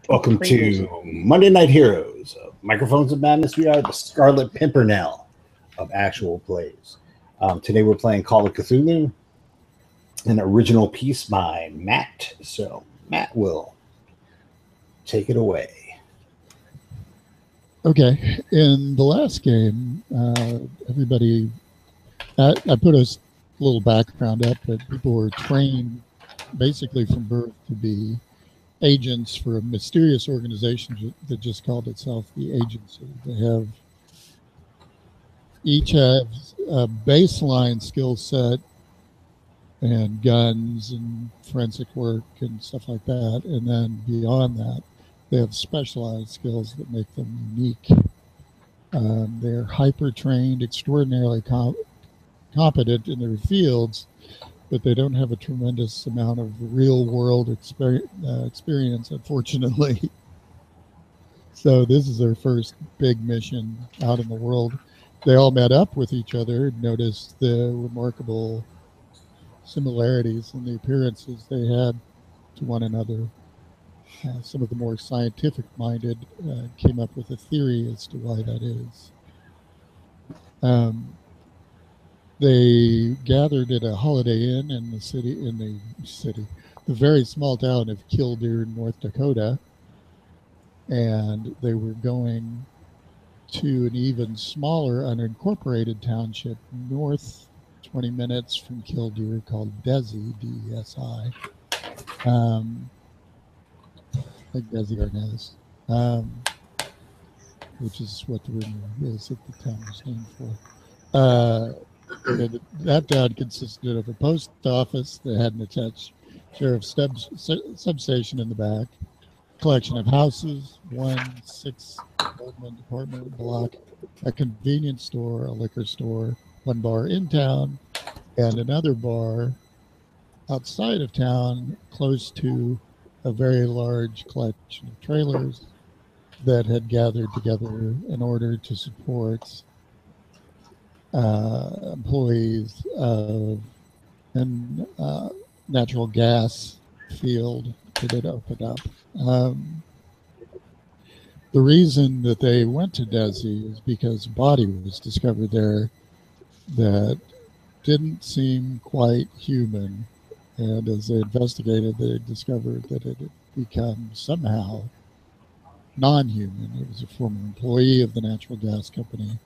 Welcome to Monday Night Heroes. Microphones of Madness. We are the Scarlet Pimpernel of actual plays. Today we're playing Call of Cthulhu, an original piece by Matt. So Matt will take it away. Okay. In the last game, everybody, I put a little background up that people were trained basically from birth to be agents for a mysterious organization that just called itself the Agency. They each have a baseline skill set and guns and forensic work and stuff like that. And then beyond that, they have specialized skills that make them unique. They're hyper-trained, extraordinarily competent in their fields, but they don't have a tremendous amount of real-world experience, unfortunately. So this is their first big mission out in the world. They all met up with each other and noticed the remarkable similarities in the appearances they had to one another. Some of the more scientific-minded came up with a theory as to why that is. They gathered at a Holiday Inn in the very small town of Killdeer, North Dakota, and they were going to an even smaller unincorporated township north 20 minutes from Killdeer called Desi, D-E-S-I. Like Desi Arnaz, which is what the rumor is that the town was named for. That town consisted of a post office that had an attached sheriff's substation in the back, collection of houses, 1-6 apartment block, a convenience store, a liquor store, one bar in town, and another bar outside of town close to a very large collection of trailers that had gathered together in order to support employees of a natural gas field that had opened up. The reason that they went to Desi is because a body was discovered there that didn't seem quite human. And as they investigated, they discovered that it had become somehow non-human. It was a former employee of the natural gas company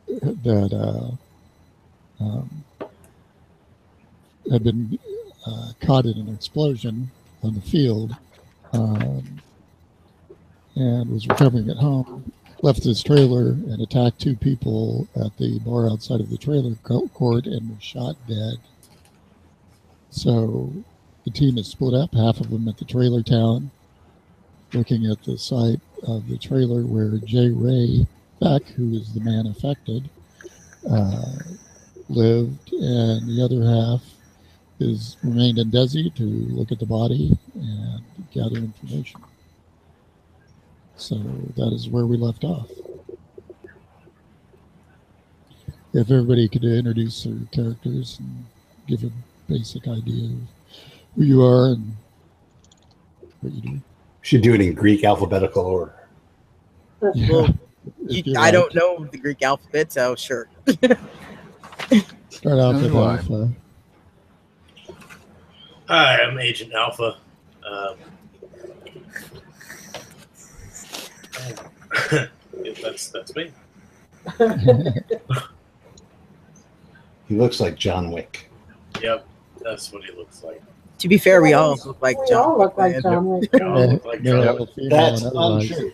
that had been caught in an explosion on the field and was recovering at home, left his trailer and attacked two people at the bar outside of the trailer court and was shot dead. So the team is split up, half of them at the trailer town, looking at the site of the trailer where J. Ray Beck, who is the man affected, lived, and the other half remained in Desi to look at the body and gather information. So that is where we left off. If everybody could introduce their characters and give a basic idea of who you are and what you do. Should do it in Greek alphabetical order. Yeah. I don't know the Greek alphabet, so sure. Start off with Alpha. Hi, I'm Agent Alpha. That's me. He looks like John Wick. Yep, that's what he looks like. To be fair, we all look like We all look like John Wick. We all look like John Wick. That's untrue.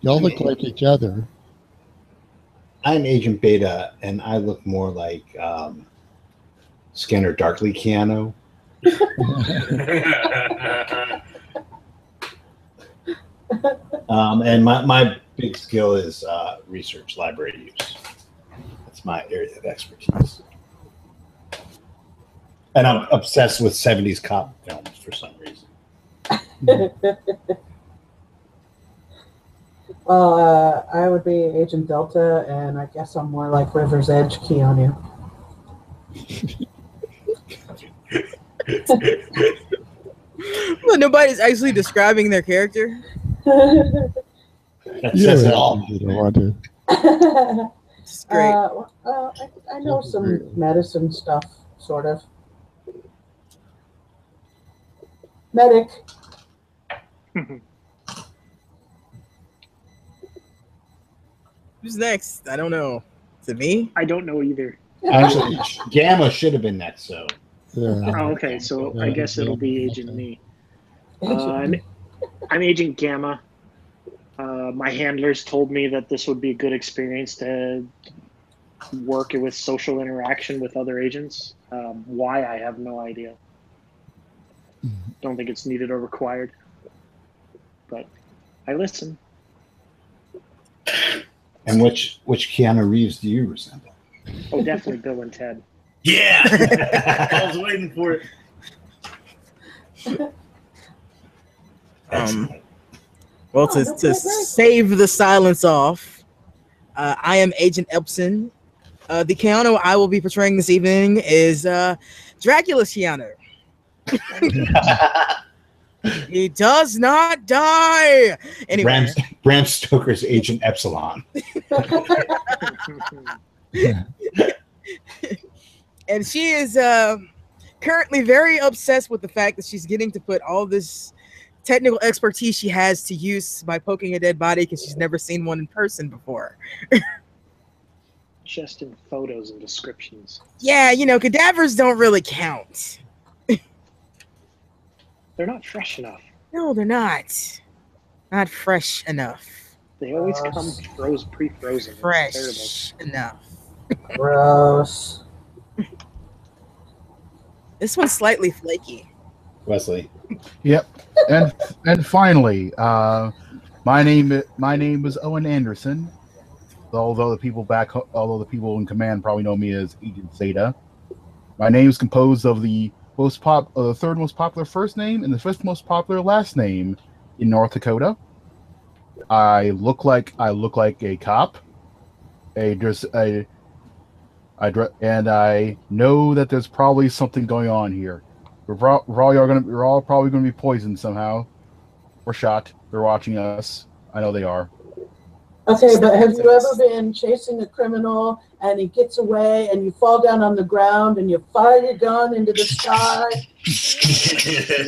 Y'all look like each other. I'm Agent Beta, and I look more like Scanner Darkly Keanu. And my big skill is research, library use. That's my area of expertise. And I'm obsessed with 70s cop films for some reason. Well, I would be Agent Delta, and I guess I'm more like River's Edge Keanu. that nobody's actually describing their character. That says it all. You don't want to. It's great. I know some medicine stuff, sort of. Medic. Who's next? I don't know. Is it me? I don't know either. Actually, Gamma should have been next. So Yeah. Oh, okay. So I guess it'll be Agent Me. I'm Agent Gamma. My handlers told me that this would be a good experience to work with social interaction with other agents. Why, I have no idea. Don't think it's needed or required. But I listen. and which Keanu Reeves do you resemble? Oh, definitely Bill and Ted. Yeah. I was waiting for it. Well, to save the silence off, I am Agent Epson. The Keanu I will be portraying this evening is Dracula's Keanu. He does not die. Anyway, Bram Stoker's Agent Epsilon. And she is currently very obsessed with the fact that she's getting to put all this technical expertise she has to use by poking a dead body because she's never seen one in person before. Just in photos and descriptions. Yeah, cadavers don't really count. They're not fresh enough. No, they're not. Not fresh enough. They always come pre-frozen. Fresh enough. Gross. This one's slightly flaky. Wesley. Yep. And finally, my name is Owen Anderson. Although the people in command probably know me as Agent Zeta. My name is composed of the third most popular first name and the fifth most popular last name in North Dakota. I look like a cop. And I know that there's probably something going on here. We're all probably gonna be poisoned somehow, or shot. They're watching us. I know they are. Okay, but have you ever been chasing a criminal and he gets away and you fall down on the ground and you fire your gun into the sky?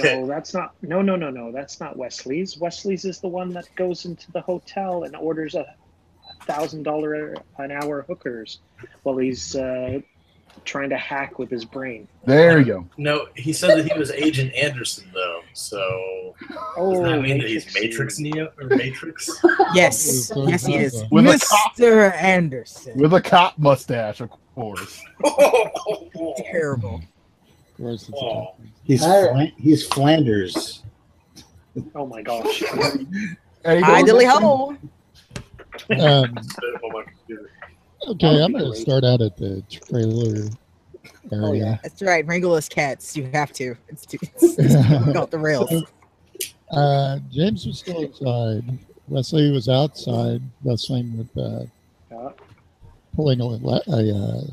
No, that's not. No. That's not Wesley's. Wesley's is the one that goes into the hotel and orders $1,000 an hour hookers while he's trying to hack with his brain. There you go. No, he said that he was Agent Anderson, though. So does that mean that he's Matrix Neo or Matrix? Yes, yes, he is. With a Mr. Anderson. With a cop mustache, of course. Terrible. Of course, it's He's Flanders. Oh my gosh. Hi, Dilly Ho. Okay, I'm going to start out at the trailer area. Oh, yeah. That's right. Wrangle those cats. You have to. It's off the rails. James was still inside. Wesley was outside wrestling with pulling a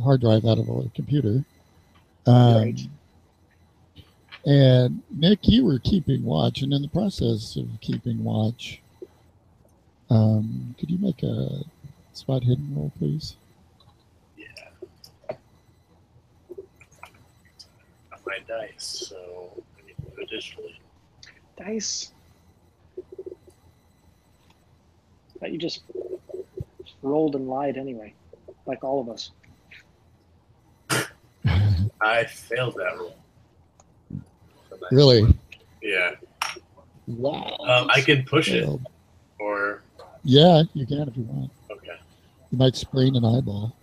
hard drive out of a computer. Right. And Nick, you were keeping watch, and in the process of keeping watch, could you make a spot hidden roll, please? Yeah. My dice, so I need to do additionally. Dice. But you just rolled and lied anyway, like all of us. I failed that roll. Really? Yeah. Wow. I can push failed. it, or Yeah, you can if you want. okay. You might sprain an eyeball.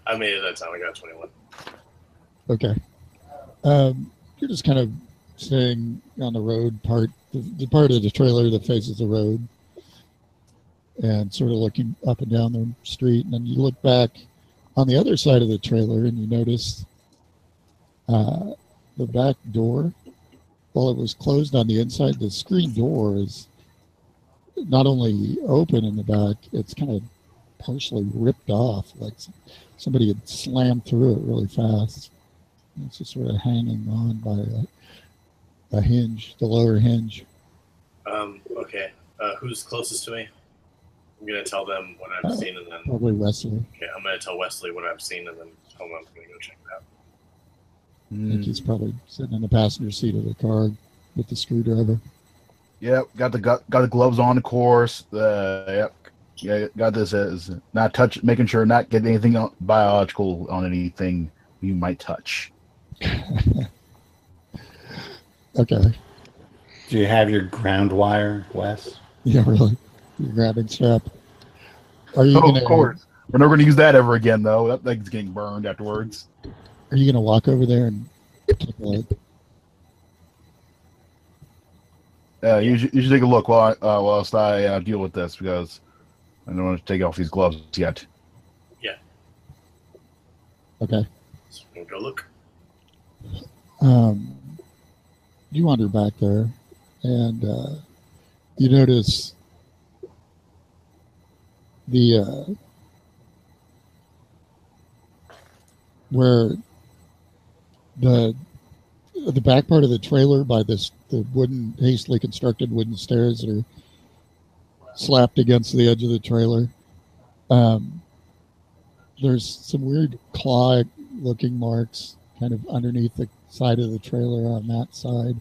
I made it that time. I got 21. Okay. You're just kind of staying on the road part, the part of the trailer that faces the road, and sort of looking up and down the street. And then you look back on the other side of the trailer and you notice the back door, while it was closed on the inside, the screen door is not only open in the back, it's kind of partially ripped off, like somebody had slammed through it really fast. It's just sort of hanging on by a hinge, the lower hinge. Okay. Who's closest to me? I'm gonna tell them what I've seen, and then Probably Wesley. okay, I'm gonna tell Wesley what I've seen, and then tell him I'm gonna go check it out. I think he's probably sitting in the passenger seat of the car with the screwdriver. Yep, got the gloves on, of course. Yep, yeah, got this as not touch, making sure not get anything biological on anything you might touch. Okay. Do you have your ground wire, Wes? Yeah, really. You're grabbing strap. Are you gonna? Of course, we're never gonna use that ever again, though. That thing's getting burned afterwards. Are you gonna walk over there and take a look? You should take a look whilst I deal with this, because I don't want to take off these gloves yet. Yeah. Okay. So we'll go look. You wander back there, and you notice the where the back part of the trailer by the hastily constructed wooden stairs that are slapped against the edge of the trailer. There's some weird claw-looking marks kind of underneath the side of the trailer on that side.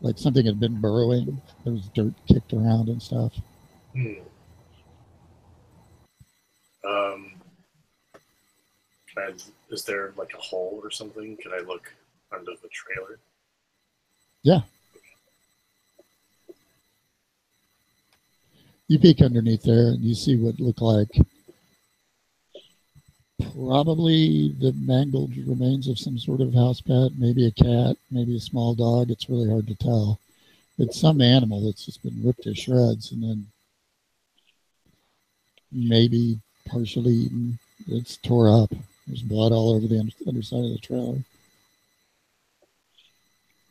Like something had been burrowing. There was dirt kicked around and stuff. Is there like a hole or something? Can I look under the trailer? Yeah. You peek underneath there and you see what look like probably the mangled remains of some sort of house pet, maybe a cat, maybe a small dog. It's really hard to tell. It's some animal that's just been ripped to shreds and then maybe partially eaten. It's tore up. There's blood all over the underside of the trailer.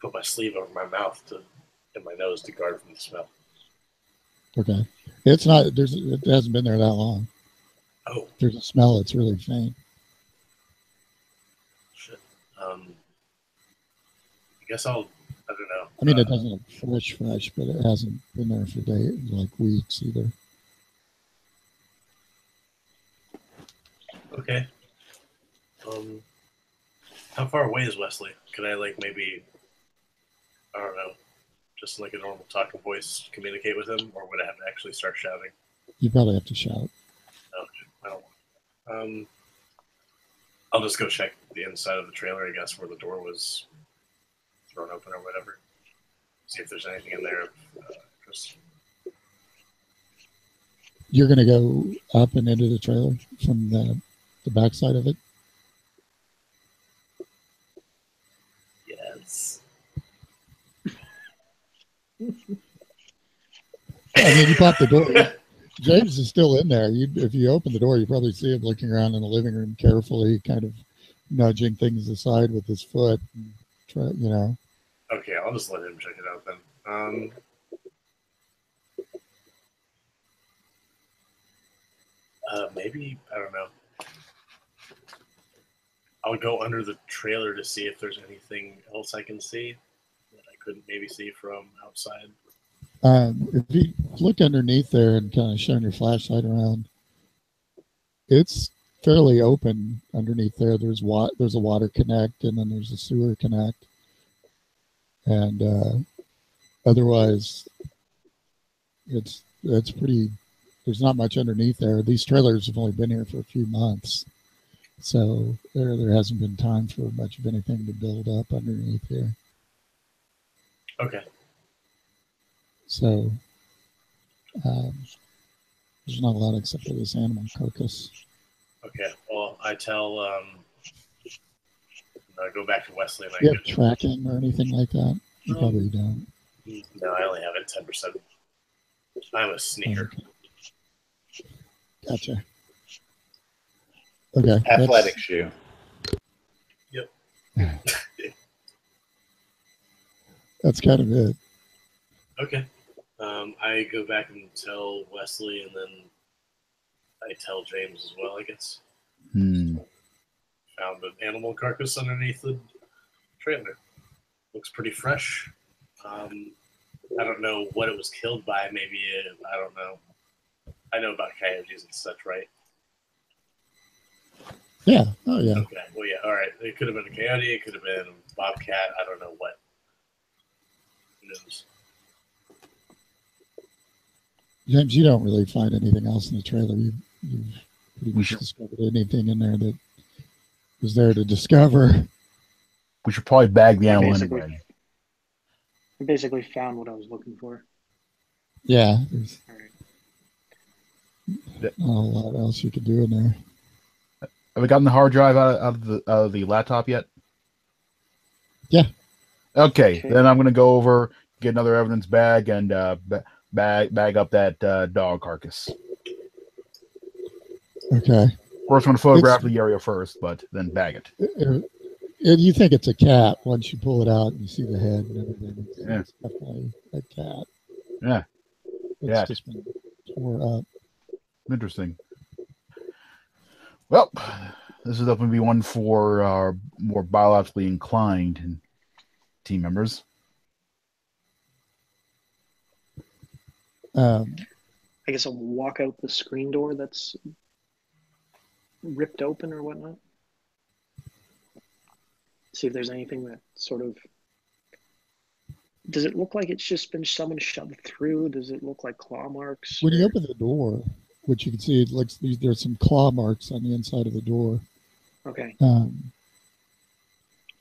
Put my sleeve over my mouth and my nose to guard from the smell. Okay. It's not, it hasn't been there that long. Oh. There's a smell. It's really faint. Shit. I guess I don't know. I mean, it doesn't look fresh, but it hasn't been there for days, like weeks either. Okay. How far away is Wesley? Could I maybe, I don't know, just like a normal talking voice communicate with him, or would I have to actually start shouting? You probably have to shout. Okay, I don't want. I'll just go check the inside of the trailer, I guess, where the door was thrown open or whatever. See if there's anything in there. You're going to go up and into the trailer from the backside of it? Yes. I mean, you pop the door. James is still in there. If you open the door, you probably see him looking around in the living room carefully, kind of nudging things aside with his foot. And Okay, I'll just let him check it out then. Maybe, I don't know. I'll go under the trailer to see if there's anything else I can see that I couldn't maybe see from outside. If you look underneath there and kind of shine your flashlight around, it's fairly open underneath there. There's a water connect, and then there's a sewer connect, and otherwise, it's pretty. There's not much underneath there. These trailers have only been here for a few months, so there hasn't been time for much of anything to build up underneath here. Okay. So there's not a lot except for this animal carcass. Okay. Well, I tell. I go back to Wesley. And Do you have tracking or anything like that? You probably don't. No, I only have it 10%. I'm a sneaker. Okay. Gotcha. Okay. Athletic shoe. Yep. That's kind of it. Okay. I go back and tell Wesley, and then I tell James as well, I guess. Hmm. Found found an animal carcass underneath the trailer. Looks pretty fresh. I don't know what it was killed by. Maybe I don't know. I know about coyotes and such, right? Yeah. Oh, yeah. Okay. Well, yeah. All right. It could have been a coyote. It could have been a bobcat. I don't know what. Who knows? James, you don't really find anything else in the trailer. You've pretty much discovered anything in there that was there to discover. We should probably bag the animal anyway. I basically found what I was looking for. Yeah. All right. Not a lot else you could do in there. Have we gotten the hard drive out of the laptop yet? Yeah. Okay, then I'm going to go over, get another evidence bag, and bag up that dog carcass. Okay. Of course, I'm going to photograph the area first, but then bag it. You think it's a cat once you pull it out and you see the head and everything. Yeah. It's definitely a cat. Yeah. It's just been tore up. Interesting. Well, this is definitely be one for our more biologically inclined team members. I guess I'll walk out the screen door that's ripped open or whatnot. See if there's anything that sort of... Does it look like it's just been someone shoved through? Does it look like claw marks? When you open the door, which you can see, it looks there's some claw marks on the inside of the door. Okay.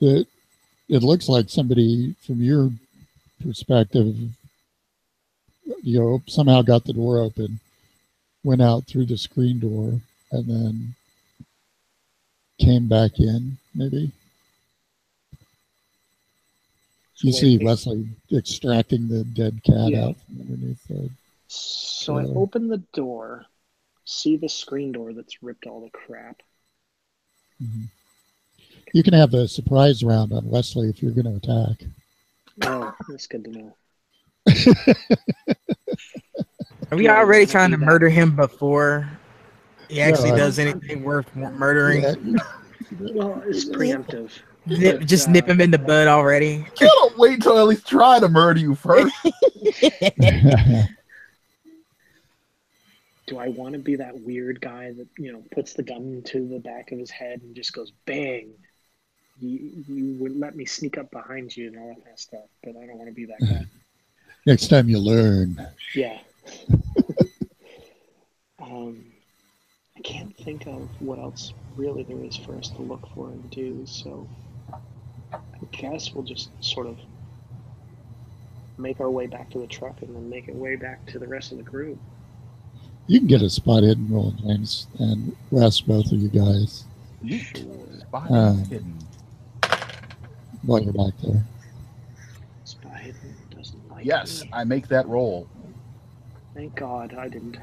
It looks like somebody, from your perspective, somehow got the door open, went out through the screen door, and then came back in, maybe. You see Wesley extracting the dead cat out from underneath the... So I open the door, see the screen door that's ripped all the crap. Mm-hmm. You can have a surprise round on Wesley if you're going to attack. Oh, that's good to know. Are we already trying to murder him before he actually does anything worth murdering? Yeah. Well, it's preemptive. Just nip him in the bud already. Can't wait till I at least try to murder you first. Do I want to be that weird guy that, puts the gun to the back of his head and just goes bang? You would let me sneak up behind you and all that kind of stuff, but I don't want to be that guy. Next time you learn. Yeah. I can't think of what else really there is for us to look for and do, so I guess we'll just sort of make our way back to the truck and then make our way back to the rest of the group. You can get a spot hidden roll, James, and rest both of you guys. Spot hidden. While you're back there. Spot hidden doesn't like Yes, me. I make that roll. Thank God I didn't.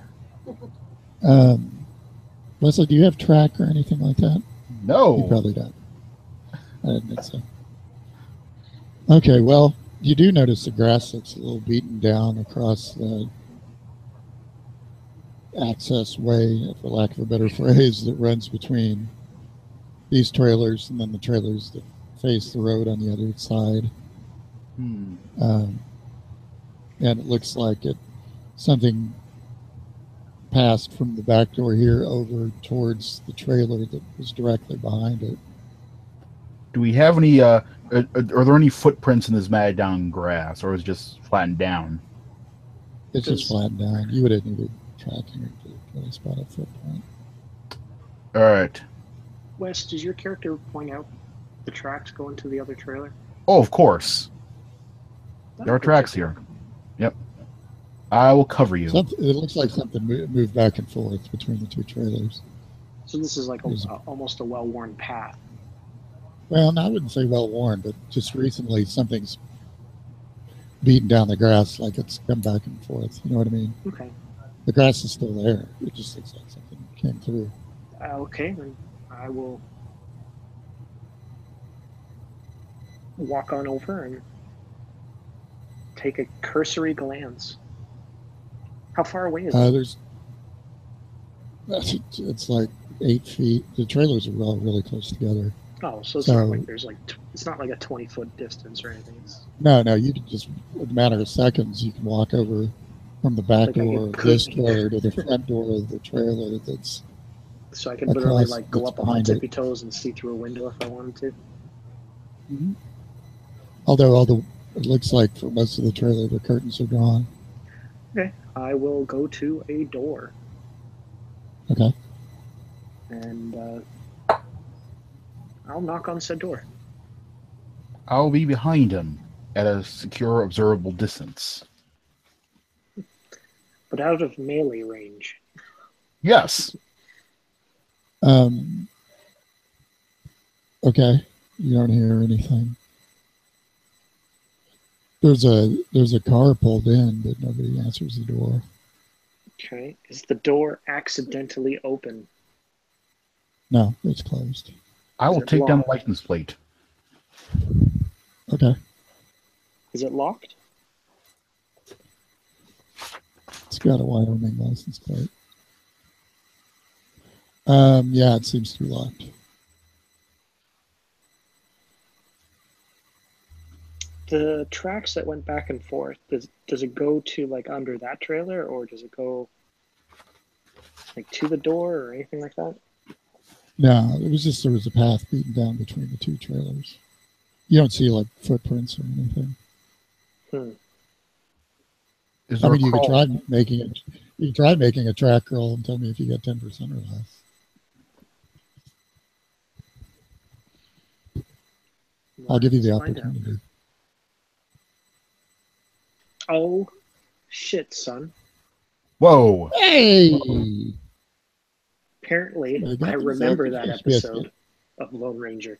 Leslie, do you have track or anything like that? No. You probably don't. I didn't think so. Okay, well, you do notice the grass looks a little beaten down across the access way, for lack of a better phrase, that runs between these trailers and then the trailers that face the road on the other side. And it looks like something passed from the back door here over towards the trailer that was directly behind it. Do we have any, are there any footprints in this matted down grass, or is it just flattened down? It's just flattened down. You would have needed tracking to really spot a footprint. All right. Wes, does your character point out the tracks going to the other trailer? Oh, of course. There are tracks here. Yep. I will cover you. It looks like something moved back and forth between the two trailers. So this is like almost a well-worn path. Well, no, I wouldn't say well-worn, but just recently something's beaten down the grass like it's come back and forth. You know what I mean? Okay. The grass is still there. It just looks like something came through. Okay, then I will walk on over and take a cursory glance. How far away is it? It's like 8 feet. The trailers are all really close together. Oh, so it's So- not like there's like it's not like a 20-foot distance or anything. It's No, you can just, in a matter of seconds, you can walk over from the back Like I door of could- this trailer to the front door of the trailer that's so I could literally across, like go that's up on my behind it. tippy toes and see through a window if I wanted to. Although it looks like for most of the trailer, the curtains are drawn. Okay, I will go to a door Okay. and I'll knock on said door. I'll be behind him at a secure, observable distance. But out of melee range. Yes. Okay. You don't hear anything. There's a car pulled in, but nobody answers the door. Okay, is the door accidentally open? No, it's closed. I will it take down the locked? license plate. Okay. Is it locked? It's got a Wyoming license plate. Yeah, it seems to be locked. The tracks that went back and forth, does it go to like under that trailer, or does it go like to the door or anything like that? No, it was just there was a path beaten down between the two trailers. You don't see like footprints or anything. Is I there mean, a you could crawl? try making it. You could try making a track roll and tell me if you get 10% or less. I'll give you the Let's find out. opportunity. Oh, shit, son. Whoa. Hey! Apparently, I got I the remember that sacrifice episode biscuit. of Lone Ranger.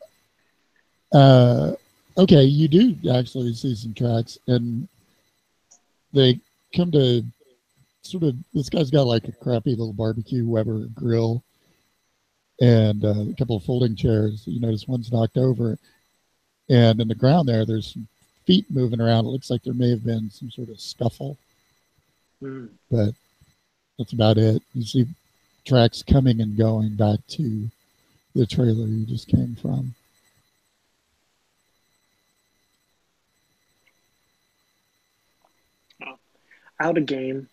Okay, you do actually see some tracks, and they come to sort of. This guy's got like a crappy little barbecue Weber grill, and a couple of folding chairs. You notice one's knocked over, and in the ground there's some feet moving around. It looks like there may have been some sort of scuffle, but that's about it. You see tracks coming and going back to the trailer you just came from. Out of game,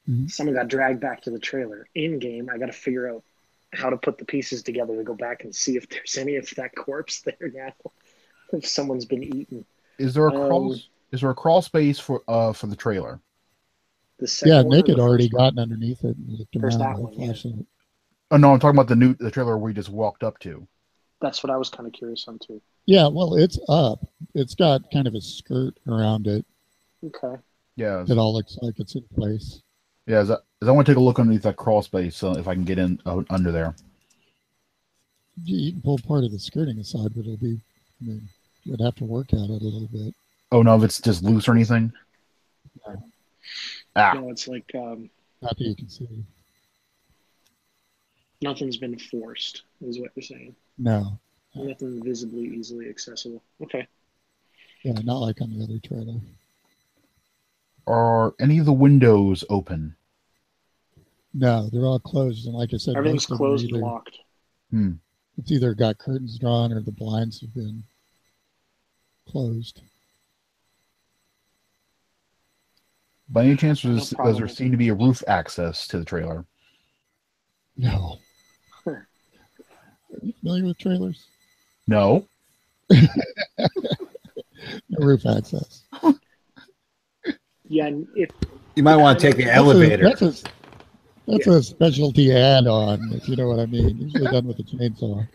Mhm. someone got dragged back to the trailer. In game, I got to figure out how to put the pieces together to go back and see if there's any of that corpse there now. If someone's been eaten. Is there a crawl? Is there a crawl space for the trailer? The second Yeah, one or Nick had the already first one? gotten underneath it and looked There's around that with a one, yeah. flashlight. Oh no, I'm talking about the trailer we just walked up to. That's what I was kind of curious on too. Yeah, well, it's up. It's got kind of a skirt around it. Okay. Yeah. It all looks like it's in place. Yeah. I want to take a look underneath that crawl space, so if I can get in under there. You can pull part of the skirting aside, but it'll be, I mean, you'd have to work at it a little bit. Oh no, if it's just loose or anything. Ah. No, it's like Not that you can see. nothing's been forced, is what you're saying. No. Nothing visibly easily accessible. Okay. Yeah, not like on the other trailer. Are any of the windows open? No, they're all closed. And like I said, Everything's most of them are closed and either, locked. it's either got curtains drawn or the blinds have been closed. By any chance, No does problem there with seem to be a roof access to the trailer? No. Are you familiar with trailers? No. No roof access. Yeah, and if You might want to take the elevator. That's a specialty add-on, if you know what I mean. Usually done with a chainsaw.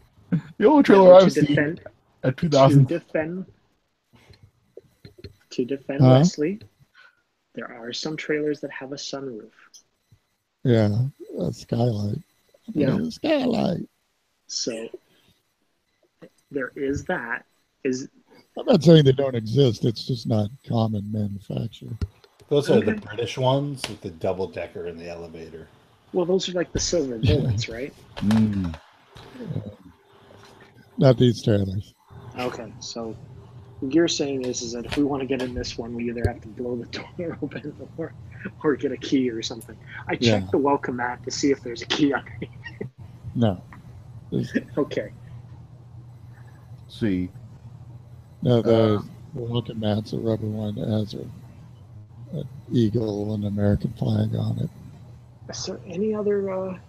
The only trailer to I've seen defend at to 2000. defend Huh? Leslie, there are some trailers that have a sunroof. Yeah, a skylight. Yeah. A skylight. So there is that. I'm not saying they don't exist. It's just not common manufacture. Those are the Okay. British ones with the double decker in the elevator. Well, those are like the silver bullets, right? Not these trailers. Okay, so what you're saying is that if we want to get in this one, we either have to blow the door open or get a key or something. I checked Yeah. the welcome mat to see if there's a key underneath. No. There's- Okay. see. No, the welcome mat's a rubber one that has an eagle and an American flag on it. Is there any other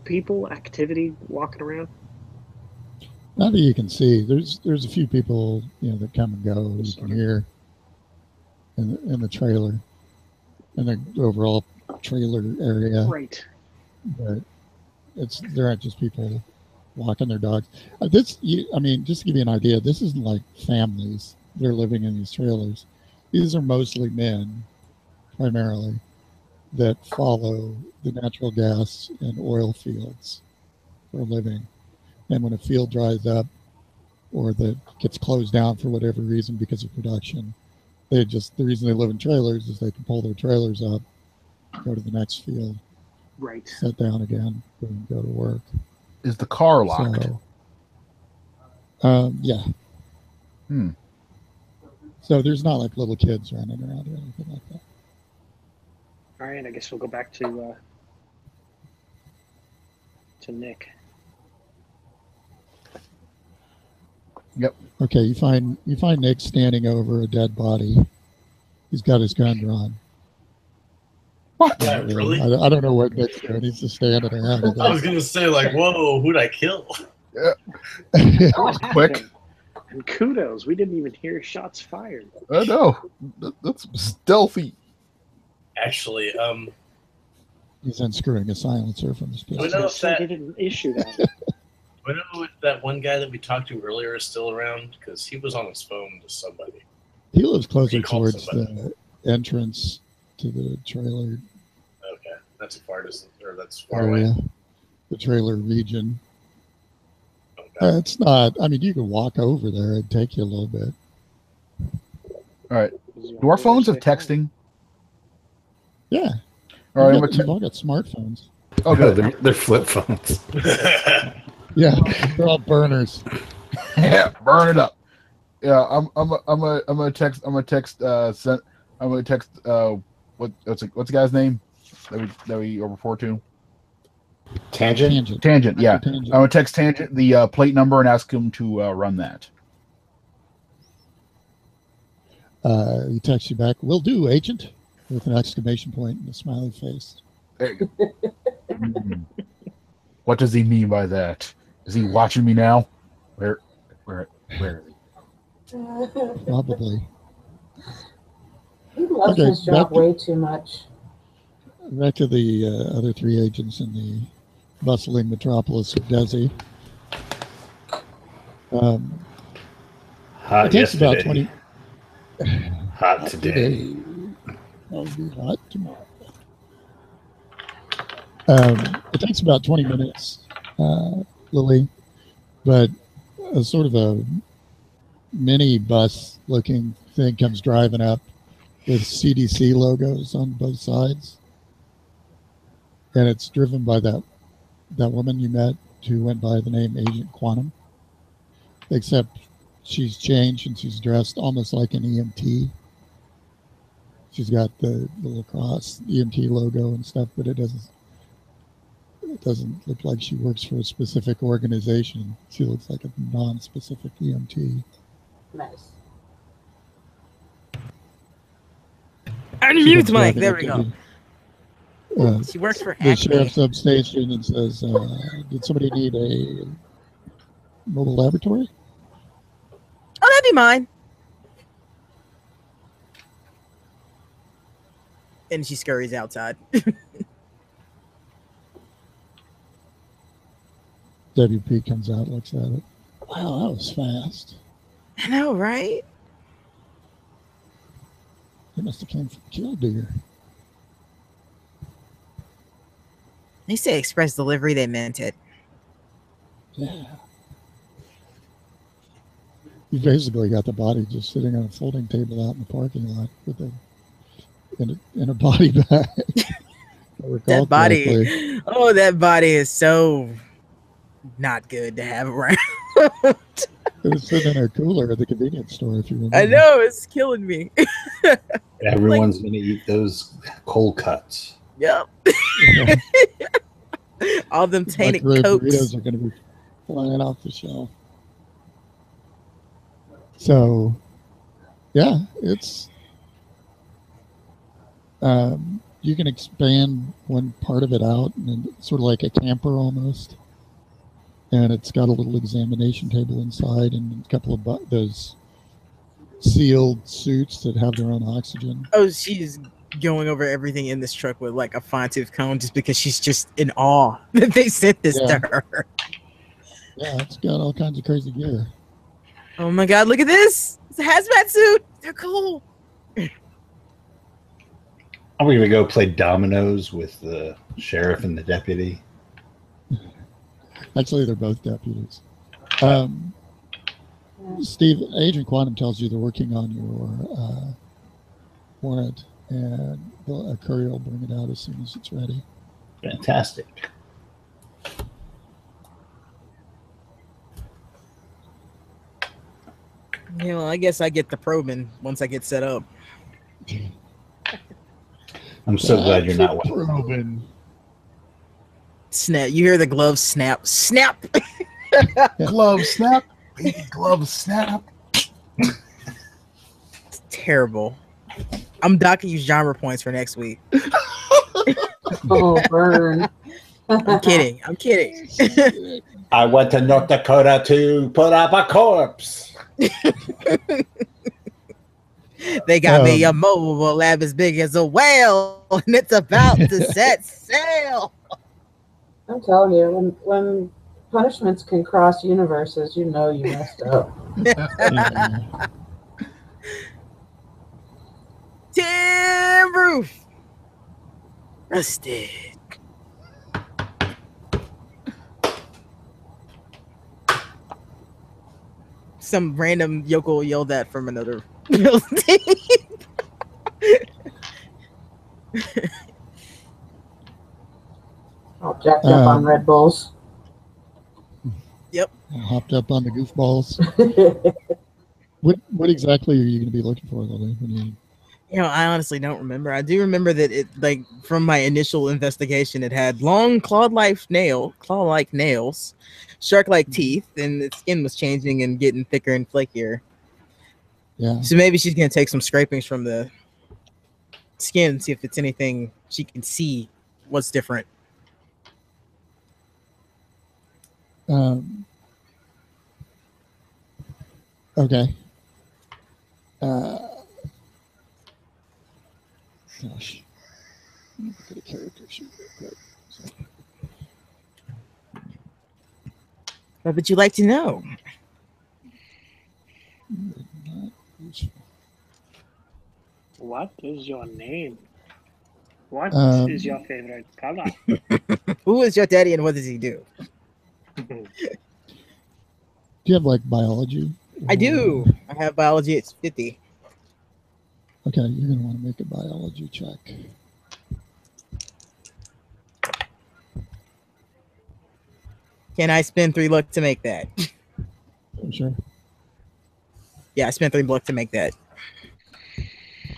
people, activity walking around? Not that you can see. There's a few people, that come and go. You can hear in the trailer, in the overall trailer area. Right. But there aren't just people walking their dogs. Just to give you an idea, this isn't like families. They're living in these trailers. These are mostly men, primarily, that follow the natural gas and oil fields for a living. And when a field dries up or that gets closed down for whatever reason because of production, the reason they live in trailers is they can pull their trailers up, go to the next field, right, sit down again, and go to work. Is the car locked? So, yeah. Hmm. So there's not like little kids running around or anything like that. All right, I guess we'll go back to Nick. Yep. Okay, you find Nick standing over a dead body. He's got his gun drawn. What? Yeah, really? I don't know what Nick's doing. He's just standing around. I was gonna say, like, whoa, who'd I kill? Yeah. That was quick. And kudos, we didn't even hear shots fired. I know. That's stealthy. Actually, He's unscrewing a silencer from his I pistol. was gonna say they didn't issue that. I know if that one guy that we talked to earlier is still around, because he was on his phone to somebody. He lives closer He called towards somebody. the entrance to the trailer Okay, that's far distance, or that's far area, away. the trailer region. Okay. It's not. You can walk over there. It'd take you a little bit. All right. Do our phones have texting? Yeah. All right. You've all got smartphones. Oh, No, good. they're flip phones. Yeah, they're all burners. Yeah, burn it up. Yeah, I'm gonna text. What's the guy's name that we report to? Tangent? Tangent. Yeah, Tangent. I'm gonna text Tangent the plate number and ask him to run that. He texts you back. "Will do, agent," with an exclamation point and a smiley face. There you go. What does he mean by that? Is he watching me now? Where is he? Probably. He loves Okay, his job way too much. Back to the other three agents in the bustling metropolis of Desi. Hot It takes about yesterday. 20. Hot today. I'll be hot tomorrow. It takes about 20 minutes, Lily, but a sort of a mini bus looking thing comes driving up with CDC logos on both sides. And it's driven by that woman you met who went by the name Agent Quantum, except she's changed and she's dressed almost like an EMT. She's got the little cross EMT logo and stuff, but it doesn't look like she works for a specific organization. She looks like a non-specific EMT. Nice. Unmute mic. There we go. She works for the Acme. sheriff's substation and says, "Did somebody need a mobile laboratory?" Oh, that'd be mine. And she scurries outside. WP comes out, looks at it. Wow, that was fast. I know, right? They must have came from Killdeer. They say express delivery, they meant it. Yeah. You basically got the body just sitting on a folding table out in the parking lot with in a body bag. That body. Oh, that body is so not good to have around. It was sitting in a cooler at the convenience store, if you remember. I know, it's killing me. Everyone's going to eat those cold cuts. Yep. All them tainted Microwave cokes. burritos are going to be flying off the shelf. So, yeah, it's you can expand one part of it out, and it's sort of like a camper almost. And it's got a little examination table inside, and a couple of those sealed suits that have their own oxygen. Oh, she's going over everything in this truck with like a fine tooth comb, just because she's just in awe that they sent this to her. Yeah, it's got all kinds of crazy gear. Oh my God! Look at this! It's a hazmat suit. They're cool. Are we gonna go play dominoes with the sheriff and the deputy? Actually, they're both deputies. Steve, Agent Quantum tells you they're working on your warrant, and a courier will bring it out as soon as it's ready. Fantastic. Yeah, well, I guess I get the probing once I get set up. I'm so glad you're not one. probing. Snap! You hear the glove snap? Snap! Glove snap, baby, glove snap. It's terrible. I'm docking you genre points for next week. Oh, burn. I'm kidding. I'm kidding. I went to North Dakota to put up a corpse. They got me a mobile lab as big as a whale, and it's about to set sail. I'm telling you, when punishments can cross universes, you know you messed up. Tin roof. Rusted. Some random yokel yelled at from another building. All jacked up on Red Bulls. Yep. Hopped up on the goofballs. What exactly are you going to be looking for, Lily? You know, I honestly don't remember. I do remember that it, like, from my initial investigation, it had long claw-like nails, shark-like teeth, and its skin was changing and getting thicker and flakier. Yeah. So maybe she's gonna take some scrapings from the skin and see if it's anything she can see what's different. Okay. Gosh. Look at a character sheet real quick. What would you like to know? Not useful. What is your name? What is your favorite color? Who is your daddy and what does he do? Do you have like biology? I do. I have biology. It's 50. Okay, you're going to want to make a biology check. Can I spend 3 luck to make that? Sure. Yeah, I spent 3 luck to make that.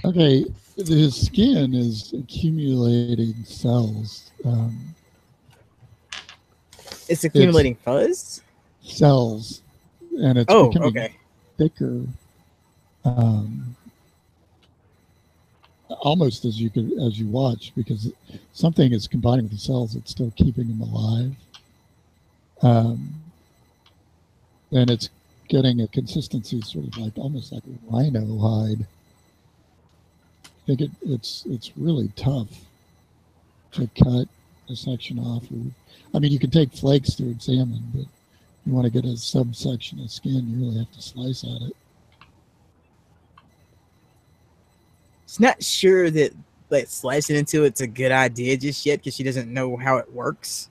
Okay, his skin is accumulating cells. It's accumulating fuzz? Cells. And it's becoming thicker. Almost as you watch, because something is combining with the cells that's still keeping them alive. And it's getting a consistency sort of like almost like a rhino hide. I think it's really tough to cut a section off. I mean, you can take flakes to examine, but you want to get a subsection of skin, you really have to slice at it. She's not sure that like slicing into it's a good idea just yet because she doesn't know how it works.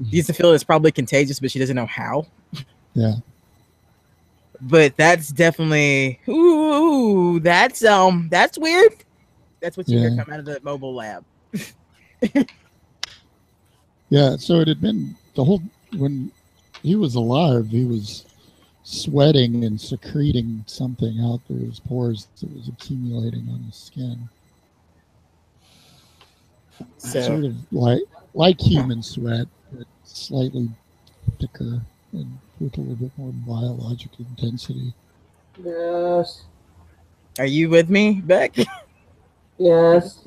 She used to feel it's probably contagious, but she doesn't know how. Yeah. But that's definitely that's weird. That's what you hear come out of the mobile lab. Yeah, so it had been when he was alive, he was sweating and secreting something out through his pores that was accumulating on his skin. So, sort of like human sweat, but slightly thicker. and with a little bit more biologic intensity. Yes. Are you with me, Beck? Yes.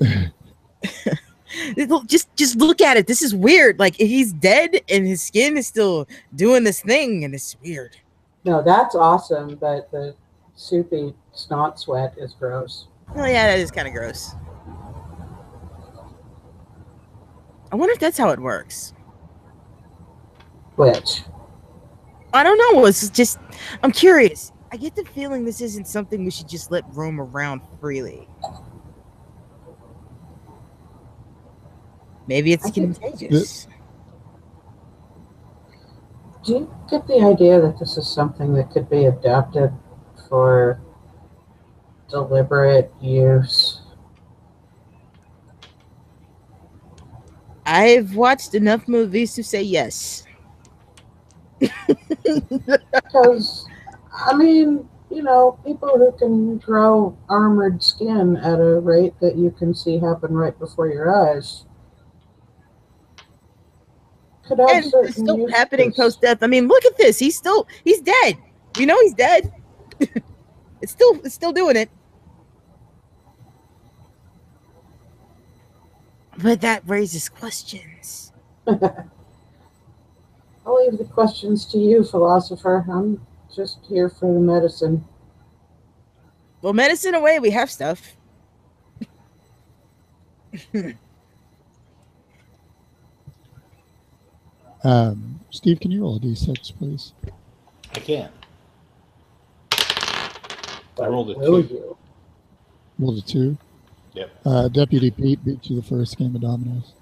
Just look at it. This is weird. Like he's dead and his skin is still doing this thing, and it's weird. No, that's awesome, but the soupy snot sweat is gross. Oh yeah, that is kind of gross. I wonder if that's how it works. Which? I don't know. It's just I'm curious. I get the feeling this isn't something we should just let roam around freely. Maybe it's contagious. Do you get the idea that this is something that could be adapted for deliberate use? I've watched enough movies to say yes. Because, I mean, you know, people who can grow armored skin at a rate that you can see happen right before your eyes could have And it's certain still uses. happening post death. I mean, look at this. He's dead. You know he's dead. It's still doing it. But that raises questions. I'll leave the questions to you, philosopher. I'm just here for the medicine. Well, medicine away, we have stuff. Steve, can you roll a d6, please? I can. I rolled a Will 2. you? Rolled a 2. Yep. Deputy Pete beat you the first game of dominoes.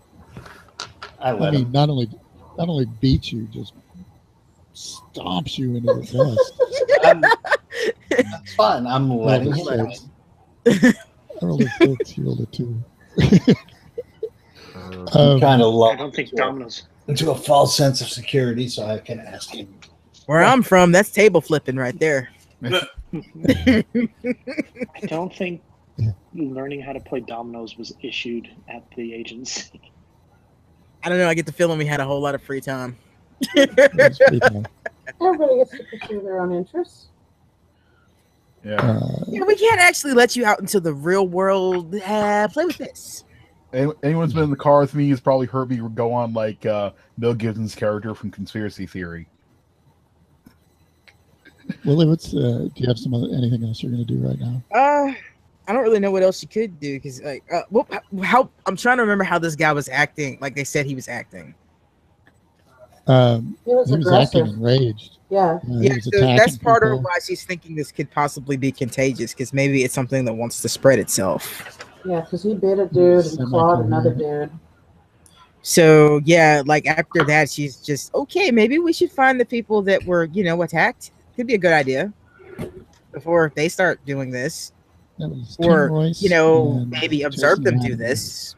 I I let mean, him. not only beats you, just stomps you into the dust. That's fine. I'm letting him. Rolled a out. 6. I rolled a 6. You rolled a 2. I'm kind of low I don't think dominoes. into a false sense of security, so I can ask him. Where I'm from, that's table flipping right there. I don't think learning how to play dominoes was issued at the agency. I don't know. I get the feeling we had a whole lot of free time. That's pretty cool. Everybody gets to pursue their own interests. Yeah. Yeah, we can't actually let you out into the real world. Play with this. Anyone's been in the car with me has probably heard me go on like Mel Gibson's character from Conspiracy Theory. Willie, do you have anything else you're going to do right now? I don't really know what else you could do because, like, how I'm trying to remember how this guy was acting. Like they said he was acting. He was He was acting aggressive. enraged. Yeah. He Yeah, was so that's attacking part people. of why she's thinking this could possibly be contagious because maybe it's something that wants to spread itself. Yeah, because he bit a dude and clawed another dude. So yeah, like after that, she's just okay. Maybe we should find the people that were, attacked. Could be a good idea before they start doing this, That was or Tim Royce and maybe observe Jason them do Latimer. this.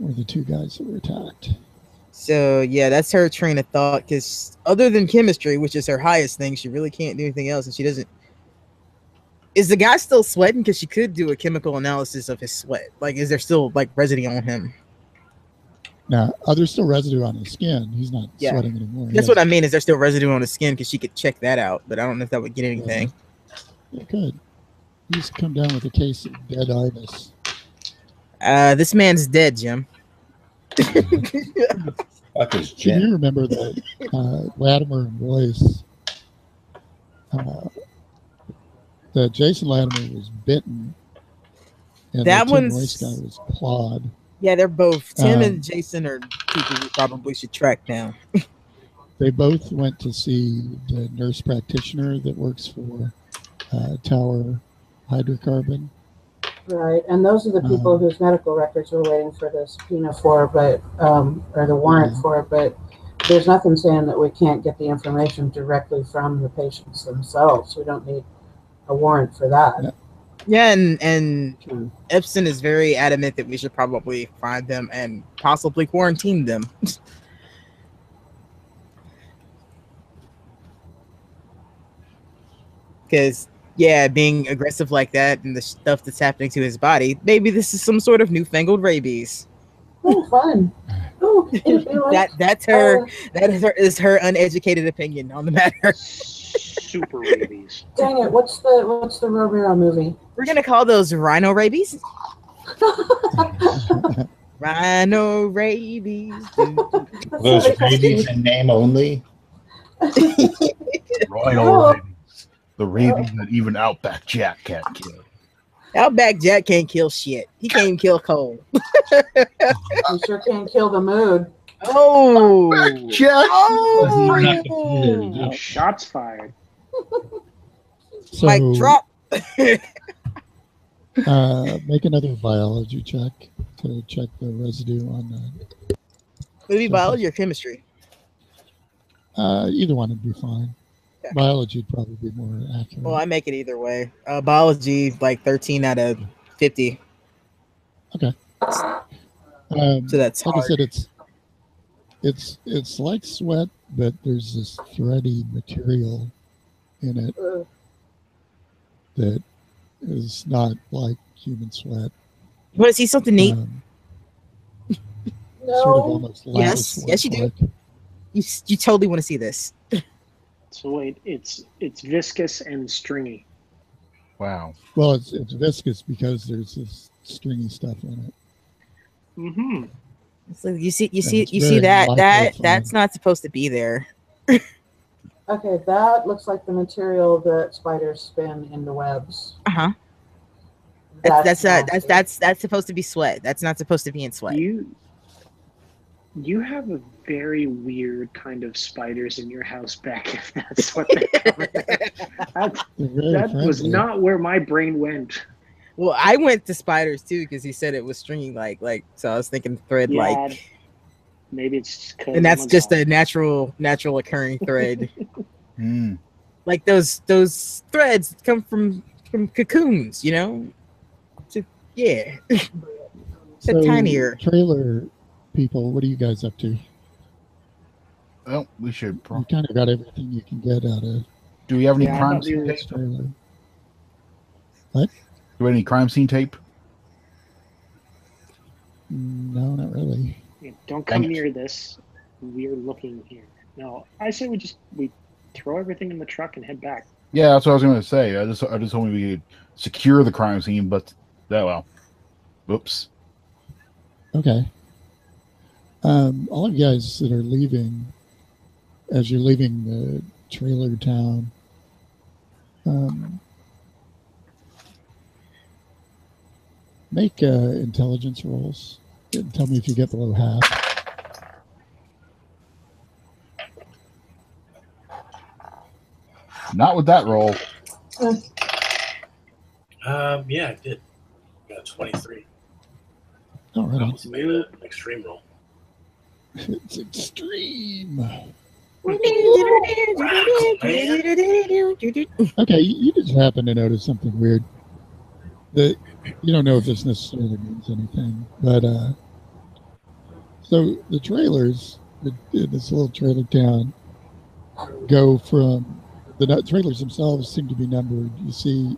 Were the two guys that were attacked. So yeah, that's her train of thought. Because other than chemistry, which is her highest thing, she really can't do anything else, and she doesn't. Is the guy still sweating? Because she could do a chemical analysis of his sweat. Like, is there still like residue on him? Now, there's still residue on his skin. He's not Yeah. sweating anymore. That's what I mean. Is there still residue on his skin? Because she could check that out, but I don't know if that would get anything. You could. He's come down with a case of dead ibis. This man's dead, Jim. Fuck is Can you Jim? remember that Latimer and Royce? That Jason Latimer was bitten, and That the Tim one's- Royce guy was clawed. Yeah, they're both. Tim Um, and Jason are people we probably should track down. They both went to see the nurse practitioner that works for Tower Hydrocarbon. Right, and those are the people whose medical records we're waiting for the subpoena for, but or the warrant for. But there's nothing saying that we can't get the information directly from the patients themselves. We don't need a warrant for that. Yeah, and Epson is very adamant that we should probably find them and possibly quarantine them. Because, yeah, being aggressive like that and the stuff that's happening to his body, maybe this is some sort of newfangled rabies. Oh, fun! Oh, it'd be like, That's her. That is her uneducated opinion on the matter. Super rabies. dang it! What's the Romero movie? We're gonna call those rhino rabies. Rhino rabies. Those rabies in name only. Royal rabies. The rabies that even Outback Jack can't kill. Outback Jack can't kill shit. He can't even kill cold. You sure can't kill the mood. Oh, Jack. oh. Shots fired. So, Like drop. make another biology check to check the residue on that. Would it be biology or chemistry? Either one would be fine. Yeah. Biology would probably be more accurate. Well, I make it either way. Biology, like 13 out of 50. Okay. So that's like hard. I said, it's like sweat, but there's this thready material in it that is not like human sweat. You want to see something neat? No. Sort of almost Yes. lattice Yes, you do. work. You totally want to see this. So wait, it's viscous and stringy. Wow. Well, it's viscous because there's this stringy stuff in it. Mm-hmm. So you see it's very that's not supposed to be there. Okay, that looks like the material that spiders spin into webs. Uh-huh. That's supposed to be sweat. That's not supposed to be in sweat. You have a very weird kind of spiders in your house back, if that's what they cover. That was not where my brain went. Well, I went to spiders too because he said it was stringy like so I was thinking thread like maybe it's and that's just a natural occurring thread. Like those threads come from cocoons, you know? So, yeah. So, tinier. Trailer people, what are you guys up to? Well, we should. You kind of got everything you can get out of. Do we have any crime scene tape? Trailer. What? Do we have any crime scene tape? No, not really. Yeah, don't come near this. We're looking here. No, I say we throw everything in the truck and head back. Yeah, that's what I was going to say. I just told me we could secure the crime scene, but whoops. Okay. All of you guys that are leaving, as you're leaving the trailer town, make intelligence rolls. Tell me if you get below half. Not with that roll. Yeah, I did. Got 23. Oh, right on. Almost made an extreme roll. It's extreme. Okay, you just happen to notice something weird. That you don't know if this necessarily means anything, but so the trailers in this little trailer town go from the trailers themselves seem to be numbered. You see,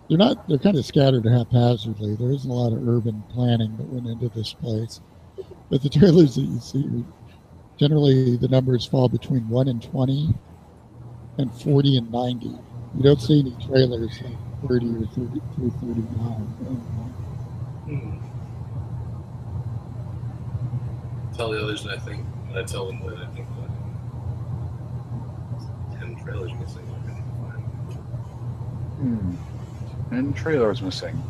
they're kind of scattered haphazardly. There isn't a lot of urban planning that went into this place, but the trailers that you see, generally the numbers fall between 1 and 20 and 40 and 90. You don't see any trailers like 30 or 30 through 39. Tell the others, and I tell them that I think 10 trailers missing. And trailers missing.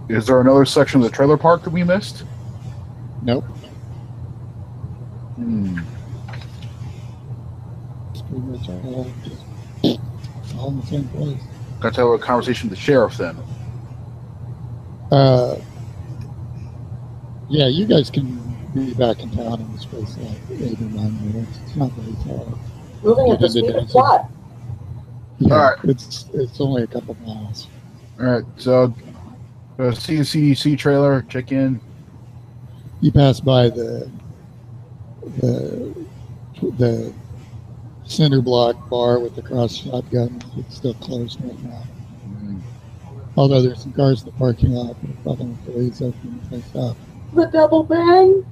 Is there another section of the trailer park that we missed? Nope. It's pretty much all in the same place. Got to have a conversation with the sheriff then. Yeah, you guys can be back in town in the space of like 8 or 9 minutes. It's not very far. Moving at the speed of what? Yeah, all right. It's only a couple miles. All right, so see the CDC trailer, check in. You pass by the center block bar with the cross shotguns. It's still closed right now. Although there's some cars in the parking lot, but probably employees opening the place up. The double bang?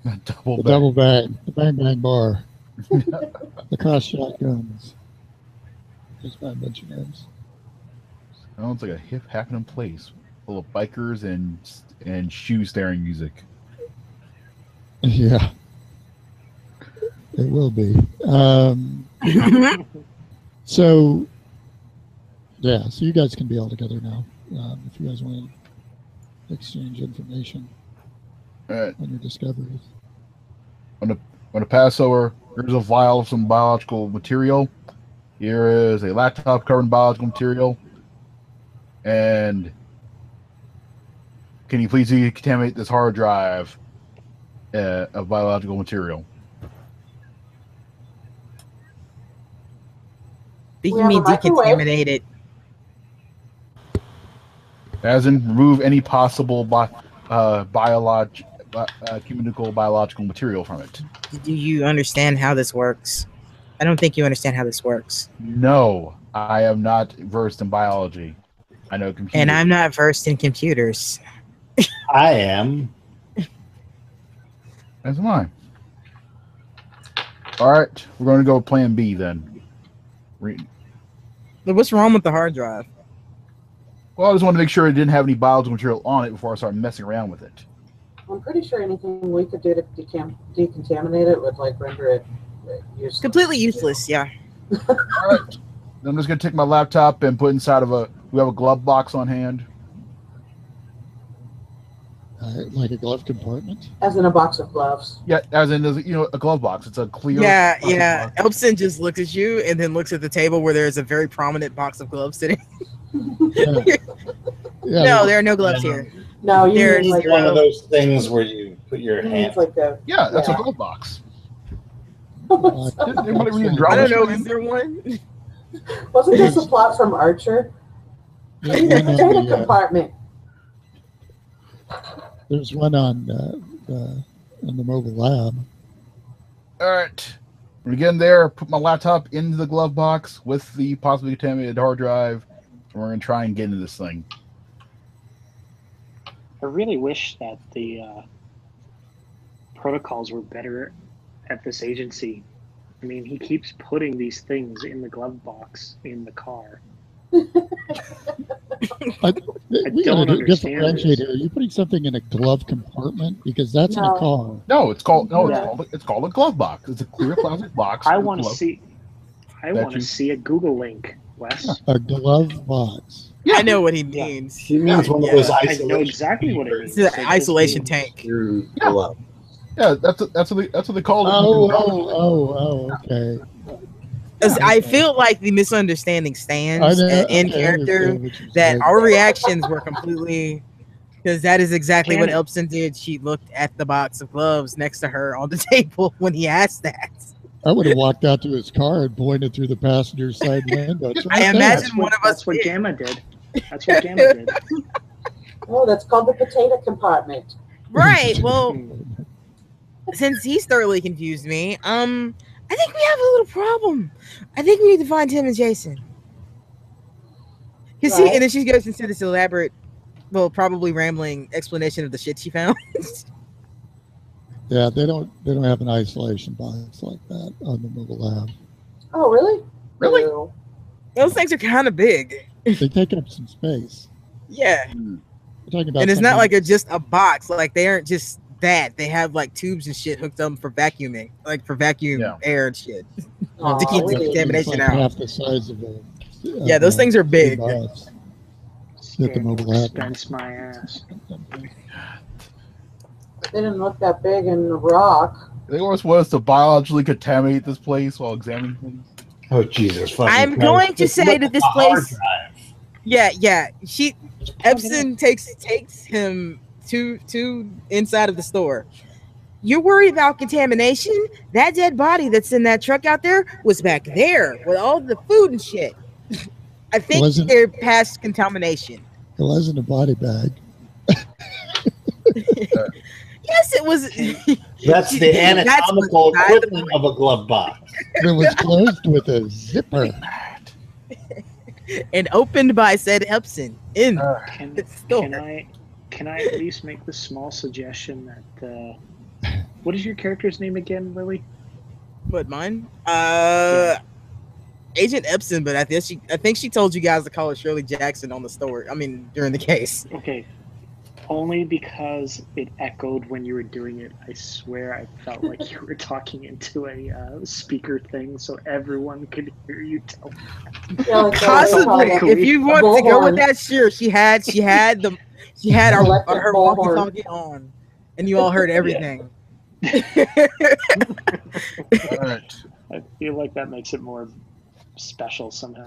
Double The bang. double bang, the bang bang bar, the cross shotguns. Just by a bunch of names. Sounds like a hip happening place full of bikers and shoe staring music. Yeah, it will be. So, yeah, so you guys can be all together now if you guys want to exchange information All right. on your discoveries. On the pass over, here's a vial of some biological material. Here is a laptop covered in biological material. And can you please decontaminate this hard drive of biological material? You We have mean a microwave. decontaminate it? As in, remove any possible chemical biological material from it. Do you understand how this works? I don't think you understand how this works. No, I am not versed in biology. I know computers. And I'm not versed in computers. I am. As am I. All right, we're going to go with Plan B then. But what's wrong with the hard drive? Well, I just wanted to make sure it didn't have any biological material on it before I started messing around with it. I'm pretty sure anything we could do to decontaminate it would like render it useless. Completely useless, yeah. All right, I'm just going to take my laptop and put inside of we have a glove box on hand. Like a glove compartment? As in a box of gloves. Yeah, as in, a glove box. It's a clear. Yeah, plastic yeah. box. Elpson just looks at you and then looks at the table where there's a very prominent box of gloves sitting. Yeah. Yeah, No, there are no gloves here. No, you There's mean like One of those things where you put your you mean hand. it's like a Yeah, that's Yeah. a glove box. like- Didn't anybody read I drama don't know. stream? Is there one? wasn't this a plot from Archer? there's In the one on potato the, compartment. there's one on the mobile lab. All right. When we get in there, put my laptop into the glove box with the possibly contaminated hard drive, and we're going to try and get into this thing. I really wish that the protocols were better at this agency. I mean, he keeps putting these things in the glove box in the car. We don't got to understand differentiate this. here. Are you putting something in a glove compartment? Because that's in No. a car. No, it's called Yeah. it's called a glove box. It's a clear plastic box. I with want to glove. see. I That want to you- see a Google link, Wes. A glove box. I know what he means. He means one of Yeah, those I isolation. know exactly what it means. It's an isolation tank. Through Yeah. glove. Yeah, that's what they call it. Oh, okay. 'Cause I feel like the misunderstanding stands in character that our reactions were completely, because that is exactly what Canon. Elpson did. She looked at the box of gloves next to her on the table when he asked that. I would have walked out to his car and pointed through the passenger side window. It's right I there. imagine one of us That's what did. Gamma did. That's what Gamma did. Oh, that's called the potato compartment. Right. Well, since he's thoroughly confused me, I think we have a little problem. I think we need to find him and Jason. Cause Right. and then she goes into this elaborate, well, probably rambling explanation of the shit she found. Yeah, they don't have an isolation box like that on the mobile lab. Oh, really? Really? No. Those things are kind of big. They take up some space. Yeah, We're talking about and it's not something- like just a box. Like they aren't just that. They have like tubes and shit hooked up for vacuuming, like for vacuum Yeah. air and shit. Aw, To keep we the didn't- contamination it's like out. half the size of a. Yeah, those things are big. box. At the mobile lab. Expense my ass. They didn't look that big in the rock. They always want us to biologically contaminate this place while examining things. Oh Jesus! Fucking I'm Christ. going to Just say look that at this the hard place- drive. Yeah. Epson takes him to inside of the store. You're worried about contamination? That dead body that's in that truck out there was back there with all the food and shit. I think Wasn't- they're past contamination. It wasn't a body bag. Yes, it was. That's the That's anatomical what I- equivalent of a glove box. It was closed with a zipper. And opened by said Epson in Can, the store. can I at least make the small suggestion that What is your character's name again, Lily? What, mine? Yeah. Agent Epson, but I think she told you guys to call her Shirley Jackson on the story. I mean, during the case. Okay. Only because it echoed when you were doing it. I swear I felt like you were talking into a speaker thing so everyone could hear you tell me. Yeah, like Possibly, if you want to go with that, sure. She had her Electric bullhorn. walkie-talkie on, and you all heard everything. All right. I feel like that makes it more special somehow.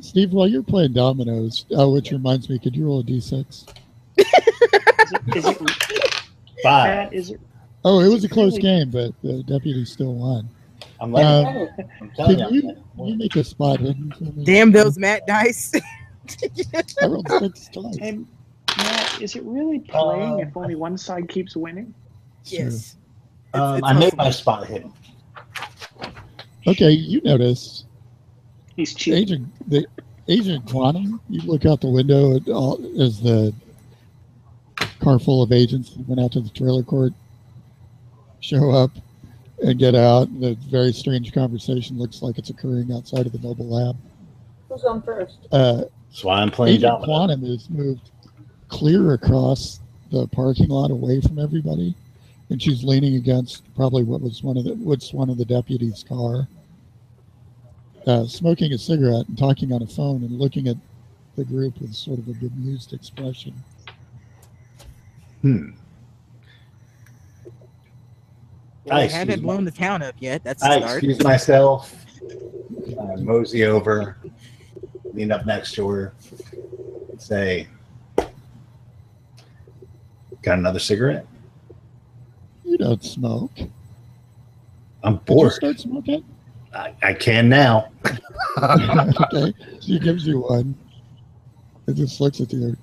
Steve, while you're playing dominoes, which reminds me, could you roll a d6? Is it 5. Matt, is it? Oh, it was a close game, but the deputy still won. I'm letting I'm telling Can you make a spot hidden for me? Damn those Matt dice. I rolled 6 twice. And Matt, is it really playing if only one side keeps winning? Yes. I made my spot hidden. Okay, you notice He's cheating. Agent Quantum. You look out the window as the car full of agents that went out to the trailer court show up and get out. The very strange conversation looks like it's occurring outside of the mobile lab. Who's on first? That's why I'm playing Agent domino. Quantum is moved clear across the parking lot away from everybody, and she's leaning against probably what's one of the deputy's car, smoking a cigarette and talking on a phone and looking at the group with sort of a bemused expression. Well, I they haven't blown the town up yet. That's I the start. excuse myself. Mosey over, lean up next to her, and say, "Got another cigarette?" You don't smoke. I'm Did you bored. start smoking? I can now. Okay, she gives you one. It just looks at you.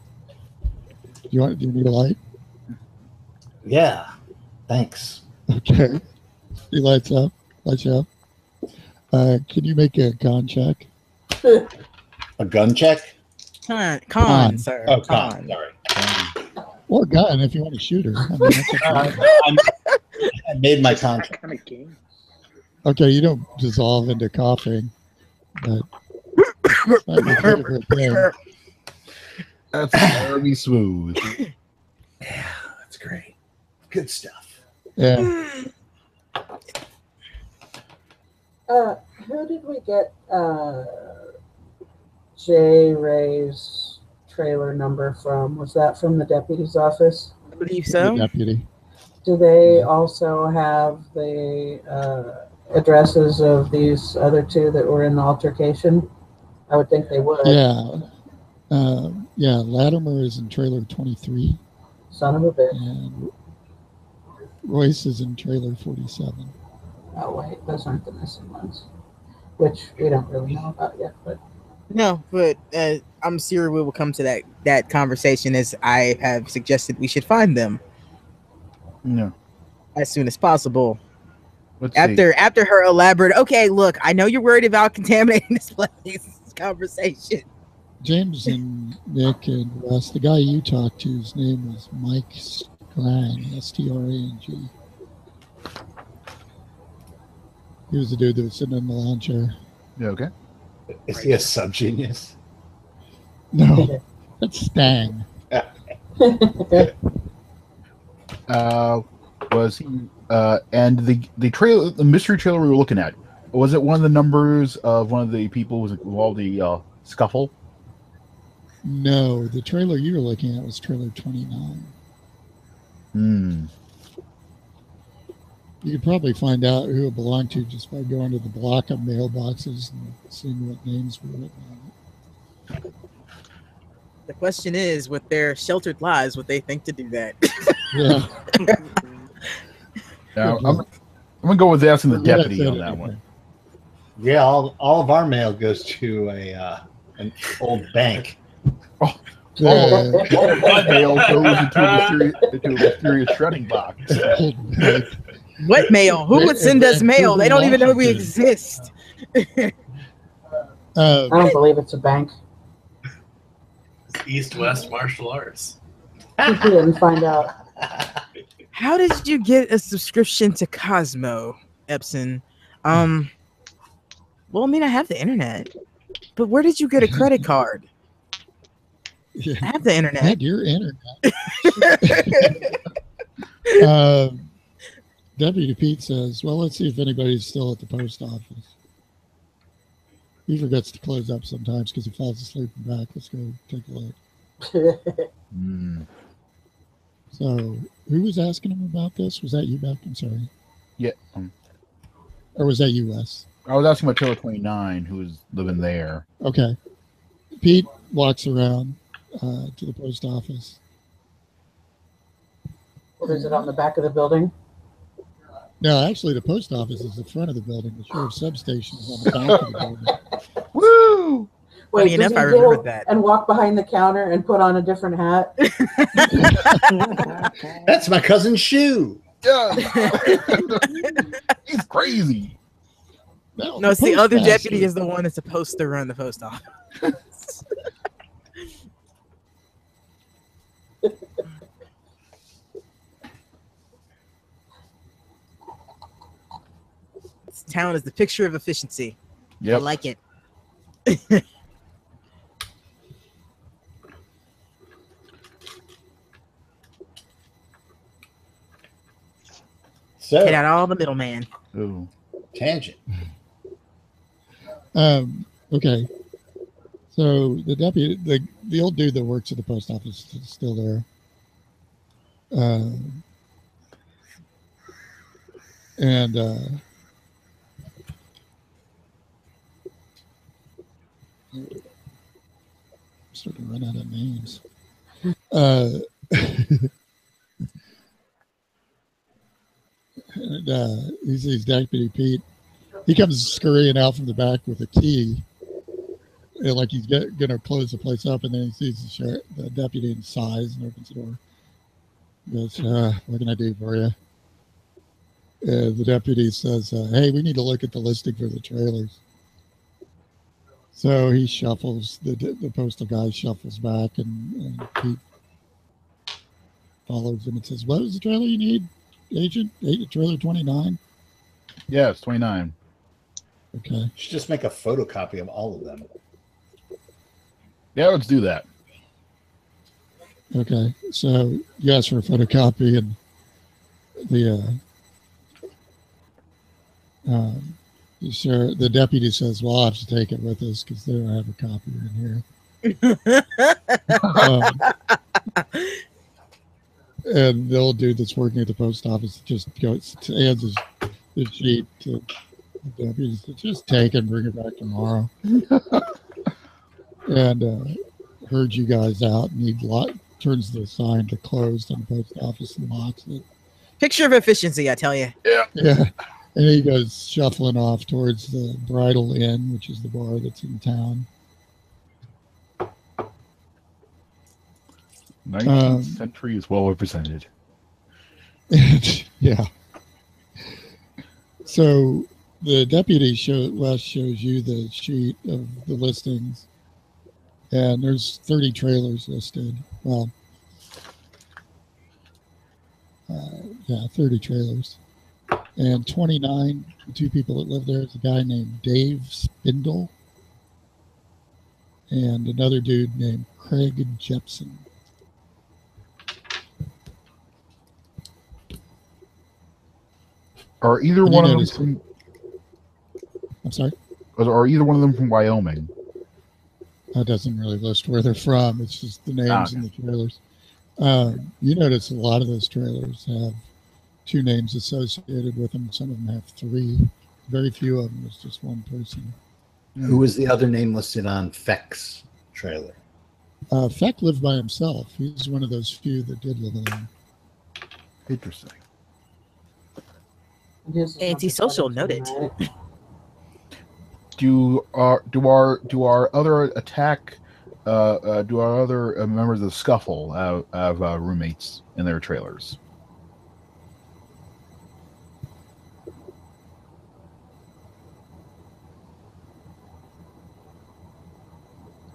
Do you need a light? Yeah, thanks. Okay. He lights you up. Can you make a con check? A gun check? Con, sir. Oh, con. Sorry. Or gun if you want to shoot her. I mean, that's up to you. I made my contract. That kind of game. Okay, you don't dissolve into coughing, but it's not your favorite thing. That's very smooth. Yeah, that's great. Good stuff. Yeah. Who did we get J. Ray's trailer number from? Was that from the deputy's office? I believe The so. deputy. Do they also have the addresses of these other two that were in the altercation? I would think they would. Yeah. Latimer is in trailer 23, Son of a bitch. and Royce is in trailer 47. Oh, wait, those aren't the missing ones, which we don't really know about yet. But No, but I'm sure we will come to that conversation as I have suggested we should find them Yeah. as soon as possible. Let's see. After her elaborate, okay, look, I know you're worried about contaminating this place conversation. James and Nick and Wes, the guy you talked to, his name was Mike Strang, Strang. He was the dude that was sitting in the lawn chair. Yeah, okay. Is he a sub genius? No, that's Stang. Was he and the trailer, the mystery trailer we were looking at, was it one of the numbers of one of the people who was involved in the scuffle? No, the trailer you were looking at was trailer 29. You could probably find out who it belonged to just by going to the block of mailboxes and seeing what names were written on it. The question is, with their sheltered lives, would they think to do that? Yeah. Now, I'm gonna go with asking the Yeah, deputy that's on it. that one. Yeah, all of our mail goes to an old bank. All of my mail goes into a mysterious shredding box. What mail? Who would send us mail? They don't even know we exist. I don't believe it's a bank. East-West martial arts. We didn't find out. How did you get a subscription to Cosmo, Epson? Well, I mean, I have the internet, but where did you get a credit card? Yeah. I have the internet. Had your internet. Deputy Pete says, well, let's see if anybody's still at the post office. He forgets to close up sometimes because he falls asleep and back. Let's go take a look. So, who was asking him about this? Was that you, Beck? I'm sorry. Yeah. Or was that you, Wes? I was asking about Taylor 29, who was living there. Okay. Pete walks around to the post office. Or is it on the back of the building? No, actually, the post office is the front of the building. The sheriff's substation is on the back of the building. Woo! Wait, Funny does enough, he I go remembered that. and walk behind the counter and put on a different hat? That's my cousin's shoe. Yeah. He's crazy. No, it's the other deputy is the one that's supposed to run the post office. This town is the picture of efficiency. I Yep. like it. So, Get out all the middleman. Ooh. tangent. Okay. So the deputy, the old dude that works at the post office is still there. I'm starting to run out of names. He's Deputy Pete. He comes scurrying out from the back with a key, and like he's gonna close the place up, and then he sees the deputy and sighs and opens the door. He goes, "What can I do for you?" The deputy says, "Hey, we need to look at the listing for the trailers." So he shuffles, the postal guy shuffles back, and Pete follows him and says, "What was the trailer you need, Agent? Trailer 29? Yeah, it's 29. Okay. You should just make a photocopy of all of them. Yeah, let's do that. Okay. So you ask for a photocopy, and the deputy says, "Well, I'll have to take it with us because they don't have a copier in here." And the old dude that's working at the post office just hands his sheet to the deputy. Says, "Just take it and bring it back tomorrow." And heard you guys out, and he turns the sign to closed on the post office and locks it. Picture of efficiency, I tell you. Yeah. And he goes shuffling off towards the Bridal Inn, which is the bar that's in town. 19th century is well represented. Yeah. So the deputy Wes shows you the sheet of the listings, and there's 30 trailers listed. Well, 30 trailers. And 29, the two people that live there is a guy named Dave Spindle and another dude named Craig Jepson. Are either one of them from? I'm sorry? Are either one of them from Wyoming? That doesn't really list where they're from. It's just the names in the trailers. You notice a lot of those trailers have two names associated with them. Some of them have three. Very few of them is just one person. Who was the other name listed on Feck's trailer? Feck lived by himself. He's one of those few that did live alone. Interesting. Antisocial, noted. Do our other members of the Scuffle have roommates in their trailers?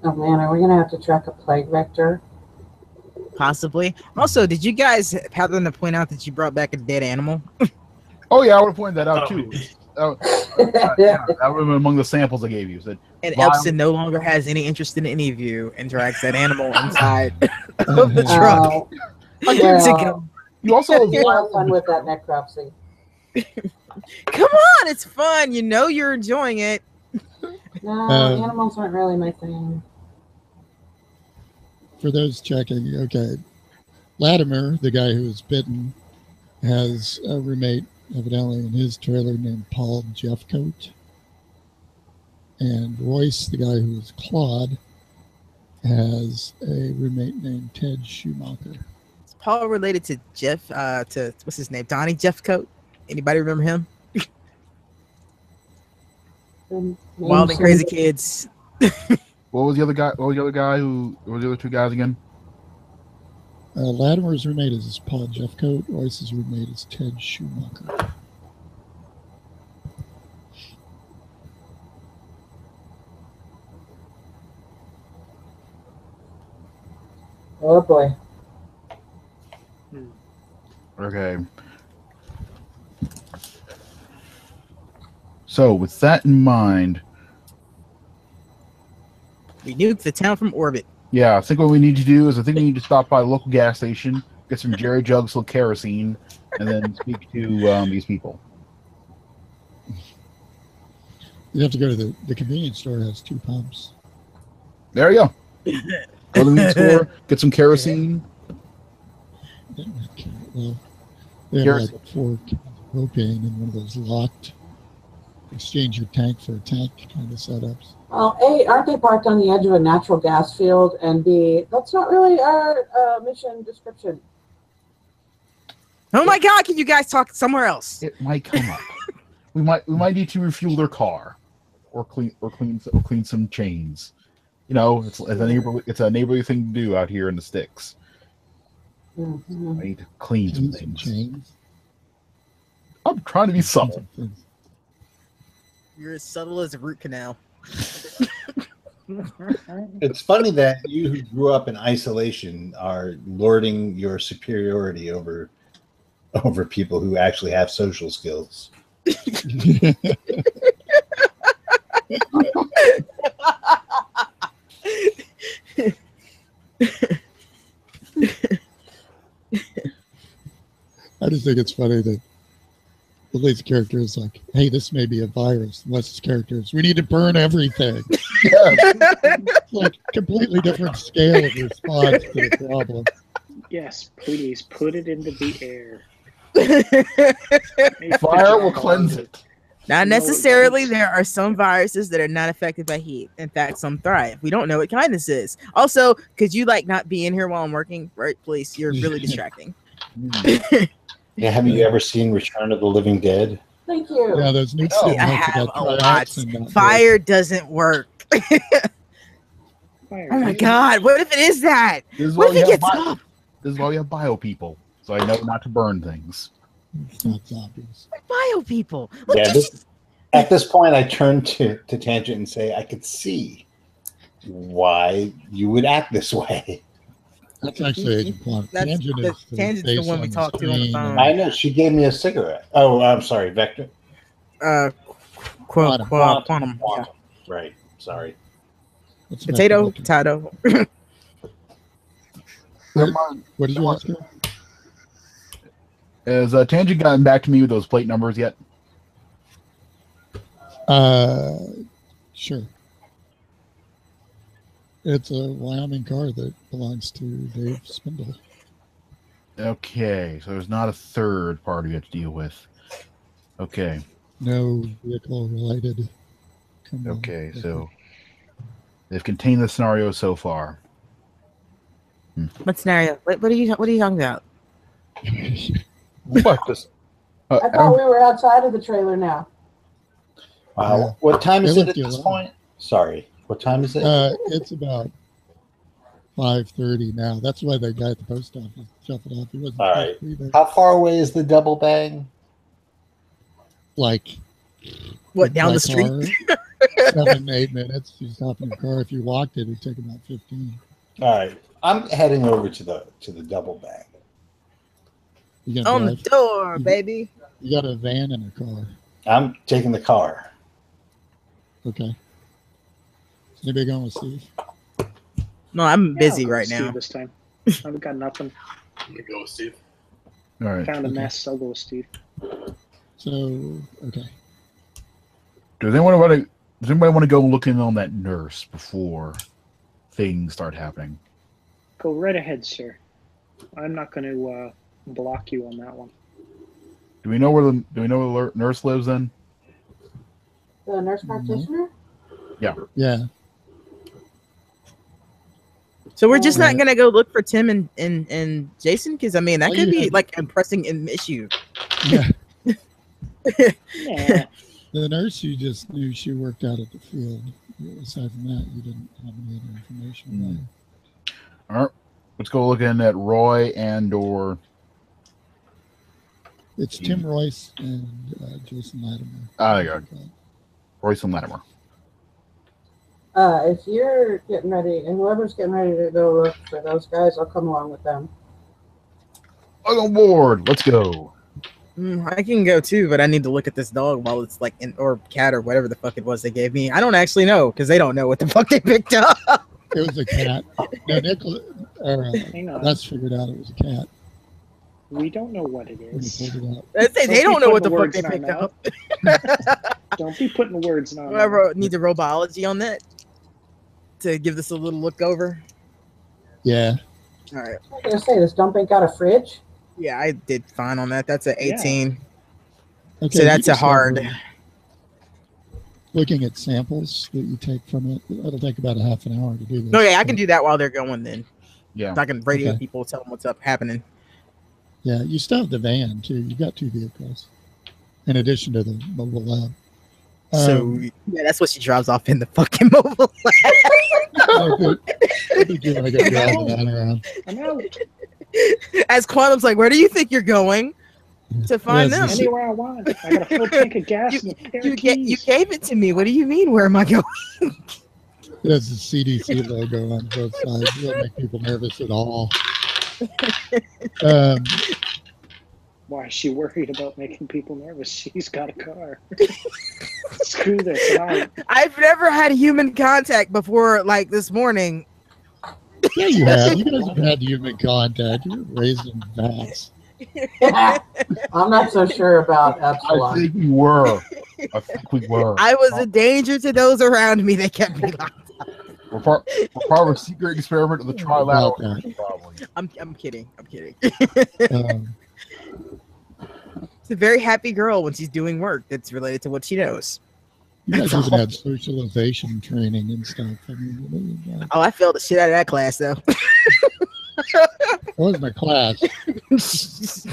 Oh man, are we gonna have to track a plague vector? Possibly. Also, did you guys happen to point out that you brought back a dead animal? Oh yeah, I would have pointed that out Oh, too. Yeah, that would have been among the samples I gave you. Said, And Vile- Epson no longer has any interest in any of you and drags that animal inside of the truck. Oh, To well, go. you also you have fun with that necropsy. Come on, it's fun. You know you're enjoying it. No, animals aren't really my thing. For those checking, okay, Latimer, the guy who was bitten, has a roommate evidently in his trailer named Paul Jeffcoat. And Royce, the guy who was clawed, has a roommate named Ted Schumacher. Is Paul related to Jeff, to what's his name? Donnie Jeffcoat? Anybody remember him? Wild and Crazy Kids. what was the other guy? What was the other guy? What were the other two guys again? Latimer's roommate is Paul Jeffcoat. Royce's roommate is Ted Schumacher. Oh boy. Okay. So with that in mind, We nuked the town from orbit. yeah, I think what we need to do is we need to stop by a local gas station, get some Jerry jugs full of kerosene, and then speak to these people. You have to go to the convenience store. Has 2 pumps. There you go. Go to the meat store, get some kerosene. Well, they have like 4 cans of propane in one of those locked exchange your tank for a tank kind of setups. Well, A, aren't they parked on the edge of a natural gas field? And B, that's not really our mission description. Oh my God! Can you guys talk somewhere else? It might come up. we might need to refuel their car, or clean some chains. You know, it's a neighborly thing to do out here in the sticks. Mm-hmm. I need to clean some Chains and things. chains. I'm trying to be subtle. You're as subtle as a root canal. It's funny that you who grew up in isolation are lording your superiority over people who actually have social skills. I just think it's funny that Lily's character is like, hey, this may be a virus. Wes's character is, we need to burn everything. It's like completely different scale of response to the problem. Yes, please put it into the air. Fire will cleanse it. Not necessarily. There are some viruses that are not affected by heat. In fact, some thrive. We don't know what kind this is. Also, could you like not be in here while I'm working? Right, please. You're really distracting. Yeah, have you ever seen Return of the Living Dead? Thank you. Yeah, those new I have a lot. Fire doesn't work. Oh my God! What if it is that? What if it gets up? This is why we have bio people, so I know not to burn things. It's not zombies. Bio people. Look, Yeah, at this point, I turn to Tangent and say, I could see why you would act this way. That's actually Agent Quantum. Tangent's the one we talked to on the phone. I know. She gave me a cigarette. Oh, I'm sorry, Vector. Quantum. Yeah. Right. Sorry. Potato. What did you ask her? Has Tangent gotten back to me with those plate numbers yet? Sure. It's a Wyoming car that belongs to Dave Spindle. Okay, so there's not a third party we have to deal with. Okay. No vehicle related. Okay, so they've contained the scenario so far. What scenario? What are you talking about? What this? I thought we were outside of the trailer now. Wow. What time is it at this point? Sorry. What time is it? It's about 5:30 now. That's why that guy at the post office shuffled off. He wasn't. All right. How far away is the double bang? Like what, down the street? 7-8 minutes. You stop in your car. If you walked it, it'd take about 15. All right, I'm heading over to the double bag. You gonna On the drive? door, baby. You got a van and a car. I'm taking the car. Okay. Is anybody going with Steve? No, I'm busy I'll go right with Steve now. this time. I've got nothing. I'm gonna go with Steve. All right. Found a Okay. mess. I'll go with Steve. So, okay. Does anybody want to go look in on that nurse before things start happening? Go right ahead, sir. I'm not going to block you on that one. Do we know where the nurse lives then? The nurse practitioner? Yeah. So we're just not Yeah. gonna go look for Tim and Jason, because I mean that Well, could you be had- like a pressing issue. Yeah. Yeah. The nurse you just knew she worked out at the field. Aside from that, you didn't have any other information about her. All right. Let's go look in at Roy and or It's Tim Royce and Jason Latimer. there you go. Royce and Latimer. If you're getting ready, and whoever's getting ready to go look for those guys, I'll come along with them. I'm on board. Let's go. I can go too, but I need to look at this dog while it's like or cat or whatever the fuck it was they gave me. I don't actually know because they don't know what the fuck they picked up. It was a cat. No, Hang on. Les figured out it was a cat We don't know what it when he is. pulled it out. They don't know what the Putting fuck they words in picked our up. Don't be putting words in our mouth. Whoever needs a roboology on that to give this a little look over. Yeah. All right. I was gonna say, this dump ain't got a fridge. Yeah, I did fine on that. That's an 18. Okay. So that's you a can start hard. looking at samples that you take from it. That'll take about a half an hour to do this. No, yeah, I can do that while they're going then. Yeah. I can radio Okay. people, tell them what's up happening. Yeah, you still have the van too. You've got 2 vehicles in addition to the mobile lab. So yeah, that's what she drives off in the fucking mobile. I think you want to go driving that around. I'm out. As Quantum's like, where do you think you're going to find Yes, them? this- Anywhere I want. I got a full tank of gas and a pair You of keys. gave it to me. What do you mean? Where am I going? It has the CDC logo on both sides. It doesn't make people nervous at all. Why is she worried about making people nervous? She's got a car. Screw this. I'm out. I've never had human contact before, like this morning. Yeah, you have. You guys have had human contact. You were raised in vats. I'm not so sure about I Epsilon. think we were. I was a danger to those around me. They kept me locked. We're part of a secret experiment of the About trilateral. that. Probably. I'm kidding. I'm kidding. Um, It's a very happy girl when she's doing work that's related to what she knows. you guys even had socialization training and stuff. I mean, Oh, I failed the shit out of that class though. that wasn't a class. There's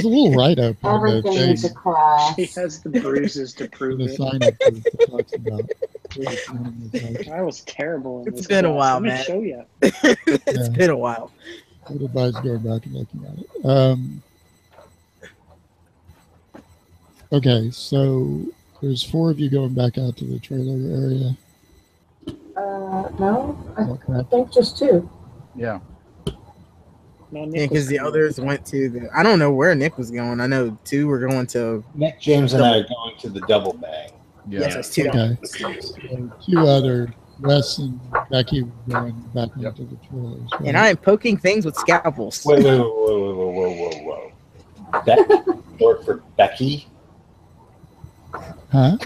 a little write-up on the Everything thing, is a class. She has the bruises to prove the it. sign-up that talks about what the training is like. I was terrible in It's this been a class. while, Let me Matt. show you. It's Yeah. been a while. I would advise going back and looking at it. Okay, so there's 4 of you going back out to the trailer area. No, Is that I correct? think just 2. Yeah. No, Yeah, Nick was because the coming. others went to the. I don't know where Nick was going. I know 2 were going to. Nick, James, and I are going to the double bag. Yeah. Yes, it's 2. Okay. So 2 other, Wes and Becky were going back Yep. into the trailers. And I am poking things with scalpels. Wait, whoa. That work for Becky? Huh?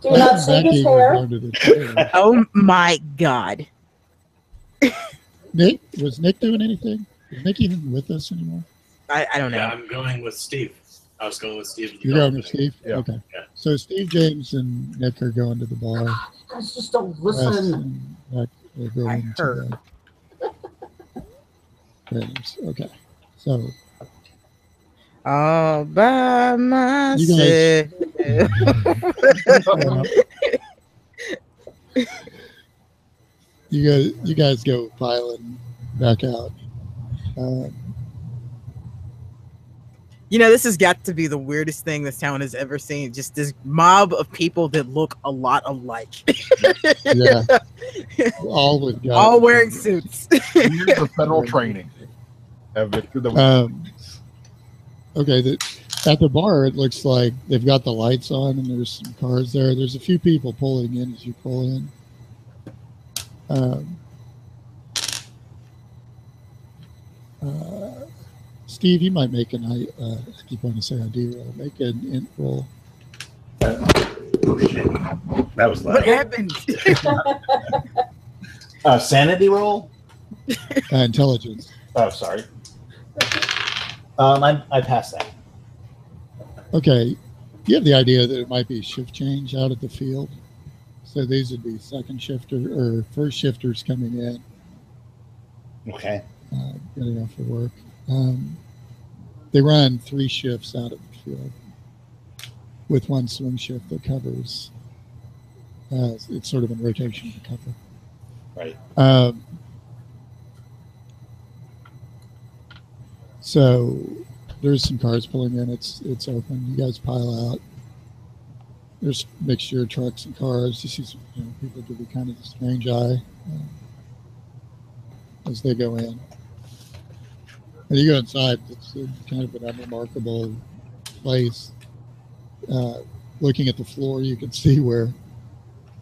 Do you not see Becky his was hair? going to the trailer. Oh my god! Nick, was Nick doing anything? Is Nick even with us anymore? I don't know. Yeah, I'm going with Steve. I was going with Steve. You're going with Steve? Yeah. Okay. Yeah. So Steve, James, and Nick are going to the bar. You guys just don't Wes listen. and Beck are going I to heard. the trailers. Okay. So All by You myself. you guys go piling back out. You know, this has got to be the weirdest thing this town has ever seen. Just this mob of people that look a lot alike. Yeah. all with guns. All wearing suits. Years of federal training have been through the Okay, at the bar, it looks like they've got the lights on and there's some cars there. There's a few people pulling in as you pull in. Steve, you might make I keep wanting to say ID roll. Make an int roll. Oh shit! That was What loud. happened? Sanity roll. Intelligence. Oh, sorry. I passed that. Okay, you have the idea that it might be shift change out at the field. So these would be second shifter or first shifters coming in. Okay. Getting off for work. They run 3 shifts out at the field with 1 swing shift that covers. It's sort of in rotation to cover. Right. So there's some cars pulling in. It's open. You guys pile out. There's a mixture of trucks and cars. You see some people give you kind of the strange eye as they go in. And you go inside. It's kind of an unremarkable place. Looking at the floor, you can see where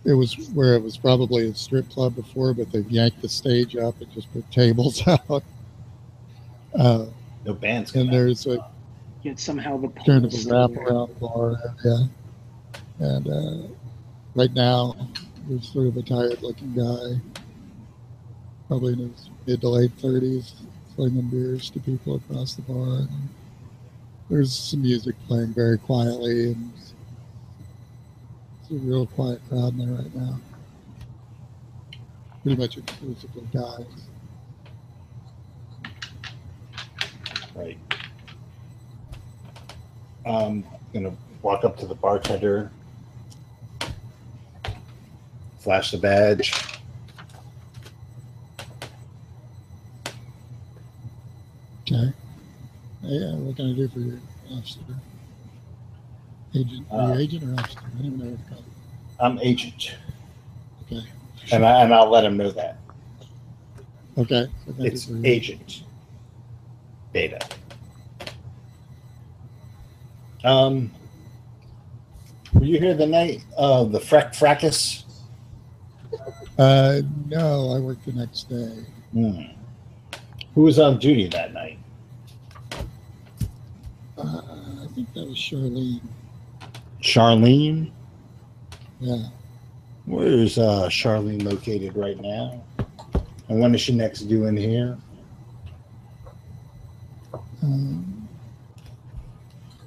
it was probably a strip club before, but they've yanked the stage up and just put tables out. No bands. And there's a Yet somehow the kind of pole's a still wrap there. around bar area. And right now, there's sort of a tired looking guy, probably in his mid to late 30s, slinging beers to people across the bar. And there's some music playing very quietly, and it's a real quiet crowd in there right now. Pretty much exclusively guys. Right. Gonna walk up to the bartender, flash the badge. Okay. Yeah, what can I do for you, officer? Agent? Are you agent or officer? I don't even know what to call you. I'm agent, Okay. and I'll let him know that Okay. What can I do it's for you? agent Beta. Were you here the night of the fracas? No, I worked the next day. Who was on duty that night? I think that was Charlene. Charlene? Yeah. Where is Charlene located right now? And when is she next due in here?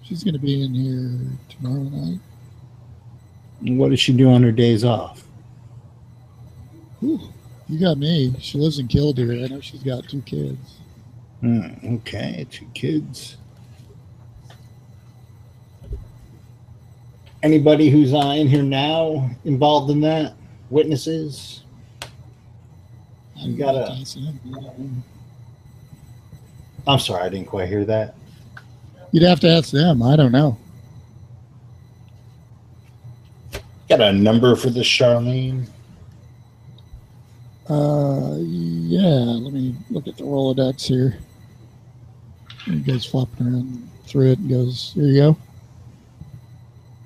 She's going to be in here tomorrow night. And what does she do on her days off? Ooh, you got me. She lives in Kildare. I know she's got 2 kids. Okay, 2 kids. Anybody who's in here now involved in that? Witnesses? You gotta. I'm sorry, I didn't quite hear that. You'd have to ask them. I don't know. Got a number for this Charlene? Yeah. Let me look at the Rolodex here. He goes flopping around through it and goes, "Here you go.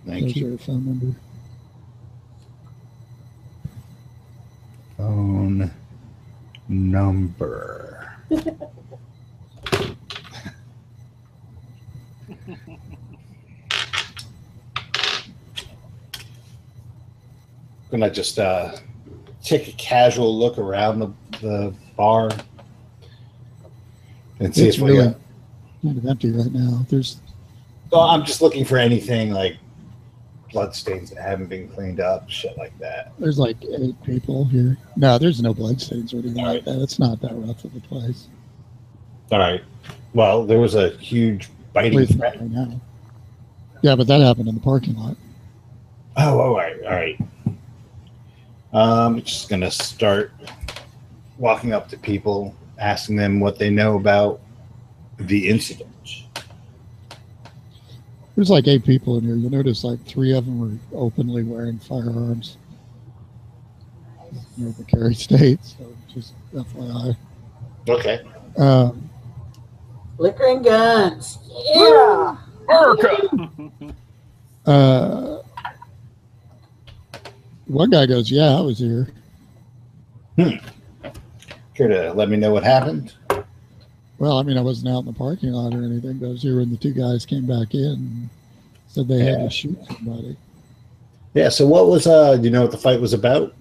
Thank There's you. your phone number." Phone number. Gonna just take a casual look around the bar and see It's if we really got. kind of empty right now. There's Well, I'm just looking for anything like bloodstains that haven't been cleaned up, shit like that. like 8 people here. No, there's no bloodstains or anything All like right. that. It's not that rough of a place. All right. Well, there was a huge biting Wait threat. right now. Yeah, but that happened in the parking lot. Oh, all right. Just gonna start walking up to people, asking them what they know about the incident. There's like 8 people in here. You'll notice like 3 of them were openly wearing firearms. near the Cary State. So just FYI. Okay. Liquor and guns. Yeah. One guy goes, "Yeah, I was here." Care to let me know what happened? Well, I mean, I wasn't out in the parking lot or anything, but I was here when the two guys came back in and said they had to shoot somebody. Yeah, so what was, do you know what the fight was about?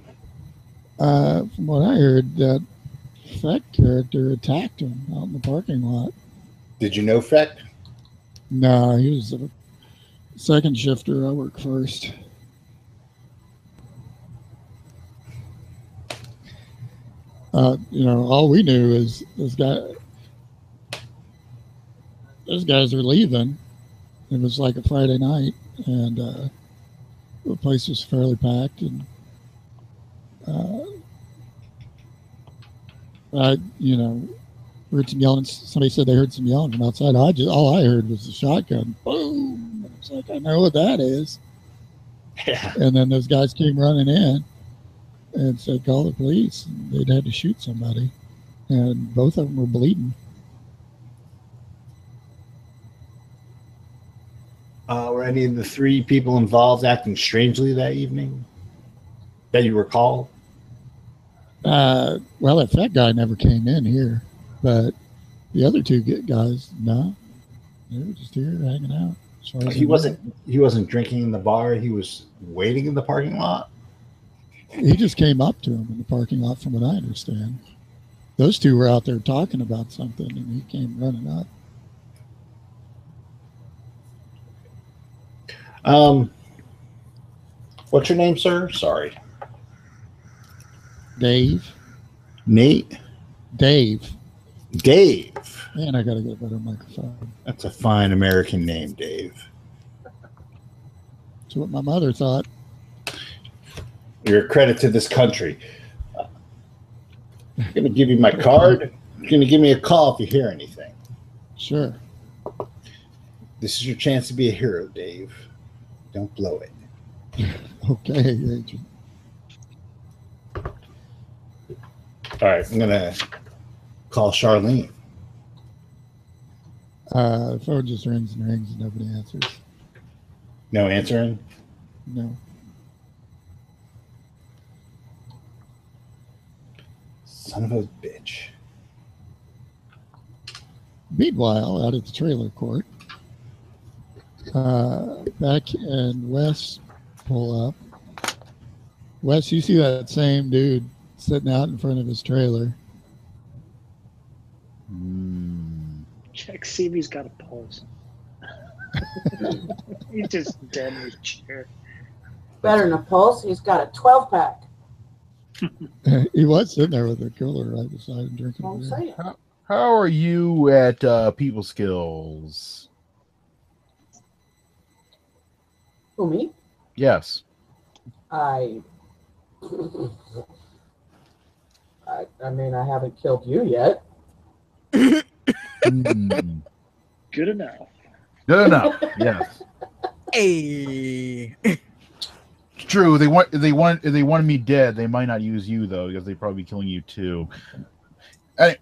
From what I heard, that Feck character attacked him out in the parking lot. Did you know Feck? No, he was a second shifter. I work first. All we knew is those guys are leaving. It was like a Friday night, and the place was fairly packed, and heard some yelling. Somebody said they heard some yelling from outside. All I heard was the shotgun. Boom! And I was like, I know what that is. Yeah. And then those guys came running in and said, call the police. And they'd had to shoot somebody, and both of them were bleeding. Were any of the three people involved acting strangely that evening that you recall? Well, that fat guy never came in here, but the other two guys, no, they were just here hanging out. He wasn't drinking in the bar. He was waiting in the parking lot. He just came up to him in the parking lot, from what I understand. Those two were out there talking about something, and he came running up. What's your name, sir? Sorry. Dave. Nate? Dave. And I got to get a better microphone. That's a fine American name, Dave. That's what my mother thought. You're a credit to this country. I'm going to give you my card. You're going to give me a call if you hear anything. Sure. This is your chance to be a hero, Dave. Don't blow it. Okay, Agent. All right, I'm going to call Charlene. The phone just rings and rings and nobody answers. No answering? No. Son of a bitch. Meanwhile, out at the trailer court, Beck and Wes pull up. Wes, you see that same dude sitting out in front of his trailer. Check, see if he's got a pulse. He's just dead in his chair. Better than a pulse. He's got a 12-pack. He was sitting there with a cooler right beside him drinking I'm beer. saying. How are you at people skills? Who, me? Yes. I mean, I haven't killed you yet. Good enough. Good enough. Yes. Hey. It's true. If they wanted me dead, they might not use you though, because they'd probably be killing you too. You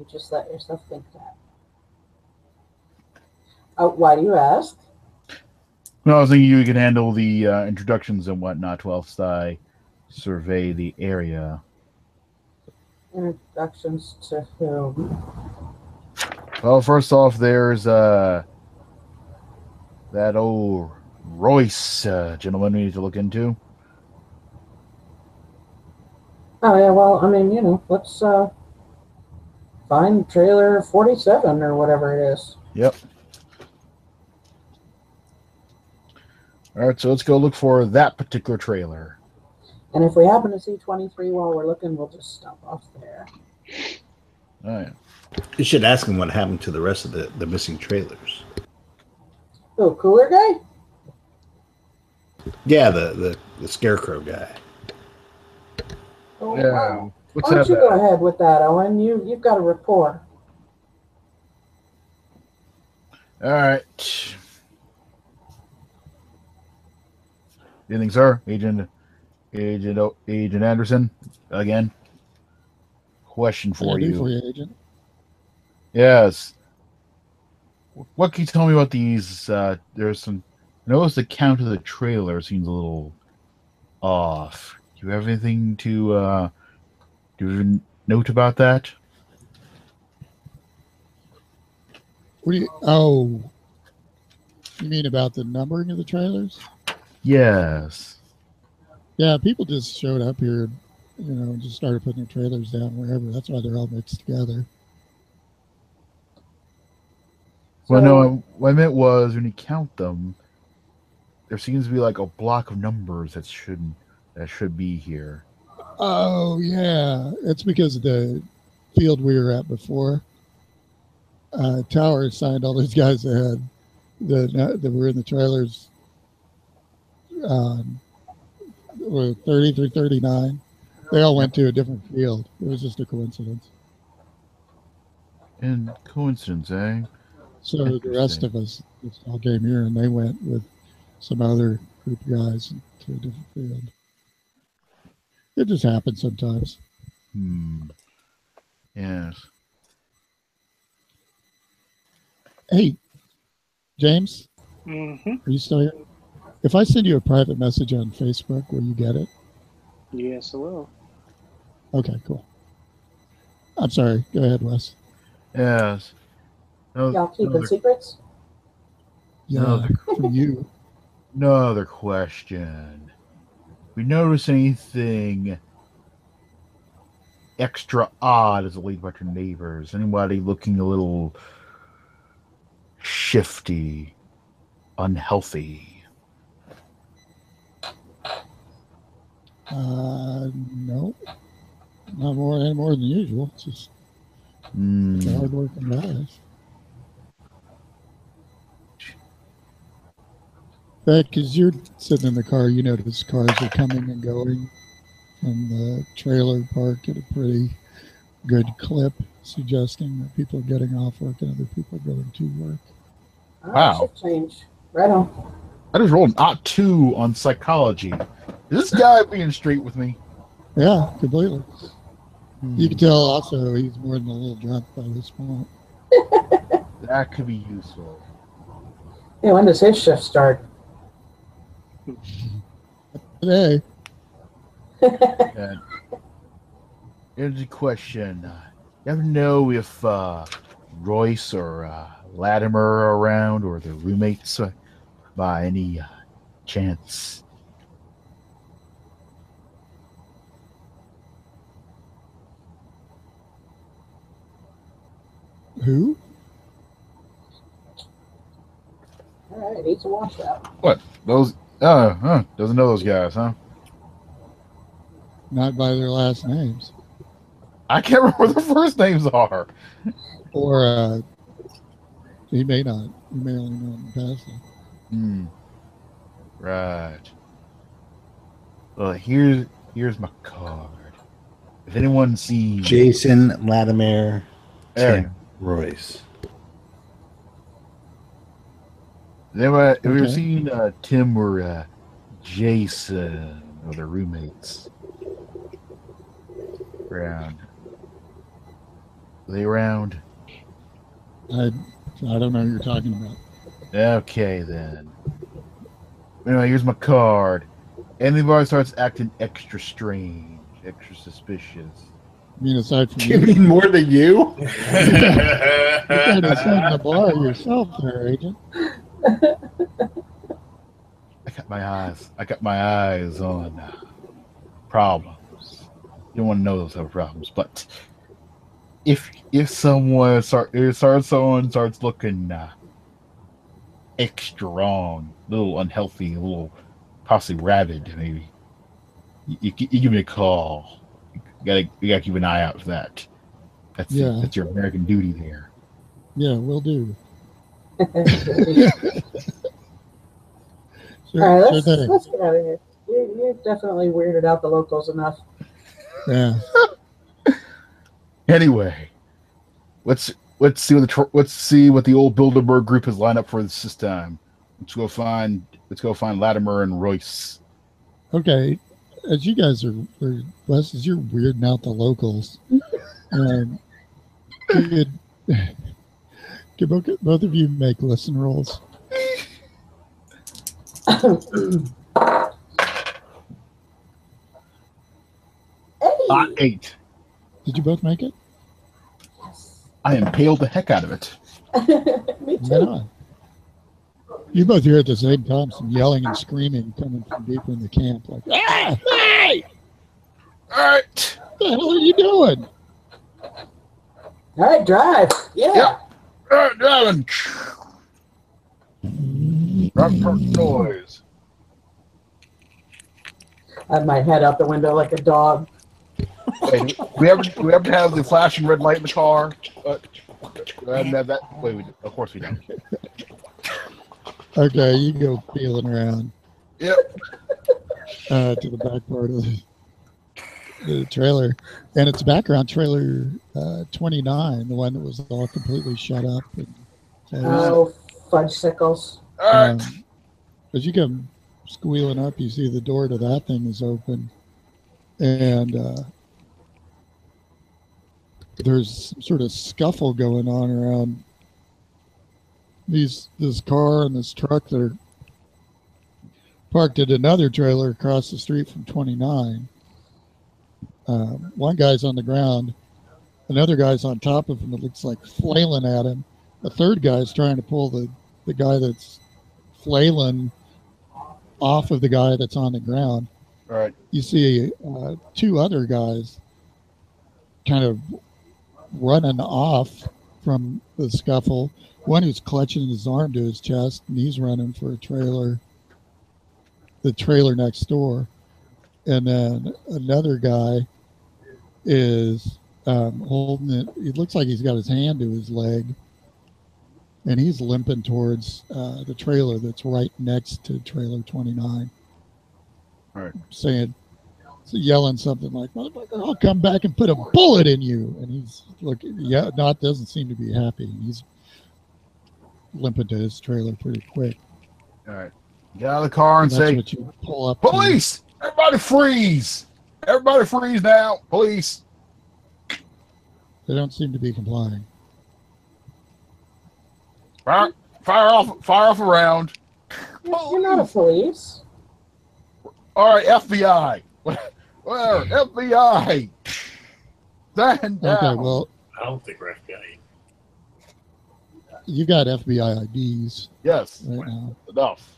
just let yourself think that. Why do you ask? No, I was thinking you could handle the introductions and whatnot whilst I survey the area. Introductions to whom? Well, first off, there's that old Royce gentleman we need to look into. Oh, yeah, well, I mean, let's find trailer 47 or whatever it is. Yep. All right, so let's go look for that particular trailer. And if we happen to see 23 while we're looking, we'll just stomp off there. All right. You should ask him what happened to the rest of the missing trailers. Oh, cooler guy? Yeah, the scarecrow guy. Oh, Yeah. wow. What's Why don't that? you go ahead with that, Owen? You've got a rapport. All right. Anything, sir? Agent Agent Anderson, again. Question What can I for do you. for you, Agent? Yes. What can you tell me about these? There's some. I noticed the count of the trailer seems a little off. Do you have anything to do you note about that? What do you? Oh, you mean about the numbering of the trailers? Yes. Yeah, people just showed up here, and just started putting their trailers down wherever. That's why they're all mixed together. Well, So, no. What I meant was when you count them, there seems to be like a block of numbers that should be here. Oh yeah, it's because of the field we were at before. Tower assigned all those guys that were in the trailers, were 30 through 39. They all went to a different field. It was just a coincidence. And coincidence, eh? So the rest of us just all came here, and they went with some other group of guys to a different field. It just happens sometimes. Yes. Hey, James, Mm-hmm. are you still here? If I send you a private message on Facebook, will you get it? Yes, I will. Okay, cool. I'm sorry. Go ahead, Wes. Yes. No, y'all keeping other, secrets? Yeah, from you. no other question. We notice anything extra odd as a lead by your neighbors? Anybody looking a little shifty, unhealthy? No, not any more than usual. It's just hard working guys. Because you're sitting in the car, you notice cars are coming and going from the trailer park at a pretty good clip, suggesting that people are getting off work and other people are going to work. Wow. Shift change. Right on. I just rolled an ot 2 on psychology. Is this guy being straight with me? Yeah, completely. You can tell also he's more than a little drunk by this point. That could be useful. Yeah, when does his shift start? Today. And here's a question. You ever know if Royce or Latimer are around, or their roommates by any chance? Who? All right, he's a washout. What? Those? Doesn't know those guys, huh? Not by their last names. I can't remember what their first names are. Or he may not. He may only know in passing. Right. Well, here's my card. If anyone sees Jason, Latimer, There. Tim, Royce. Have you ever Okay. seen Tim or Jason or their roommates around? Are they around? I don't know what you're talking about. Okay, then. Anyway, here's my card. Anybody starts acting extra strange, extra suspicious. I mean, aside from You you, mean more than you? you kind of set the bar yourself there, Agent. I got my eyes on problems. You don't want to know those type of problems, but if someone starts looking extra wrong, a little unhealthy, a little possibly rabid, maybe you give me a call. You gotta keep an eye out for that. That's your American duty there. Yeah, will do. All right, Sure thing. let's get out of here. You definitely weirded out the locals enough. Yeah. Anyway, let's see what the old Bilderberg group has lined up for this time. Let's go find Latimer and Royce. Okay. as you guys are Wes, as you're weirding out the locals, could both of you make listen rolls? Hey. 8. Did you both make it? I impaled the heck out of it. Me Right too. on. You both hear at the same time some yelling and screaming coming from deeper in the camp, like, "Ah, hey! All right. What the hell are you doing?" All right, drive. Yeah. Yep. All right, driving. Noise. I have my head out the window like a dog. Wait, we have to have the flashing red light in the car. We haven't had that. Wait, of course we don't. Okay, you go feeling around Yep. to the back part of the trailer, and it's background trailer 29, the one that was all completely shut up and closed. Oh, fudge sickles. All right. As you come squealing up, you see the door to that thing is open, and there's some sort of scuffle going on around this car and this truck that are parked at another trailer across the street from 29. One guy's on the ground, another guy's on top of him. It looks like flailing at him. A third guy's trying to pull the guy that's flailing off of the guy that's on the ground. All right. You see two other guys kind of running off from the scuffle. One who's clutching his arm to his chest, and he's running for the trailer next door. And then another guy is holding it. It looks like he's got his hand to his leg, and he's limping towards the trailer that's right next to trailer 29. All right. Yelling something like, "Motherfucker, I'll come back and put a bullet in you." And he's looking, doesn't seem to be happy. He's limping to his trailer pretty quick. All right. Get out of the car and That's say, what you pull up "Police! Everybody freeze! Everybody freeze now! Police!" They don't seem to be complying. Fire off a round. You're not a police. All right, FBI. Where? FBI. Stand down. Okay, well, I don't think we're FBI. you got FBI IDs Yes. right now, Enough.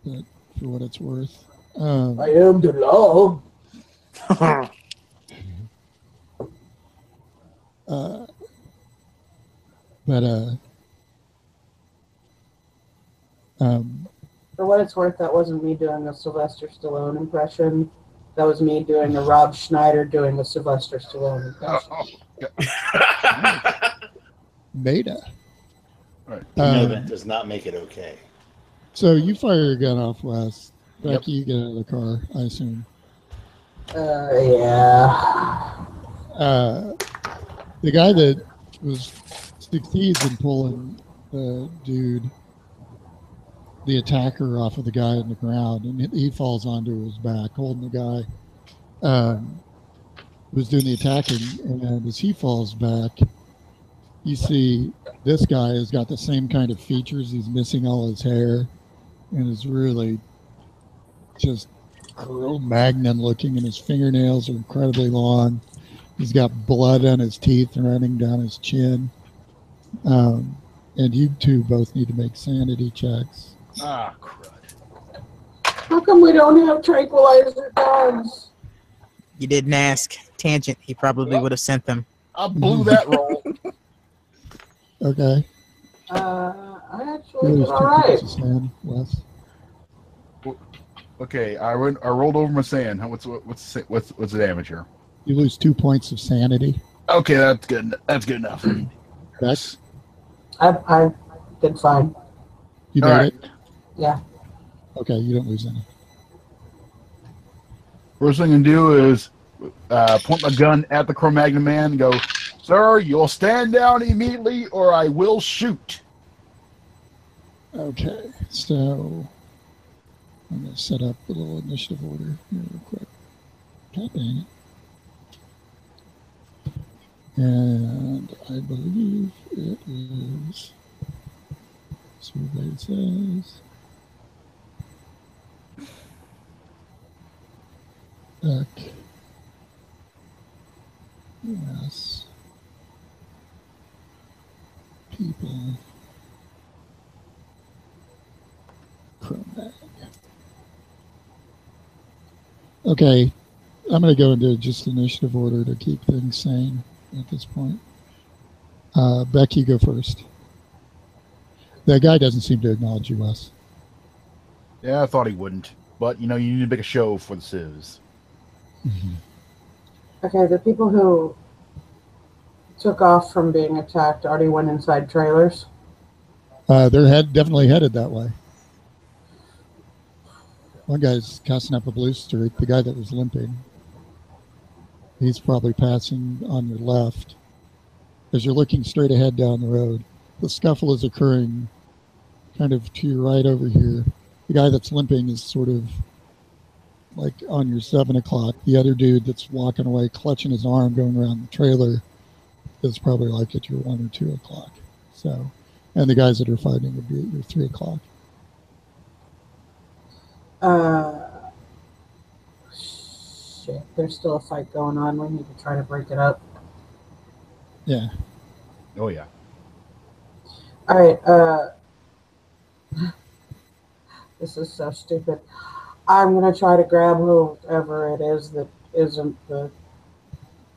but for what it's worth. I am the law. For what it's worth, that wasn't me doing a Sylvester Stallone impression. That was me doing a Rob Schneider doing a Sylvester Stallone impression. Beta. Right. That does not make it okay. So you fire your gun off, Wes. Yep. Becky, you get out of the car, I assume. Yeah. The guy that succeeds in pulling the dude, the attacker, off of the guy on the ground, and he falls onto his back, holding the guy who's doing the attacking. And as he falls back, you see this guy has got the same kind of features. He's missing all his hair and is really just Cro-Magnon looking, and his fingernails are incredibly long. He's got blood on his teeth and running down his chin. And you two both need to make sanity checks. Ah, crud. How come we don't have tranquilizer guns? You didn't ask. Tangent. He probably would have sent them. I blew that roll. Okay. I actually Here's did all right. Wes. Okay, I rolled over my sand. What's the damage here? You lose 2 points of sanity. Okay, that's good. That's good enough. Bex, I did fine. you All made right. it? Yeah. Okay, you don't lose any. First thing I can do is point my gun at the Cro-Magnon man and go, "Sir, you'll stand down immediately or I will shoot." Okay, so I'm going to set up a little initiative order here real quick. God dang it. And I believe it is, survey says, yes, people, Chromag. Okay, I'm going to go into just initiative order to keep things sane at this point. Beck, you go first. That guy doesn't seem to acknowledge you, Wes. Yeah, I thought he wouldn't. But, you need to make a show for the civs. Okay, the people who took off from being attacked already went inside trailers. They're definitely headed that way. One guy's casting up a blue streak, the guy that was limping. He's probably passing on your left. As you're looking straight ahead down the road, the scuffle is occurring kind of to your right over here. The guy that's limping is sort of like on your 7 o'clock. The other dude that's walking away, clutching his arm, going around the trailer, is probably like at your 1 or 2 o'clock. So, and the guys that are fighting would be at your 3 o'clock. Shit, there's still a fight going on. We need to try to break it up. Yeah. Oh, yeah. All right, this is so stupid. I'm going to try to grab whoever it is that isn't the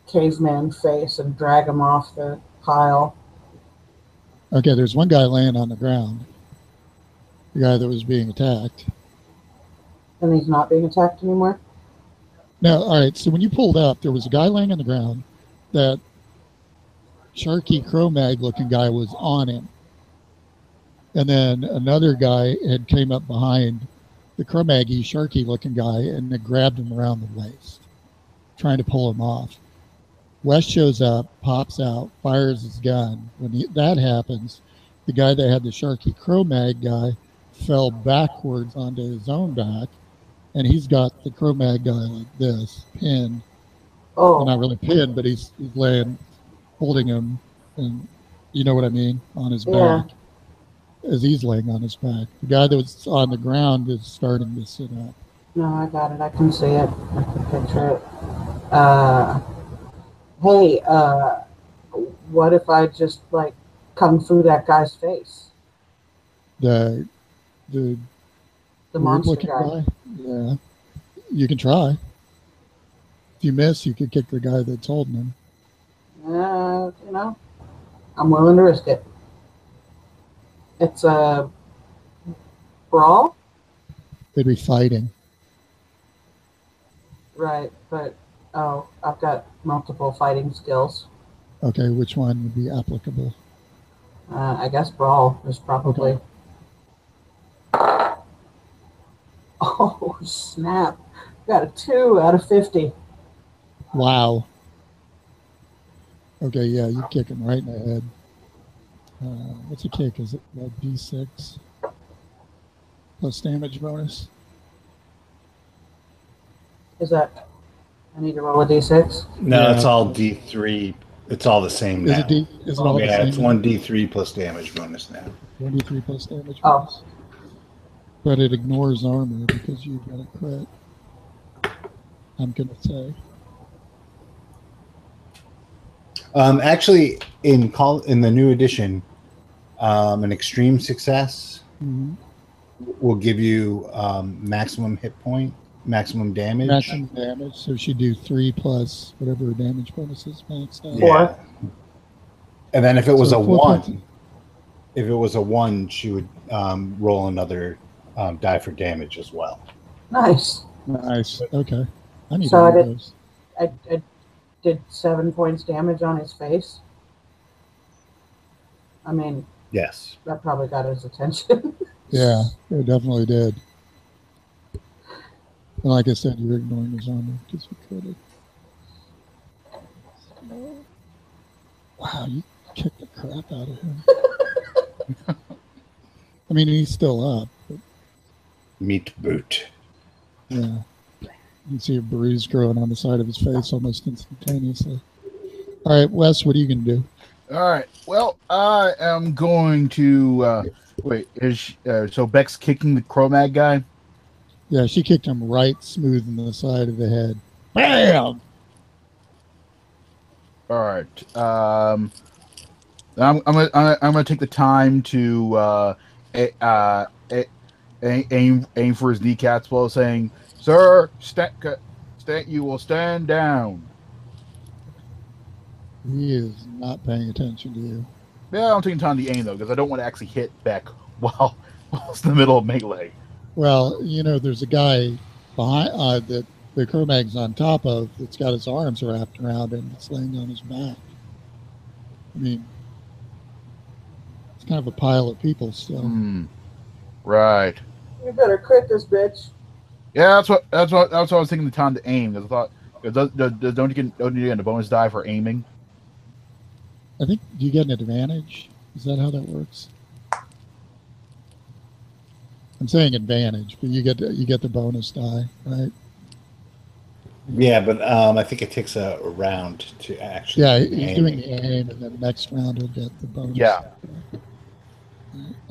caveman face and drag him off the pile. Okay, there's one guy laying on the ground. The guy that was being attacked. And he's not being attacked anymore? No, all right, so when you pulled up, there was a guy laying on the ground. That Sharky Cro-Mag looking guy was on him. And then another guy had came up behind the Cro-Maggy Sharky looking guy and then grabbed him around the waist, trying to pull him off. Wes shows up, pops out, fires his gun. When that happens, the guy that had the Sharky Cro-Mag guy fell backwards onto his own back, and he's got the Cro-Mag guy like this, pinned. Oh. Well, not really pinned, but he's laying, holding him, and you know what I mean, on his back. As he's laying on his back. The guy that was on the ground is starting to sit up. No, I got it. I can see it. I can picture it. Hey, what if I just, like, kung fu that guy's face? The monster guy. Yeah. You can try. If you miss, you could kick the guy that's holding him. I'm willing to risk it. It's a brawl? They'd be fighting. Right, but, I've got multiple fighting skills. Okay, which one would be applicable? I guess brawl is probably... Okay. Oh, snap. Got a 2 out of 50. Wow. Okay, yeah, you kick him right in the head. What's a kick? Is it like D6 plus damage bonus? Is that... I need to roll a D6? No, Yeah. it's all D3. It's all the same now. Is it all the same? It's 1D3 plus damage bonus now. 1d3 plus damage Oh. bonus. But it ignores armor because you've got a crit. I'm going to say. Actually, in the new edition, an extreme success will give you maximum hit point, maximum damage. Maximum damage. So she do 3 plus whatever her damage bonus is maxed out. Yeah. And then if it was So a 4 1, points. if it was a 1, she would roll another die for damage as well. Nice. Nice. Okay. I need So one of those. I did 7 points damage on his face. I mean, Yes. that probably got his attention. Yeah, it definitely did. And like I said, you were ignoring his armor because you could have. Wow, you kicked the crap out of him. I mean, he's still up. But Meat boot. Yeah. You can see a bruise growing on the side of his face almost instantaneously. All right, Wes, what are you going to do? All right. Well, I am going to wait. So Beck's kicking the Cro-Mag guy? Yeah, she kicked him right smooth in the side of the head. Bam! All right. I'm gonna take the time to aim for his kneecaps while saying, "Sir, you will stand down." He is not paying attention to you. Yeah, I'm taking time to aim though because I don't want to actually hit Beck while it's in the middle of melee. Well, there's a guy behind that the Cro-Mag's on top of that's got his arms wrapped around him. It's laying on his back. I mean, it's kind of a pile of people still. Right. You better crit this bitch. Yeah, that's what I was thinking. The time to aim because I thought don't you get a bonus die for aiming? I think you get an advantage. Is that how that works? I'm saying advantage, but you get the bonus die, right? Yeah, but I think it takes a round to actually. Yeah, he's doing the aim, and then next round he'll get the bonus. Yeah.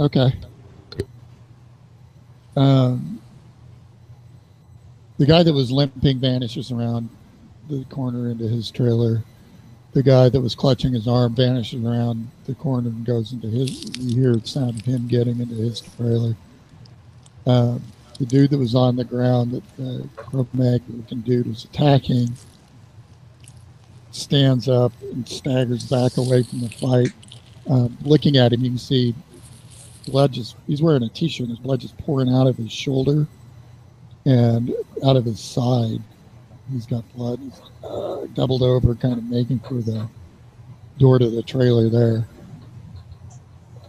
Okay. The guy that was limping vanishes around the corner into his trailer. The guy that was clutching his arm vanishes around the corner and goes into his. You hear the sound of him getting into his trailer. The dude that was on the ground that the Cro-Mag looking dude was attacking stands up and staggers back away from the fight. Looking at him, you can see blood he's wearing a t-shirt and his blood just pouring out of his shoulder and out of his side. He's got blood. He's doubled over, kind of making for the door to the trailer there,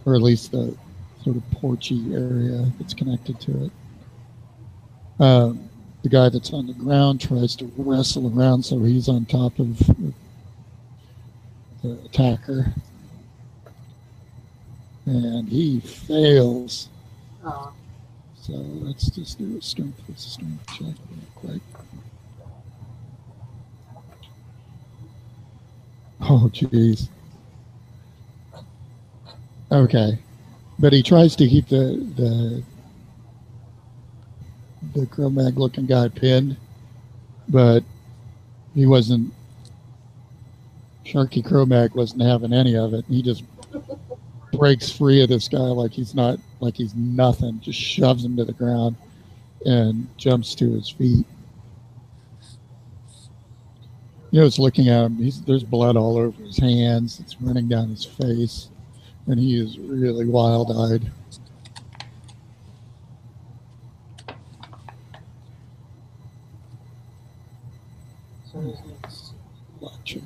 or at least the sort of porchy area that's connected to it. The guy that's on the ground tries to wrestle around so he's on top of the attacker. And he fails. Oh. So let's just do a strength check real quick. Oh, jeez. Okay. But he tries to keep the Cro-Mag looking guy pinned, but he wasn't. Sharky Cro-Mag wasn't having any of it. He just breaks free of this guy like he's nothing, just shoves him to the ground and jumps to his feet. It's looking at him. There's blood all over his hands. It's running down his face, and he is really wild-eyed. Okay.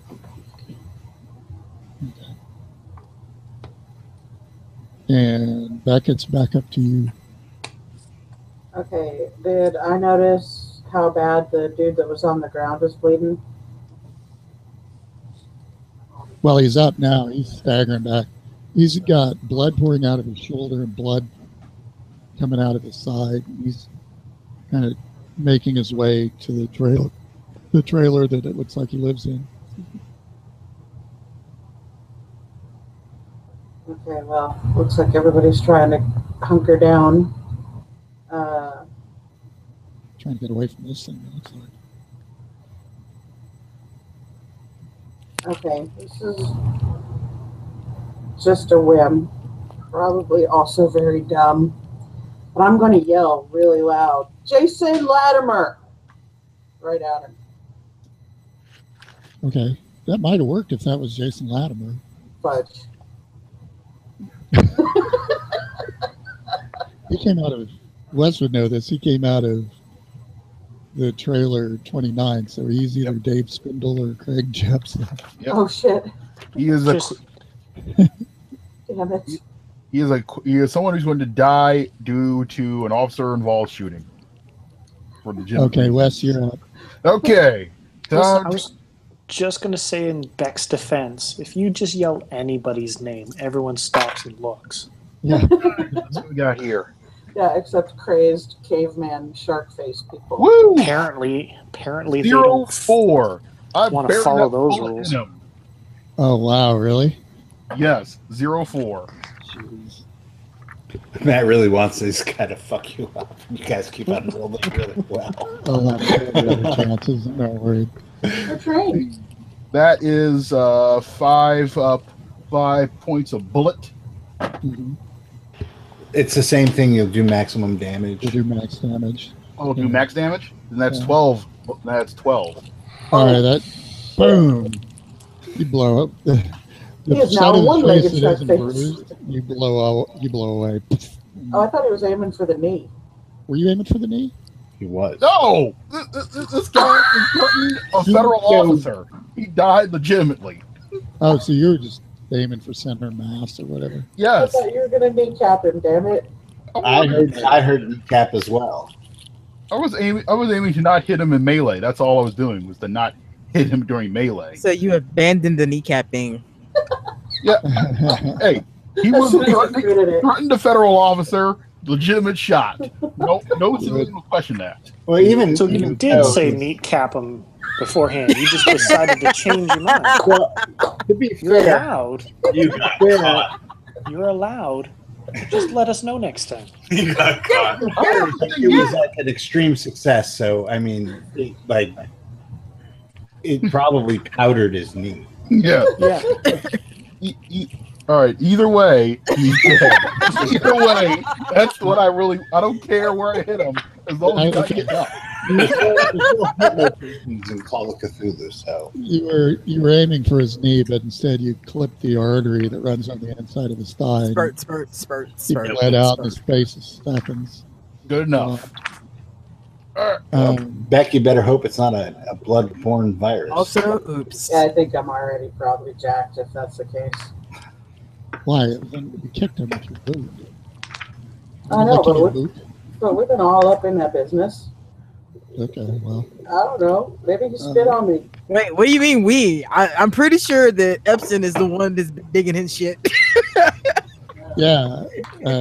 And Beck, it's back up to you. Okay, did I notice how bad the dude that was on the ground was bleeding? Well, he's up now. He's staggering back. He's got blood pouring out of his shoulder and blood coming out of his side. He's kind of making his way to the trailer that it looks like he lives in. Okay, well, looks like everybody's trying to hunker down. Trying to get away from this thing, it looks like. Okay, this is just a whim. Probably also very dumb. But I'm going to yell really loud, Jason Latimer! Right at him. Okay, that might have worked if that was Jason Latimer. Fudge. He came out of, Wes would know this, he came out of the trailer 29, so he's either Dave Spindle or Craig Jepson. Yep. Oh, shit. He is a. Damn it. He is someone who's going to die due to an officer-involved shooting. For the gym. Okay, Wes, you're up. Okay. I was just going to say in Beck's defense, if you just yell anybody's name, everyone stops and looks. Yeah. That's what we got here. Yeah, except crazed caveman shark face people. Woo! Apparently they 0-4. I wanna barely follow got those bullet rules. in him. Oh wow, really? Yes, 0-4. Jeez. Matt really wants this guy to fuck you up. You guys keep on rolling really well. I'll have the other chances. I'm not worried. They're trained. That is 5 up, 5 points of bullet. Mhm. It's the same thing. You'll do maximum damage. You do max damage. Oh, do Yeah. max damage? Then that's Yeah. 12. That's 12. All right, that boom. You blow up. He The is now side a of his one-legged face that shark isn't face. bruised, you blow out. You blow away. Oh, I thought he was aiming for the knee. Were you aiming for the knee? He was. No! This guy is threatening a federal officer. He died legitimately. Oh, so you were just aiming for center mass or whatever. I Yes. thought you were going to kneecap him, damn it. I heard kneecap as well. I was aiming to not hit him in melee. That's all I was doing, was to not hit him during melee. So you abandoned the kneecapping. Hey, he That's was what he treated it. threatened a federal officer, legitimate shot. No civilian will question that. Well, even So you even did though- say kneecap him beforehand. You just decided to change your mind. Well, to be You're fair, allowed. You got fair, caught. You're allowed. Just let us know next time. You got caught. it was like an extreme success. So I mean, it probably powdered his knee. Yeah. Yeah. All right. Either way, he's dead. Either way, that's what I don't care where I hit him as long as I get up. There's still hit locations in Call of Cthulhu. So You were aiming for his knee, but instead you clipped the artery that runs on the inside of his thigh. Spurt. He bled out in the space of seconds. Good enough. All right. Beck, you better hope it's not a blood-borne virus. Also, oops. Yeah, I think I'm already probably jacked if that's the case. Why? You kicked him with your boot. I know, Licking your but boot? we've been all up in that business. Okay, well. I don't know. Maybe he spit on me. Wait, what do you mean we? I'm pretty sure that Epson is the one that's been digging his shit. Yeah,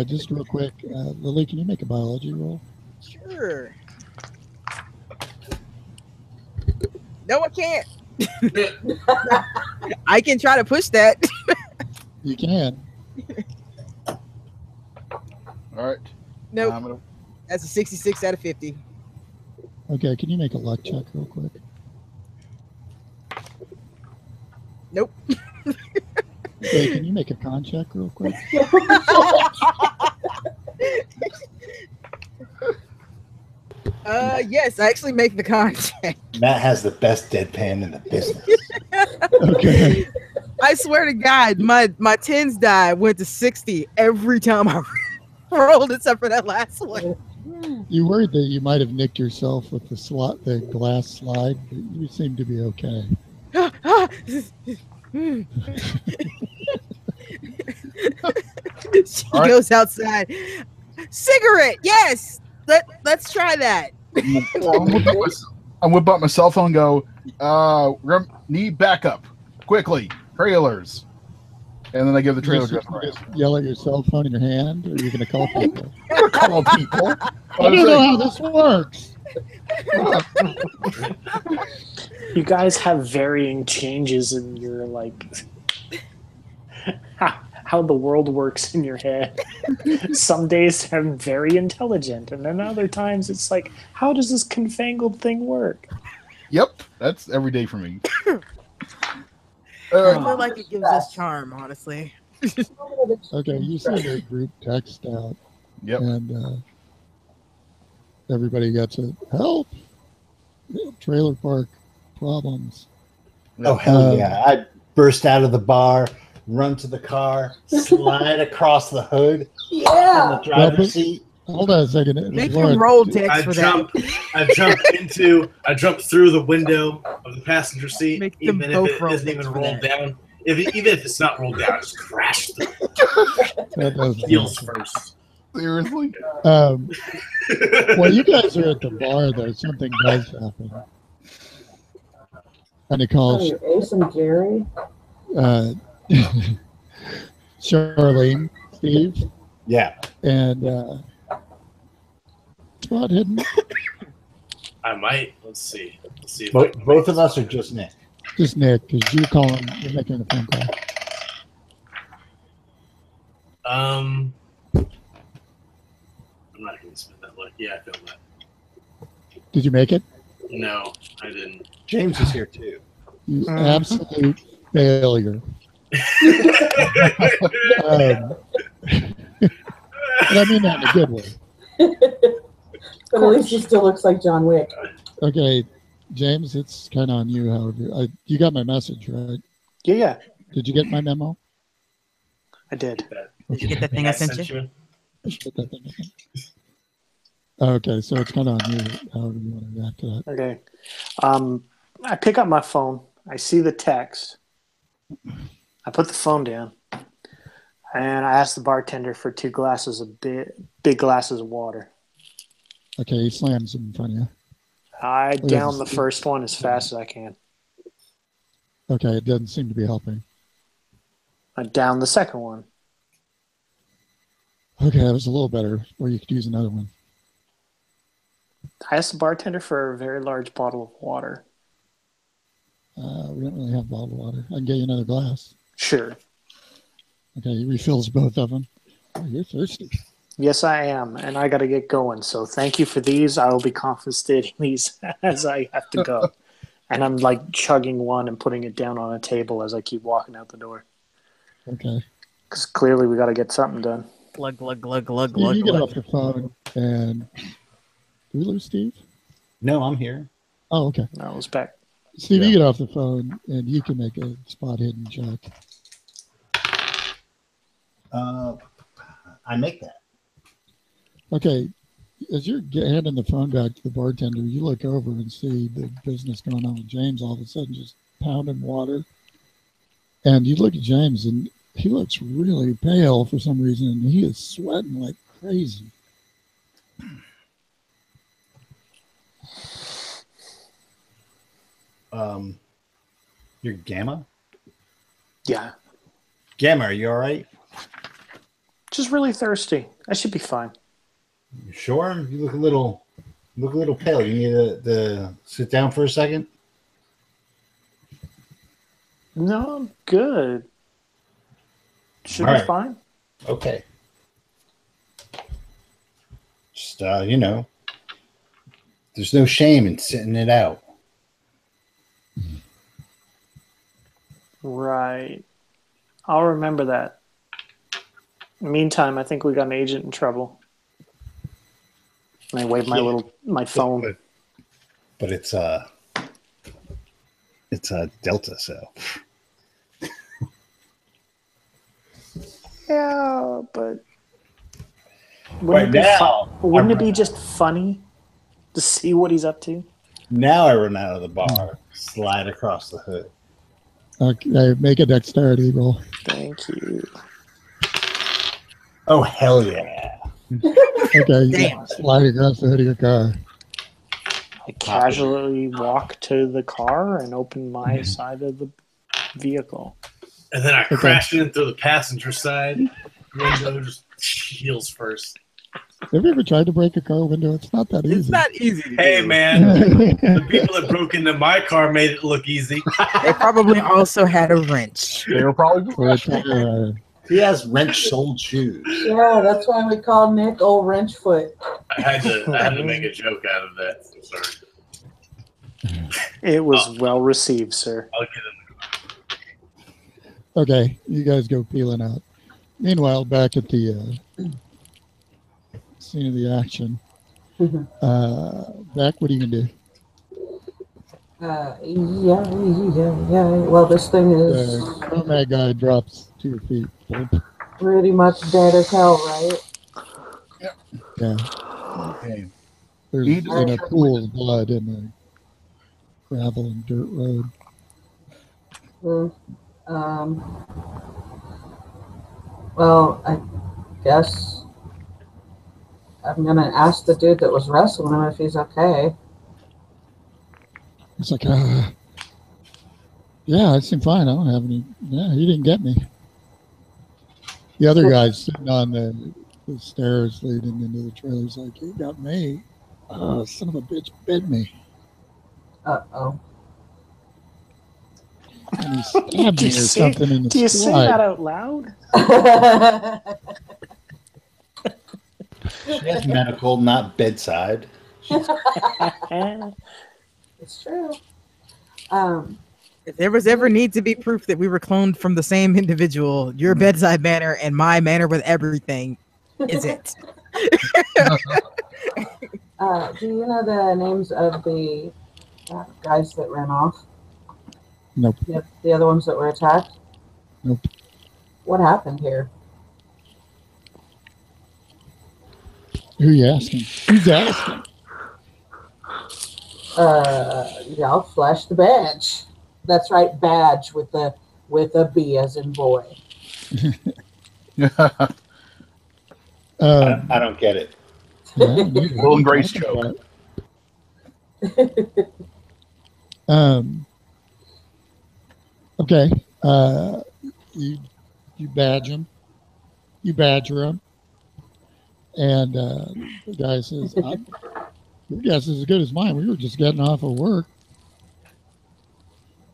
just real quick. Lily, can you make a biology roll? Sure. No, I can't. I can try to push that. You can. All right. Nope. I'm gonna- That's a 66 out of 50. Okay, can you make a luck check real quick? Nope. Okay, can you make a con check real quick? Yes, I actually make the con check. Matt has the best deadpan in the business. Okay. I swear to God, my tens die went to 60 every time I rolled, except for that last one. You worried that you might have nicked yourself with the glass slide, but you seem to be okay. She All right. goes outside. Cigarette, yes. Let's try that. I'm whip out my cell phone and go, need backup. Quickly. Trailers. And then I give the trailer You address. just yell at your cell phone in your hand, or are you going to call people? I'm going to call people. I don't know how this works. You guys have varying changes in your how the world works in your head. Some days I'm very intelligent, and then other times it's like, how does this confangled thing work? Yep. That's every day for me. I feel like it gives us charm, honestly. Okay, you send a group text out, Yep. and everybody gets it. Help! Trailer park problems. Oh hell yeah! I burst out of the bar, run to the car, slide across the hood on Yeah. the driver's seat. Hold on a second. Make Lauren, him roll text I for jumped through the window of the passenger seat, Make them even both if it roll isn't text even for rolled that. down. Even if it's not rolled down, just crash through. that does Heels happen. first. Seriously? Well, you guys are at the bar, though. Something does happen. And it Oh, calls you Ace and Gary. Charlene, Steve, Yeah. and spot hidden? I might. Let's see. If Both of us are just Nick. Just Nick, because you're making a phone call. I'm not going to spend that look. Yeah, I feel that. Did you make it? No, I didn't. James is here too. You absolute failure. But I mean that in a good way. But at least he still looks like John Wick. Okay, James, it's kind of on you. However, you got my message, right? Yeah. Did you get my memo? I did. Did you get that thing I sent you? Get that thing. Okay, so it's kind of on you. However you want to react to that. Okay. I pick up my phone. I see the text. I put the phone down, and I ask the bartender for 2 glasses of big glasses of water. Okay, he slams them in front of you. I down the first one as fast as I can. Okay, it doesn't seem to be helping. I down the second one. Okay, that was a little better, or you could use another one. I asked the bartender for a very large bottle of water. We don't really have bottled water. I can get you another glass. Sure. Okay, he refills both of them. Oh, you're thirsty. Yes, I am, and I got to get going. So thank you for these. I will be confiscating these as I have to go. And I'm like chugging one and putting it down on a table as I keep walking out the door. Okay. Because clearly we got to get something done. Glug, glug, glug, glug, glug. You get off the phone and... Did we lose Steve? No, I'm here. Oh, okay. No, I was back. Steve, you get off the phone and you can make a spot hidden check. I make that. Okay. As you're handing the phone back to the bartender, you look over and see the business going on with James all of a sudden just pounding water. And you look at James and he looks really pale for some reason and he is sweating like crazy. You're Gamma? Yeah. Gamma, are you all right? Just really thirsty. I should be fine. You sure? You look a little pale. You need to sit down for a second? No, I'm good. Should All be right. fine. Okay. Just, there's no shame in sitting it out. Right. I'll remember that. Meantime, I think we got an agent in trouble. And I wave my phone. But it's Delta, so. Yeah, but Wouldn't it be just funny to see what he's up to? Now I run out of the bar, slide across the hood. Okay, make a dexterity roll. Thank you. Oh, hell yeah. Okay, you slide across the hood of your car. I casually walk to the car and open my side of the vehicle. And then I crash in through the passenger side window, just heels first. Have you ever tried to break a car window? It's not that easy. It's not easy to Hey, do. man, the people that broke into my car made it look easy. They probably also had a wrench. They were probably But, He has wrench-soled shoes. Yeah, that's why we call Nick Old Wrenchfoot. I had to make a joke out of that. I'm sorry. It was well received, sir. I'll get in. okay, you guys go peeling out. Meanwhile, back at the scene of the action, Beck, what are you going to do? Yeah. Well, this thing is That guy drops to your feet. pretty much dead as hell, right? Yeah. Okay. There's Eat- in a pool of blood in the gravel and dirt road. Well, I guess I'm gonna ask the dude that was wrestling him if he's okay. It's like, yeah, I seem fine. I don't have any. Yeah, he didn't get me. The other guy's sitting on the stairs leading into the trailer's like, he got me. Oh, son of a bitch bit me. Uh-oh. And he stabbed me or something in the Do you say slide. that out loud? She has medical, not bedside. It's true. If there was ever need to be proof that we were cloned from the same individual, your bedside manner and my manner with everything is it. Do you know the names of the guys that ran off? Nope. The other ones that were attacked? Nope. What happened here? Who you asking? Who's asking? Yeah, I'll flash the badge. That's right, badge with a B as in boy. I don't get it. Yeah, Will and Grace choke. Okay. You badger him, and the guy says, "Your guess is as good as mine. We were just getting off of work.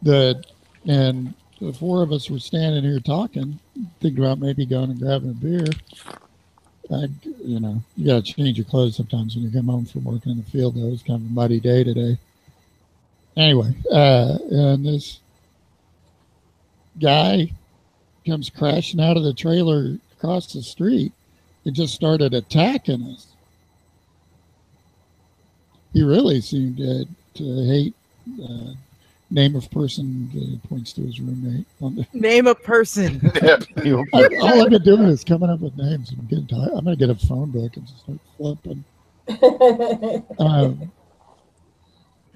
And the four of us were standing here talking, thinking about maybe going and grabbing a beer. You got to change your clothes sometimes when you come home from working in the field. Though it's kind of a muddy day today. Anyway, and this guy comes crashing out of the trailer across the street and just started attacking us. He really seemed to hate name of person. Points to his roommate. Name a person. All I've been doing is coming up with names. I'm getting tired. I'm going to get a phone book and just start flipping.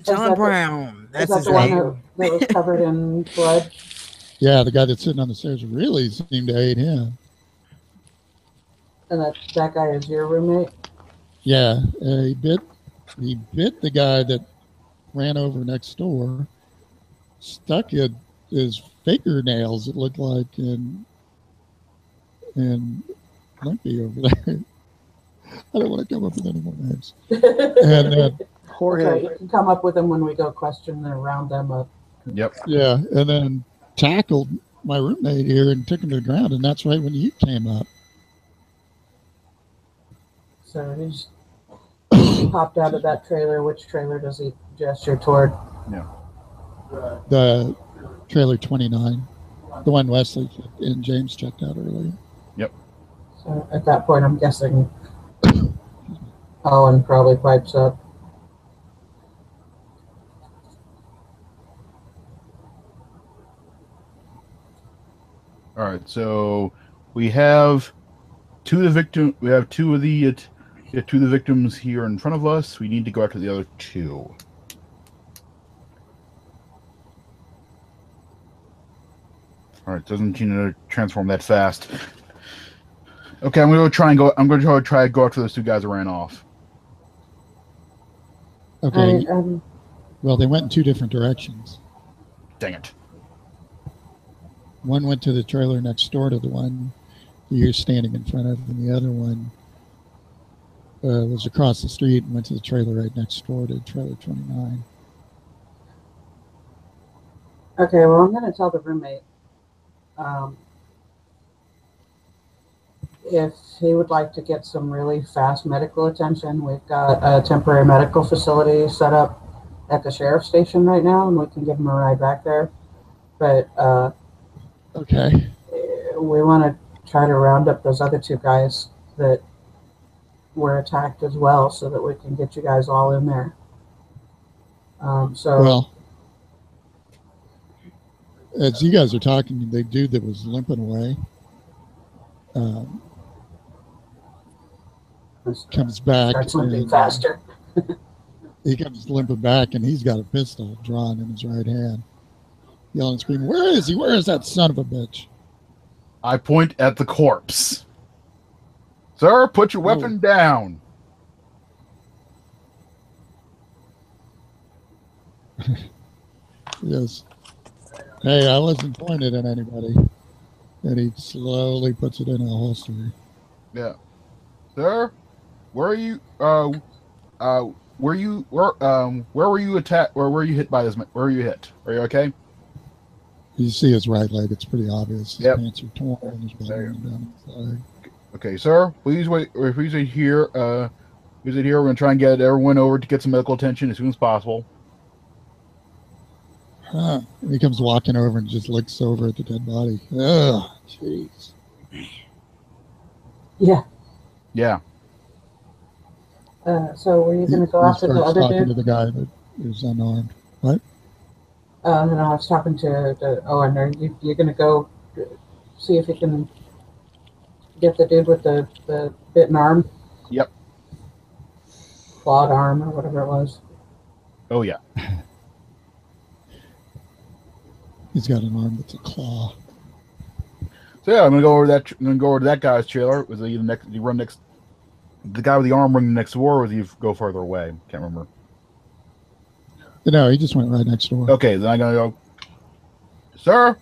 John Brown. That's his the one name. that was covered in blood? Yeah, the guy that's sitting on the stairs really seemed to hate him. And that guy is your roommate? Yeah, he bit the guy that ran over next door, stuck his fingernails, it looked like, in Limpy over there. I don't want to come up with any more names. And Okay, you can come up with them when we go question and round them up. Yep. Yeah, and then tackled my roommate here and took him to the ground, and that's right when you came up. So he's popped out of that trailer. Which trailer does he gesture toward? Yeah. The trailer 29, the one Wesley and James checked out earlier. Yep. So at that point, I'm guessing Owen probably pipes up. All right, so we have two of the victims here in front of us. We need to go after the other two. All right, doesn't seem to transform that fast. Okay, I'm going to try to go after those two guys that ran off. Okay. Well, they went in two different directions. Dang it. One went to the trailer next door to the one you're standing in front of, and the other one was across the street and went to the trailer right next door to trailer 29. Okay, well, I'm going to tell the roommate if he would like to get some really fast medical attention. We've got a temporary medical facility set up at the sheriff's station right now, and we can give him a ride back there. But okay, we want to try to round up those other two guys that were attacked as well, so that we can get you guys all in there. Well, as you guys are talking, the dude that was limping away comes back. Starts limping faster. He comes limping back, and he's got a pistol drawn in his right hand, yelling and screaming, "Where is he? Where is that son of a bitch?" I point at the corpse. Sir, put your weapon down. Yes. Hey, I wasn't pointed at anybody. And he slowly puts it in a holster. Yeah. Sir, where are you? where were you attacked? Where were you hit by this? Where were you hit? Are you okay? You see his right leg; it's pretty obvious. His Yep. pants are torn, and there's blood running down his leg. Okay, sir. Please wait. Please wait here. Please wait here. We're gonna try and get everyone over to get some medical attention as soon as possible. Huh. And he comes walking over and just looks over at the dead body. Oh, jeez. Yeah. Yeah. So were you going to go He after the starts other talking dude? to the guy that is unarmed. What? No, I was talking to Owen. Are you're going to go see if you can get the dude with the bitten arm? Yep. Clawed arm or whatever it was. Oh yeah. He's got an arm that's a claw. So yeah, I'm gonna go over that. I'm gonna go over to that guy's trailer. Was he the next? Did you run next? The guy with the arm running next door, or did you go further away? Can't remember. No, he just went right next door. Okay, then I'm gonna go. Sir,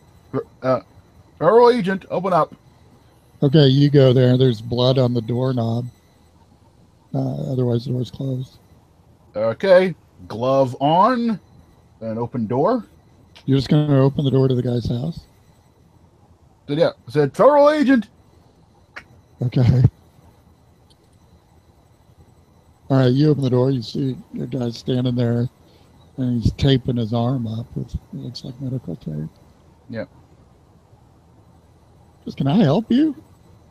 federal agent, open up. Okay, you go there. There's blood on the doorknob. Otherwise, the door's closed. Okay, glove on, an open door. You're just going to open the door to the guy's house? Yeah, I said federal agent. Okay. All right, you open the door. You see a guy standing there, and he's taping his arm up with it looks like medical tape. Yeah. Just, can I help you?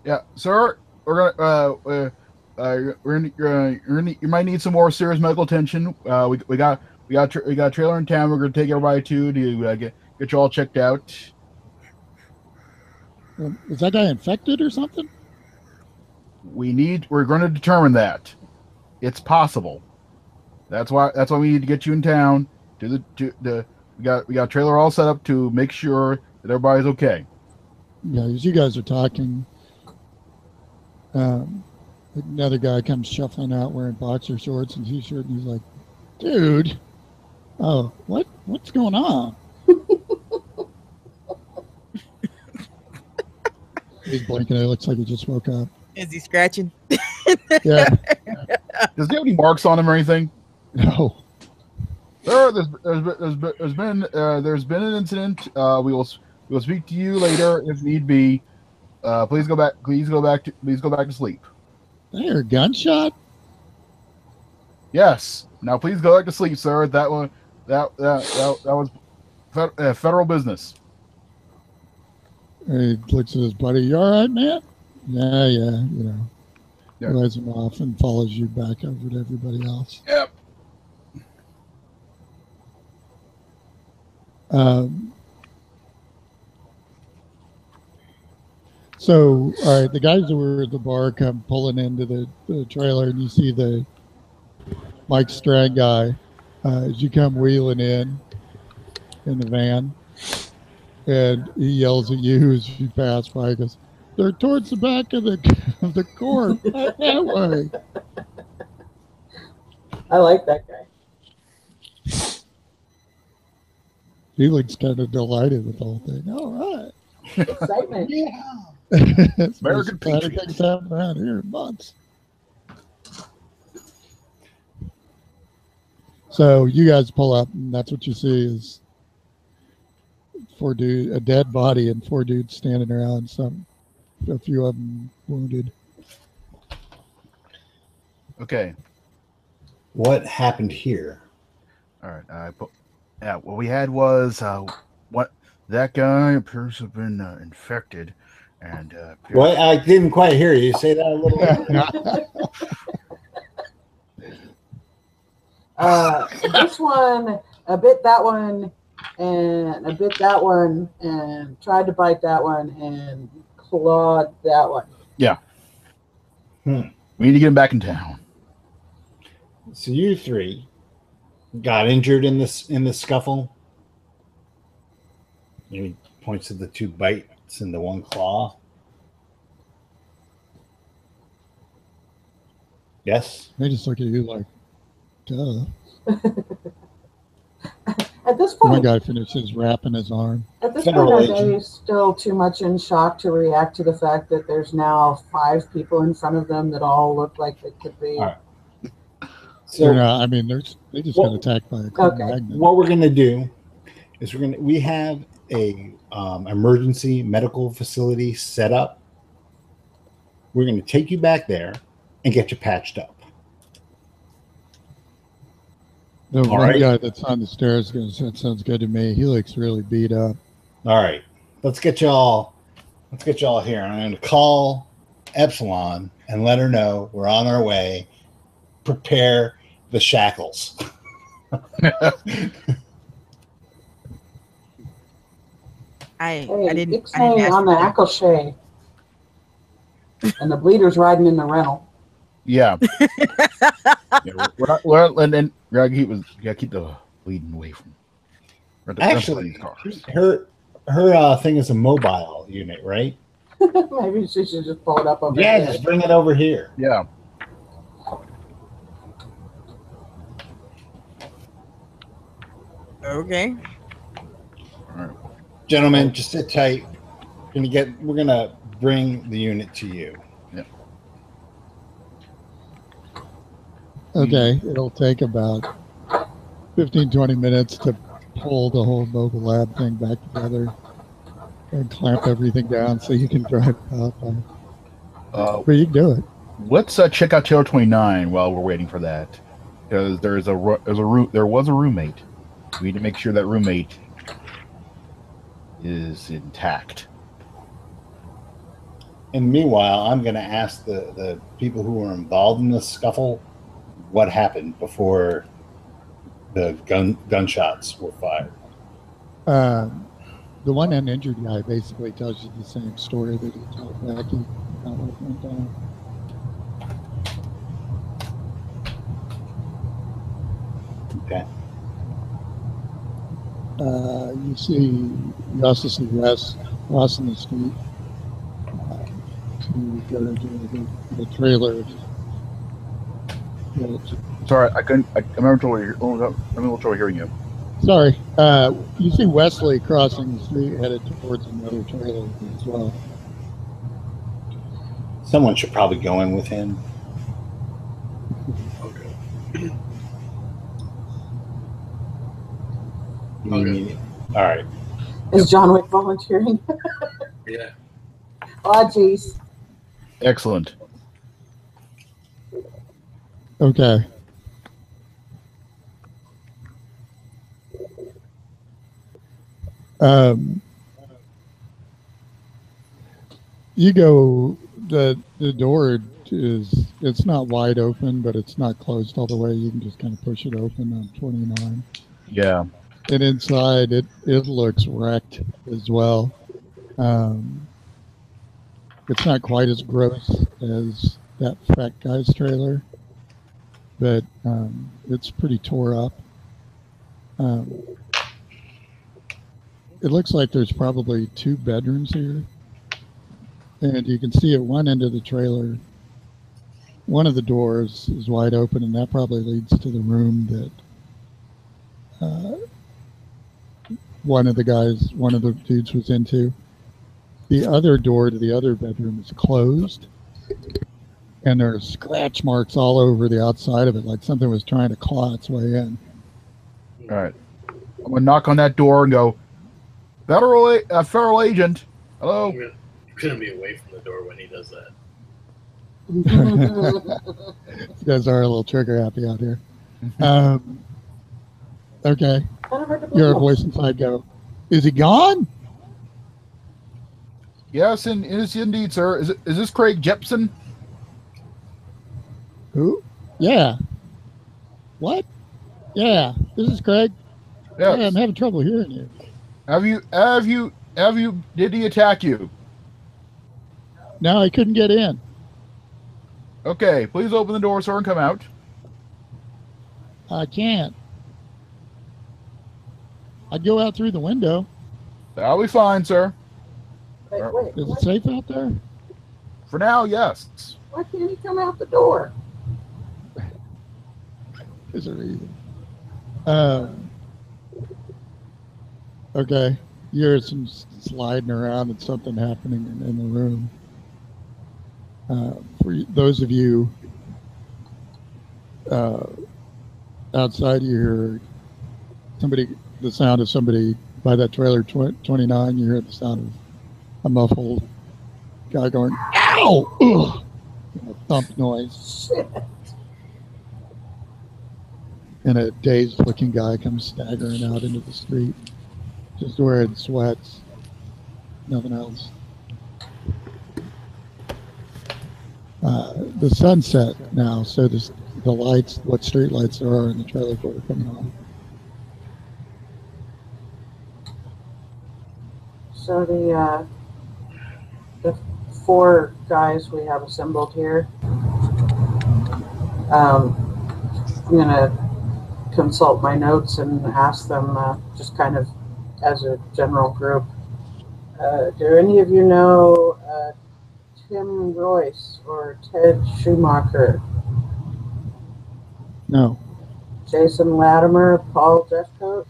Yeah, sir. We're gonna you might need some more serious medical attention. We got a trailer in town. We're gonna take everybody to get you all checked out. Is that guy infected or something? We're going to determine that. It's possible. That's why we need to get you in town. We got a trailer all set up to make sure that everybody's okay. Yeah, as you guys are talking, another guy comes shuffling out wearing boxer shorts and t-shirt, and he's like, "Dude, oh, what's going on?" He's blinking. It looks like he just woke up. Is he scratching? Yeah. Does he have any marks on him or anything? No. Sir, there's been an incident. We will speak to you later if need be. Please go back to sleep. Did I hear a gunshot? Yes. Now please go back to sleep, sir. That was federal business. He looks at his buddy. "You all right, man?" Yeah, Yeah. Lets him off and follows you back over to everybody else. Yep. So, all right, the guys that were at the bar come pulling into the trailer, and you see the Mike Strand guy as you come wheeling in the van, and he yells at you as you pass by. He goes, "They're towards the back of the court, not that way." I like that guy. He looks kind of delighted with the whole thing. All right. Excitement. It's American most exciting Patriots. things happen around here in months. So you guys pull up, and that's what you see is a dead body and 4 dudes standing around. A few of them wounded. Okay. What happened here? All right. What we had was that guy appears to have been infected, and What? I didn't quite hear you. Say that a little bit. This one, a bit that one, and a bit that one, and tried to bite that one, and clawed that one. Yeah. We need to get him back in town. So you three got injured in the scuffle. And he points to the 2 bites and the 1 claw. Yes. They just look at you like, duh. At this One point, guy finishes wrapping his arm. are Federal they still too much in shock to react to the fact that there's now 5 people in front of them that all look like they could be? All right. So I mean, they just got attacked by a magnet. what we're gonna do is we have a emergency medical facility set up. We're gonna take you back there and get you patched up. The one guy that's on the stairs goes, "That sounds good to me." He looks really beat up. All right, let's get y'all here. I'm going to call Epsilon and let her know we're on our way. Prepare the shackles. I Hey, didn't. Ixnay I didn't ask on the for that. Akoshay. And the bleeder's riding in the rental. Yeah. And then keep the bleeding away from. Actually, cars. her thing is a mobile unit, right? Maybe she should just pull it up over Yeah, there. just bring it over here. Yeah. Okay. All right. Gentlemen, just sit tight. We're gonna bring the unit to you. Yeah. Okay, it'll take about 15-20 minutes to pull the whole mobile lab thing back together and clamp everything down so you can drive out. But you can do it. Let's check out Taylor 29 while we're waiting for that, because there was a roommate. We need to make sure that roommate is intact. And meanwhile, I'm gonna ask the people who were involved in this scuffle what happened before the gunshots were fired. The one uninjured guy basically tells you the same story that he told Becky. How it went down. Okay. You also see Wes crossing the street to go to the trailer. Sorry, I'm having trouble hearing you. Sorry. You see Wesley crossing the street headed towards another trailer as well. Someone should probably go in with him. Okay. All right. Is John Wick volunteering? Yeah. Oh, geez. Excellent. Okay. You go, the door it's not wide open, but it's not closed all the way. You can just kind of push it open on 29. Yeah. And inside it looks wrecked as well. It's not quite as gross as that fat guy's trailer, but it's pretty tore up. It looks like there's probably 2 bedrooms here. And you can see at one end of the trailer, one of the doors is wide open, and that probably leads to the room that one of the dudes was into. The other door to the other bedroom is closed, and there's scratch marks all over the outside of it, like something was trying to claw its way in. All right. I'm going to knock on that door and go, Federal agent. Hello? I'm going to be away from the door when he does that. You guys are a little trigger happy out here. Okay. Your voice inside go, is he gone? Yes, indeed, sir. Is this Craig Jepson? Who? Yeah. What? Yeah, this is Craig. Yes. Yeah, I'm having trouble hearing you. Did he attack you? No, I couldn't get in. Okay, please open the door, sir, and come out. I can't. I'd go out through the window. That'll be fine, sir. Wait, Is it safe out there? For now, yes. why can't he come out the door? Is there a reason? Okay. You hear some sliding around and something happening in the room. For those of you outside you hear the sound of somebody by that trailer 29. You hear the sound of a muffled guy going, "Ow!" Ugh! A thump noise. And a dazed-looking guy comes staggering out into the street, just wearing sweats, nothing else. The sunset now, so the lights, what street lights there are in the trailer court are coming on. So the 4 guys we have assembled here, I'm gonna consult my notes and ask them just kind of as a general group. Do any of you know Tim Royce or Ted Schumacher? No. Jason Latimer, Paul Jeffcoat?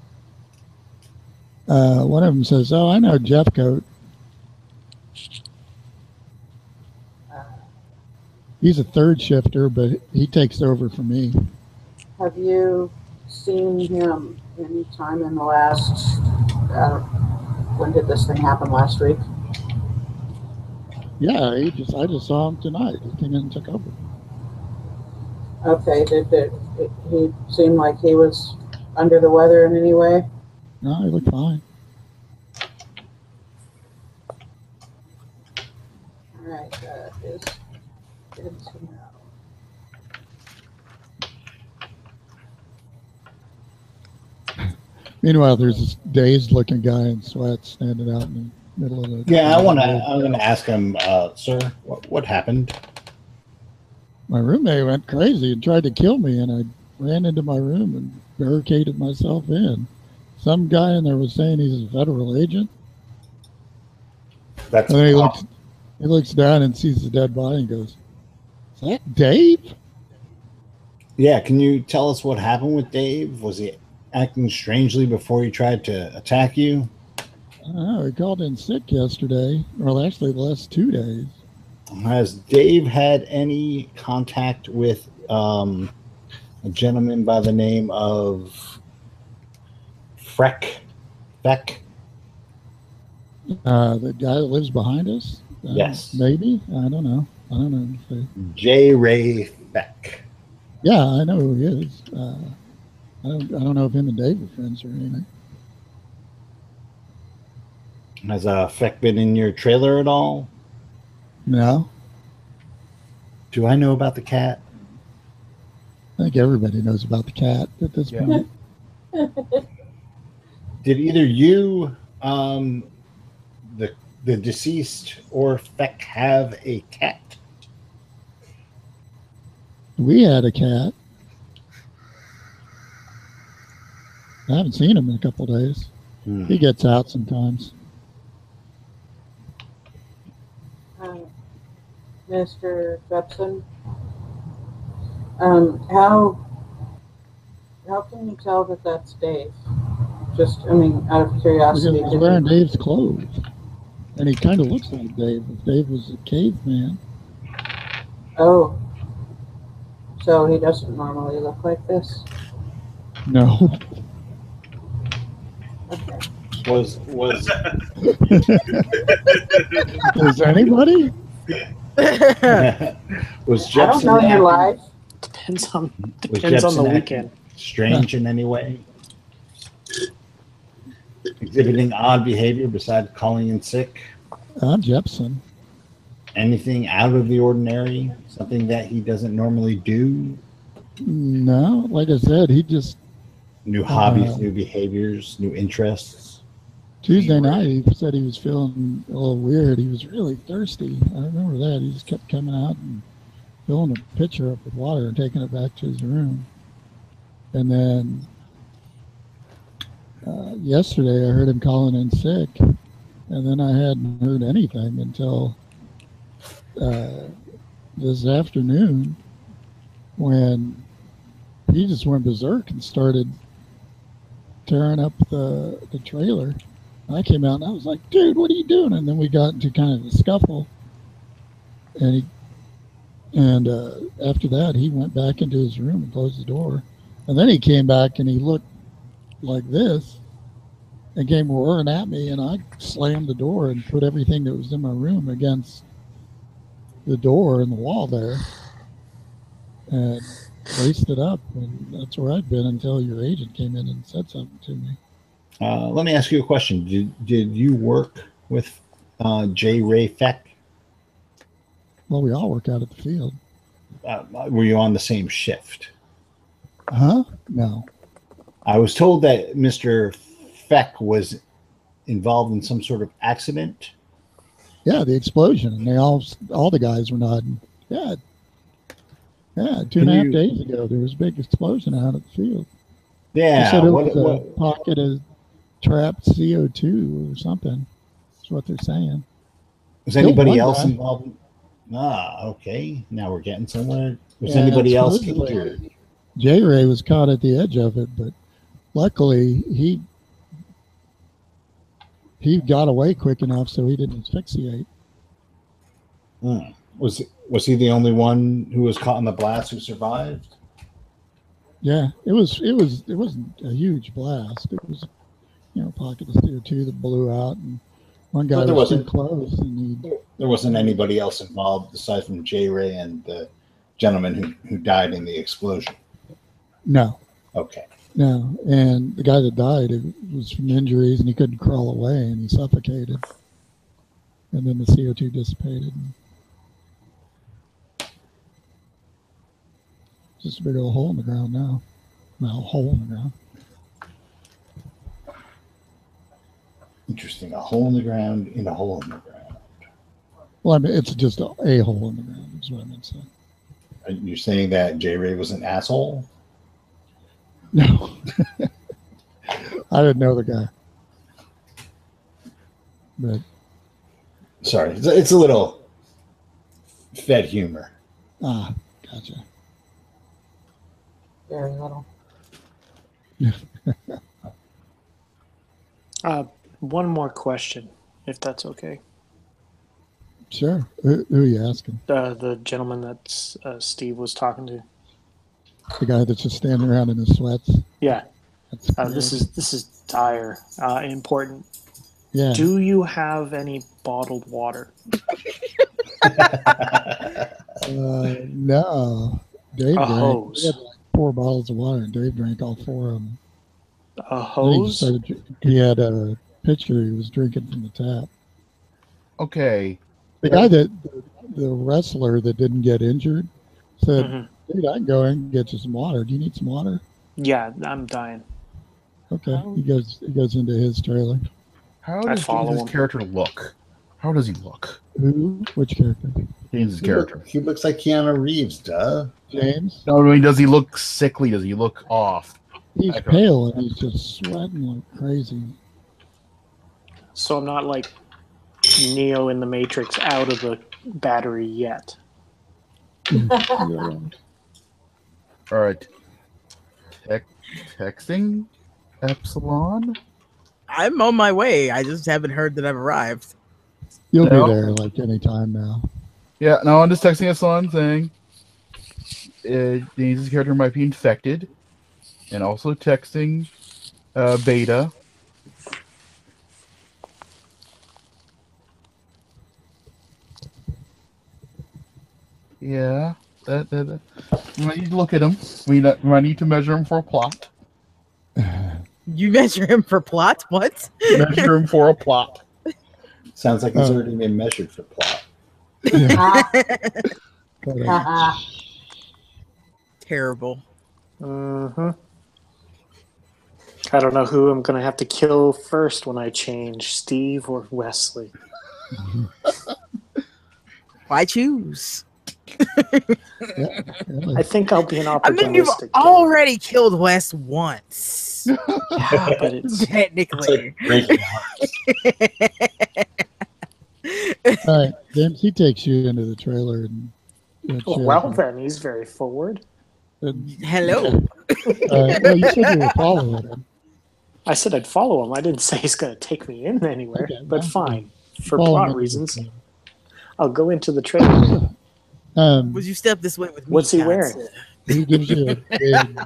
One of them says, "Oh, I know Jeffcoat. He's a third shifter, but he takes over for me." Have you seen him any time in the last, when did this thing happen, last week? Yeah, I just saw him tonight. He came in and took over. Okay, did he seem like he was under the weather in any way? No, he looked fine. All right, that is good to know. Meanwhile, there's this dazed-looking guy in sweats standing out in the middle of the. Yeah, I'm gonna ask him, sir, what happened? My roommate went crazy and tried to kill me, and I ran into my room and barricaded myself in. Some guy in there was saying he's a federal agent. That's and then he looks down and sees the dead body and goes, "Is that Dave?" Yeah, can you tell us what happened with Dave? Was he acting strangely before he tried to attack you? I don't know. He called in sick yesterday, or actually the last 2 days. Has Dave had any contact with a gentleman by the name of Freck? The guy that lives behind us? Yes. Maybe? I don't know. J. Ray Feck. Yeah, I know who he is. I don't know if him and Dave are friends or anything. Has Feck been in your trailer at all? No. Do I know about the cat? I think everybody knows about the cat at this point. Did either you, the deceased, or Feck have a cat? We had a cat. I haven't seen him in a couple of days. He gets out sometimes. Mr. Jepson, how can you tell that that's Dave? Just, I mean, out of curiosity. Because he's wearing Dave's clothes. And he kind of looks like Dave. If Dave was a caveman. Oh. So he doesn't normally look like this? No. Okay. Was Is anybody? Was I don't Jepson know your life. Depends on was the Jepson weekend. strange in any way? Exhibiting odd behavior besides calling in sick? I'm Jepson. Anything out of the ordinary? Something that he doesn't normally do? No, like I said, he just... New hobbies, new behaviors, new interests? Tuesday night, he said he was feeling a little weird. He was really thirsty. I remember that. He just kept coming out and filling a pitcher up with water and taking it back to his room. And then yesterday, I heard him calling in sick. And then I hadn't heard anything until this afternoon when he just went berserk and started tearing up the trailer. I came out and I was like, "Dude, what are you doing?" And then we got into kind of a scuffle. And after that, he went back into his room and closed the door. And then he came back and he looked like this and came roaring at me, and I slammed the door and put everything that was in my room against the door and the wall there and laced it up. And that's where I'd been until your agent came in and said something to me. Let me ask you a question. Did you work with J. Ray Feck? Well, we all work out at the field. Were you on the same shift? Huh? No. I was told that Mr. Feck was involved in some sort of accident. Yeah, the explosion. And they all the guys were nodding. Yeah. Yeah, 2.5 days ago, there was a big explosion out at the field. Yeah. They said it was a pocket of trapped CO2 or something. That's what they're saying. Was anybody else involved? Okay. Now we're getting somewhere. Was anybody else injured? J. Ray was caught at the edge of it, but luckily he got away quick enough so he didn't asphyxiate. Was he the only one who was caught in the blast who survived? Yeah, it wasn't a huge blast. It was, a pocket of CO2 that blew out, and one guy was too close. And there wasn't anybody else involved aside from J. Ray and the gentleman who died in the explosion. No. Okay. No, and the guy that died, it was from injuries, and he couldn't crawl away, and he suffocated. And then the CO2 dissipated. Just a big old hole in the ground now. Well, hole in the ground. Interesting. A hole in the ground in a hole in the ground. Well, I mean, it's just a hole in the ground, is what I meant to say. You're saying that J. Ray was an asshole? No. I didn't know the guy. But sorry, it's a little Fed humor. Ah, gotcha. Very little. One more question, if that's okay. Sure. Who are you asking? The gentleman that Steve was talking to. The guy that's just standing around in his sweats. Yeah. This is dire. Important. Yeah. Do you have any bottled water? No. Dave a drank. hose. He had like 4 bottles of water, and Dave drank all 4 of them. A hose? He had a pitcher he was drinking from the tap. Okay. The guy the wrestler that didn't get injured said, dude, I can go and get you some water. Do you need some water? Yeah, I'm dying. Okay. He goes into his trailer. How does his character look? How does he look? Who? Which character? James' character. He looks like Keanu Reeves, duh. James? No, I mean, does he look sickly? Does he look off? He's pale and he's just sweating like crazy. So I'm not like Neo in the Matrix out of the battery yet. Yeah. All right. Texting Epsilon? I'm on my way. I just haven't heard that I've arrived. You'll be there like any time now. Yeah, no, I'm just texting Epsilon saying James' character might be infected. And also texting Beta. Yeah, that. I need to look at him. I need to measure him for a plot. You measure him for plot? What? Measure him for a plot. Sounds like he's already been measured for plot. Terrible. Mm-hmm. I don't know who I'm going to have to kill first when I change, Steve or Wesley. Why choose? I think I'll be an opportunistic. I mean, you've already killed Wes once. Yeah, but it's technically. All right, James, he takes you into the trailer. And well, then, he's very forward. Hello. Well, you said you were following him. I said I'd follow him. I didn't say he's going to take me in anywhere, Okay, but well, fine. For follow plot him. reasons, I'll go into the trailer. Would you step this way with me? What's he wearing? He gives you a big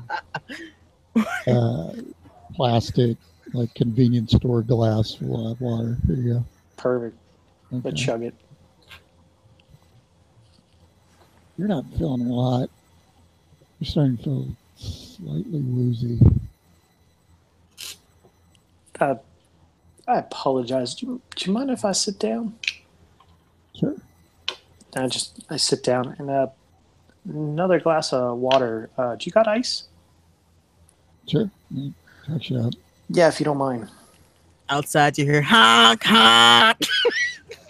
plastic, like convenience store glass will have water. Here you go. Perfect. Okay. Let's chug it. You're not feeling a lot. You're starting to feel slightly woozy. I apologize. Do you mind if I sit down? Sure. I sit down and another glass of water. Do you got ice? Sure. Touch you up. Yeah, if you don't mind. Outside, you hear honk honk.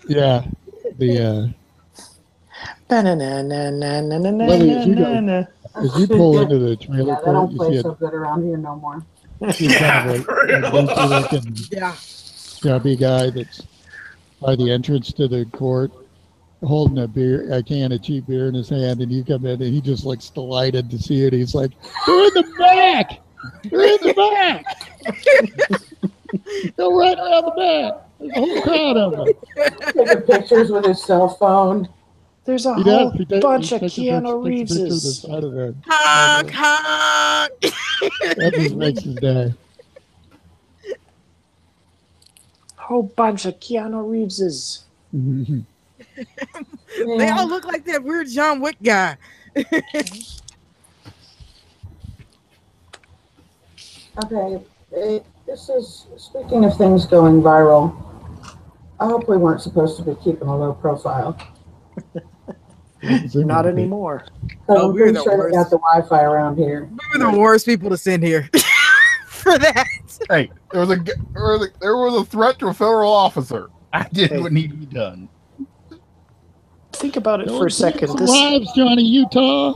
Yeah. The as you pull into the trailer Yeah, they court, don't you play see so good around here no more. kind of a goofy looking Yeah. chubby guy that's by the entrance to the court, holding a can of cheap beer in his hand, and you come in and he just looks delighted to see it. He's like, "They're in the back! They're in the back! Go right around the back! There's a whole crowd of them." Taking pictures with his cell phone. There's a He whole does. bunch of Takes a Keanu picture of the Reeveses. side of the. Honk honk. That just makes his day. Whole bunch of Keanu Reeveses. They all look like that weird John Wick guy. Okay, this is, speaking of things going viral, I hope we weren't supposed to be keeping a low profile. Not anymore. Oh, I'm we're pretty the sure they worst. got the Wi-Fi around here. We were the worst people to send here for that. Hey, there was a threat to a federal officer. I did what needed to be done. Think about it for a second. Some lives, Johnny Utah.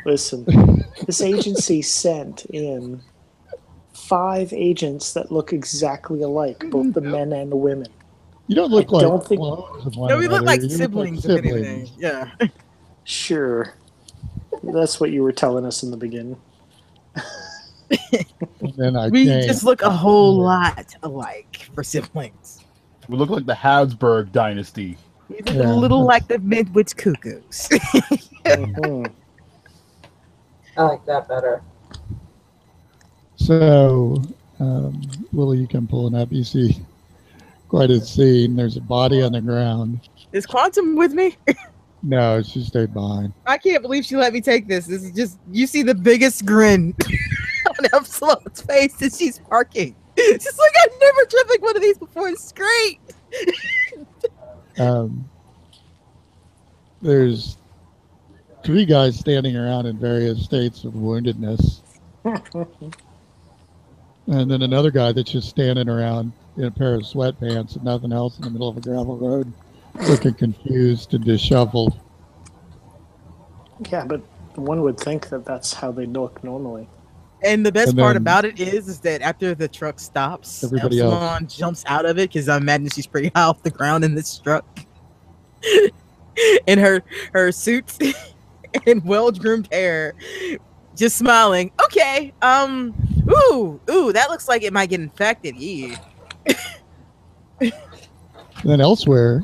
Listen, this agency sent in 5 agents that look exactly alike, both the men and the women. You don't look like don't think- clones of one No, we look another. like You siblings, if anything. Yeah. Sure. That's what you were telling us in the beginning. And then We just look a whole lot alike for siblings. We look like the Habsburg dynasty. We look a little like the Midwich Cuckoos. Mhm. I like that better. So, Willie, you come pulling up. You see quite a scene. There's a body on the ground. Is Quantum with me? No, she stayed behind. I can't believe she let me take this. This is just, you see the biggest grin on Epsilon's face as she's parking. She's like, I've never driven like one of these before. It's great. There's 3 guys standing around in various states of woundedness. And then another guy that's just standing around in a pair of sweatpants and nothing else in the middle of a gravel road, looking confused and disheveled. Yeah, but one would think that that's how they look normally. And the best And part then- about it is that after the truck stops, Everybody Epsilon jumps out of it because I imagine she's pretty high off the ground in this truck. In her suits and well-groomed hair, just smiling. Okay, ooh, that looks like it might get infected. Yeah. And then elsewhere,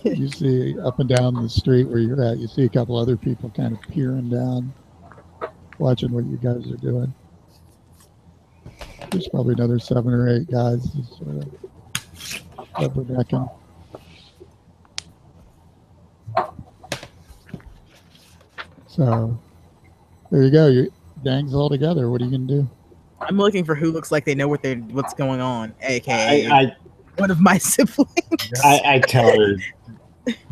you see up and down the street where you're at, you see a couple other people kind of peering down, watching what you guys are doing. There's probably another 7 or 8 guys just sort of rubbernecking. So there you go. Your gang's all together. What are you gonna do? I'm looking for who looks like they know what's going on, aka I one of my siblings. I tell her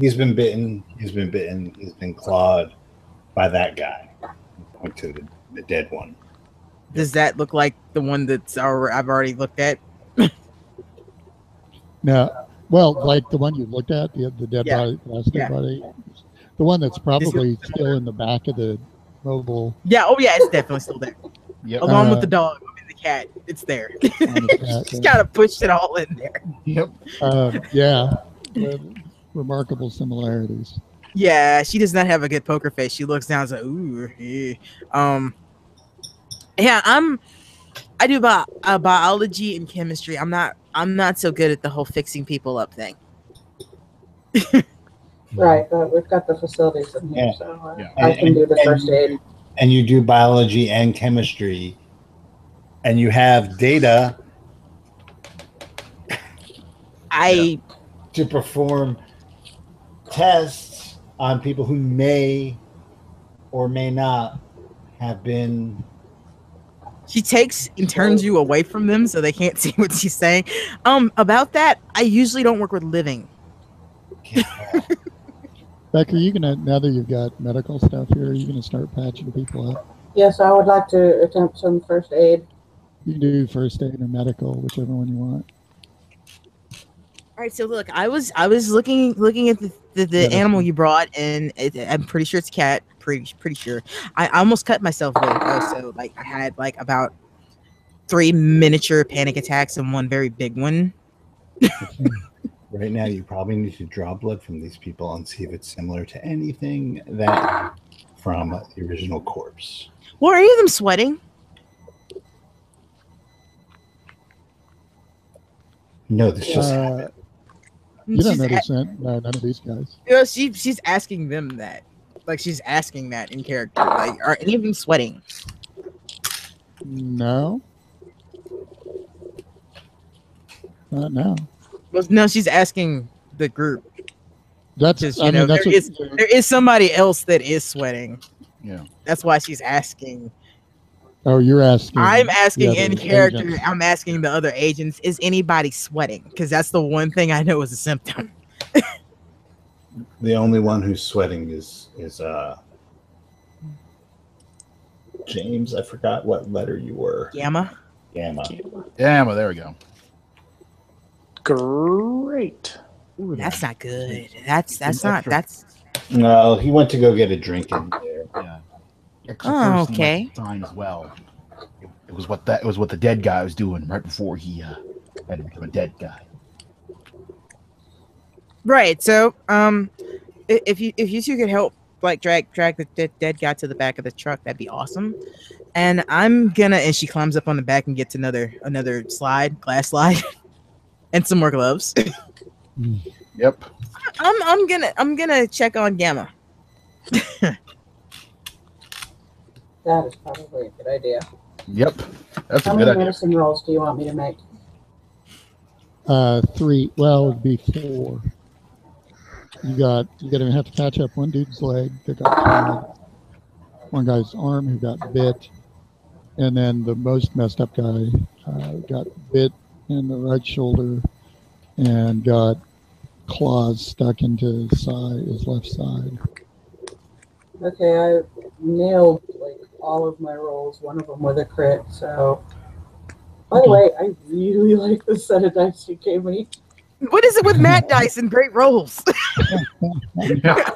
he's been bitten. He's been clawed by that guy. Point to the dead one. Does that look like the one that's I've already looked at? No, well, like the one you looked at, the dead Yeah. body, last dead Yeah. body, the one that's probably still in the back of the mobile. Yeah. Oh yeah, it's definitely still there. Yep. Along with the dog and the cat, it's there. On the cat, Just gotta push it all in there. Yep. Yeah, remarkable similarities. Yeah, she does not have a good poker face. She looks down and says, ooh, yeah, I do biology and chemistry. I'm not so good at the whole fixing people up thing. Right, but we've got the facilities in here, Yeah. so Yeah. I can do the first aid. and you do biology and chemistry, and you have data to perform tests on people who may or may not have been. She takes and turns you away from them so they can't see what she's saying. About that, I usually don't work with living. Becker, you gonna, now that you've got medical stuff here, are you gonna start patching people up? Yes, I would like to attempt some first aid. You can do first aid or medical, whichever one you want. All right, so look, I was looking at the animal you brought, and I'm pretty sure it's a cat. Pretty sure. I almost cut myself with it. So like I had like about 3 miniature panic attacks and 1 very big one. Right now, you probably need to draw blood from these people and see if it's similar to anything that from the original corpse. Were any of them sweating? No, this just happened. You don't notice that? No, none of these guys. You know, she's asking them that. Like, she's asking that in character. Like, are any of them sweating? No. Not now. Well, no, she's asking the group. That's, I mean, there is somebody else that is sweating. Yeah. That's why she's asking. Oh, you're asking. I'm asking in character. Agents. I'm asking the other agents, is anybody sweating? Because that's the one thing I know is a symptom. The only one who's sweating is James. I forgot what letter you were. Gamma. Gamma. Gamma, there we go. Great. Ooh, that's not good. That's not. That's. No, he went to go get a drink in there. Yeah. Oh, okay. Sign as well. It was what the dead guy was doing right before he had to become a dead guy. Right. So, if you two could help, like drag the dead guy to the back of the truck, that'd be awesome. And I'm gonna, and she climbs up on the back and gets another glass slide, and some more gloves. Yep. I'm gonna check on Gamma. That is probably a good idea. Yep. That's How a good many idea. medicine rolls do you want me to make? 3. Well, it'd be 4. You're gonna have to patch up one dude's leg that got clawed, one guy's arm who got bit, and then the most messed up guy got bit in the right shoulder and got claws stuck into his left side. Okay, I nailed like all of my rolls, one of them with a crit, so. By the way, I really like the set of dice you gave me. What is it with Matt Dice and great rolls? Yeah.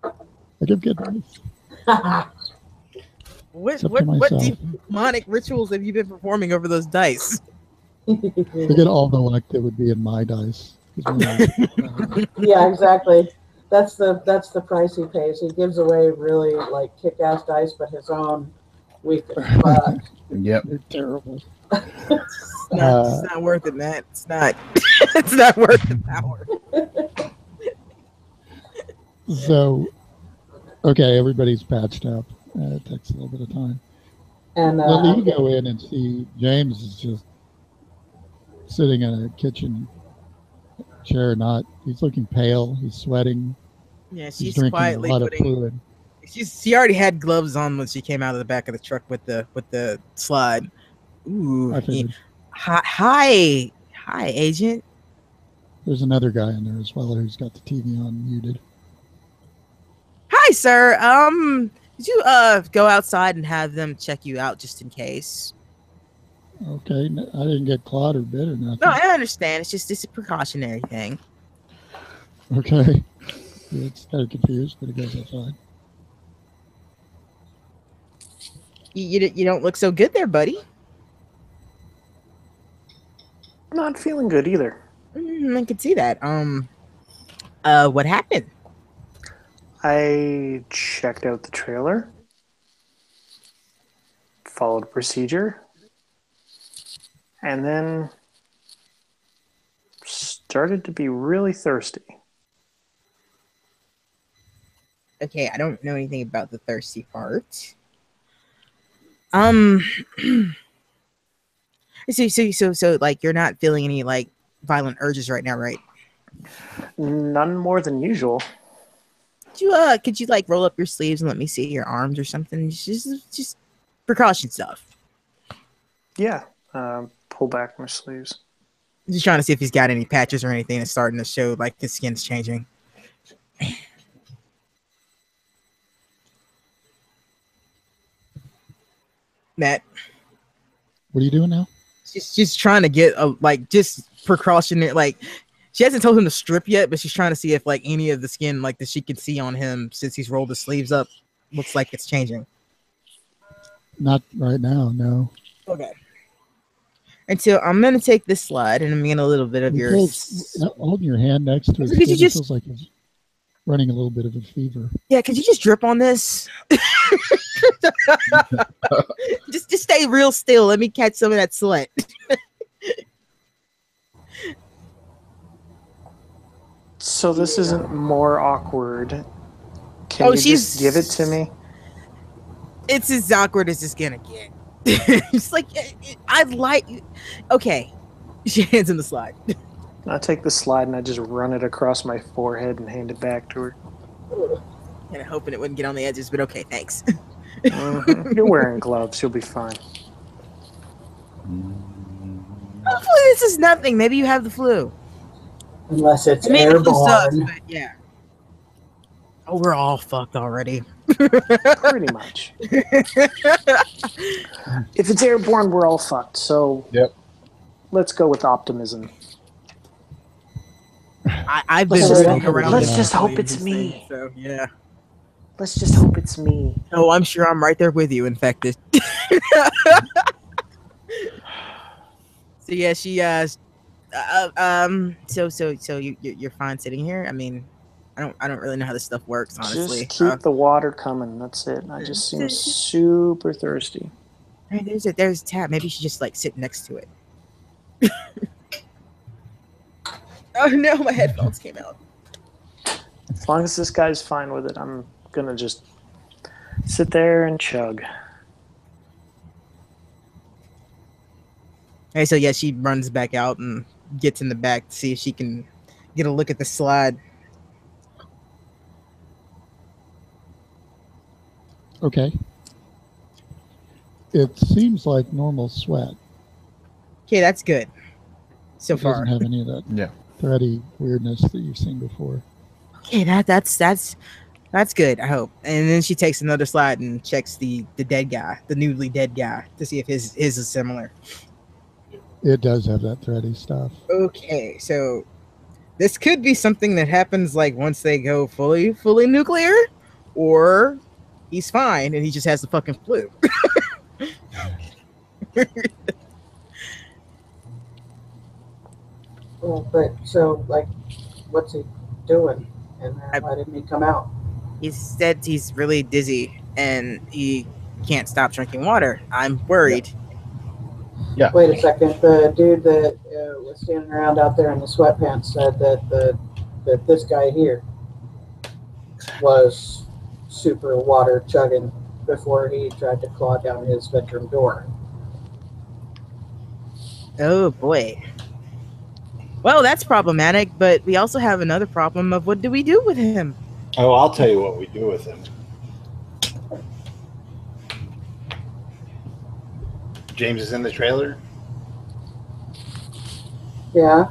I give good dice. What Except for myself. demonic rituals have you been performing over those dice? Look at all the luck that would be in my dice. Yeah, exactly. That's the price he pays. He gives away really like kick-ass dice, but his own weak as fuck. Yep. They're terrible. It's not worth it, Matt. It's not. It's not worth the power. So, okay, everybody's patched up. It takes a little bit of time. And Well, you go in and see James is just sitting in a kitchen chair. He's looking pale. He's sweating. Yeah, He's she's drinking quietly a lot of putting. fluid. She already had gloves on when she came out of the back of the truck with the slide. Ooh. I figured. Hi, agent. There's another guy in there as well who's got the TV on muted. Hi, sir. Did you go outside and have them check you out just in case? Okay, I didn't get clawed or bit or nothing. No, I understand. It's a precautionary thing. Okay. It's kind of confused, but it goes outside. You don't look so good there, buddy. I'm not feeling good either. I can see that. What happened? I checked out the trailer, followed procedure, and then started to be really thirsty. Okay, I don't know anything about the thirsty part. So like you're not feeling any like violent urges right now, right? None more than usual. Could you like roll up your sleeves and let me see your arms or something? Just precaution stuff. Yeah. Pull back my sleeves. Just trying to see if he's got any patches or anything that's starting to show like his skin's changing. Matt, What are you doing now? she's trying to get a like just precautionary like she hasn't told him to strip yet, but she's trying to see if like any of the skin like that she can see on him since he's rolled his sleeves up looks like it's changing. Not right now, no. Okay. Until I'm gonna take this slide and I'm getting a little bit of your Holding your hand next to his Could you skin, just- it feels like he's running a little bit of a fever. Yeah, could you just drip on this? just stay real still. Let me catch some of that sweat. So this isn't more awkward. Can you just give it to me? It's as awkward as it's gonna get. It's like I'd like. Okay, she hands him the slide. I take the slide and I just run it across my forehead and hand it back to her. And I'm hoping it wouldn't get on the edges, but okay, thanks. You're wearing gloves. You'll be fine. Hopefully this is nothing. Maybe you have the flu. Unless it's Maybe the flu sucks, airborne. but yeah. Oh, we're all fucked already. Pretty much. If it's airborne, we're all fucked. So Yep. Let's go with optimism. I've been Let's running around. let's this just hope thing, it's me. So yeah. Let's just hope it's me. Oh, I'm sure I'm right there with you, infected. So yeah, she so you're fine sitting here. I mean, I don't really know how this stuff works, honestly. Just keep the water coming. That's it. I just seem super thirsty. Hey, there's a tap. Maybe you should just like sit next to it. Oh no, my headphones came out. As long as this guy's fine with it, I'm gonna just sit there and chug. Hey, so yeah, she runs back out and gets in the back to see if she can get a look at the slide. Okay. It seems like normal sweat. Okay, that's good. So It far. doesn't have any of that Yeah. thready weirdness that you've seen before. Okay, that's good, I hope. And then she takes another slide and checks the dead guy, the newly dead guy, to see if his is similar. It does have that thready stuff. Okay, so this could be something that happens like once they go fully nuclear, or he's fine and he just has the fucking flu. Well, but so like, what's he doing? And why didn't he come out? He said he's really dizzy and he can't stop drinking water. I'm worried. Yeah. Wait a second. The dude that was standing around out there in the sweatpants said that this guy here was super water chugging before he tried to claw down his bedroom door. Oh boy. Well, that's problematic, but we also have another problem of what do we do with him? Oh, I'll tell you what we do with him. James is in the trailer. Yeah.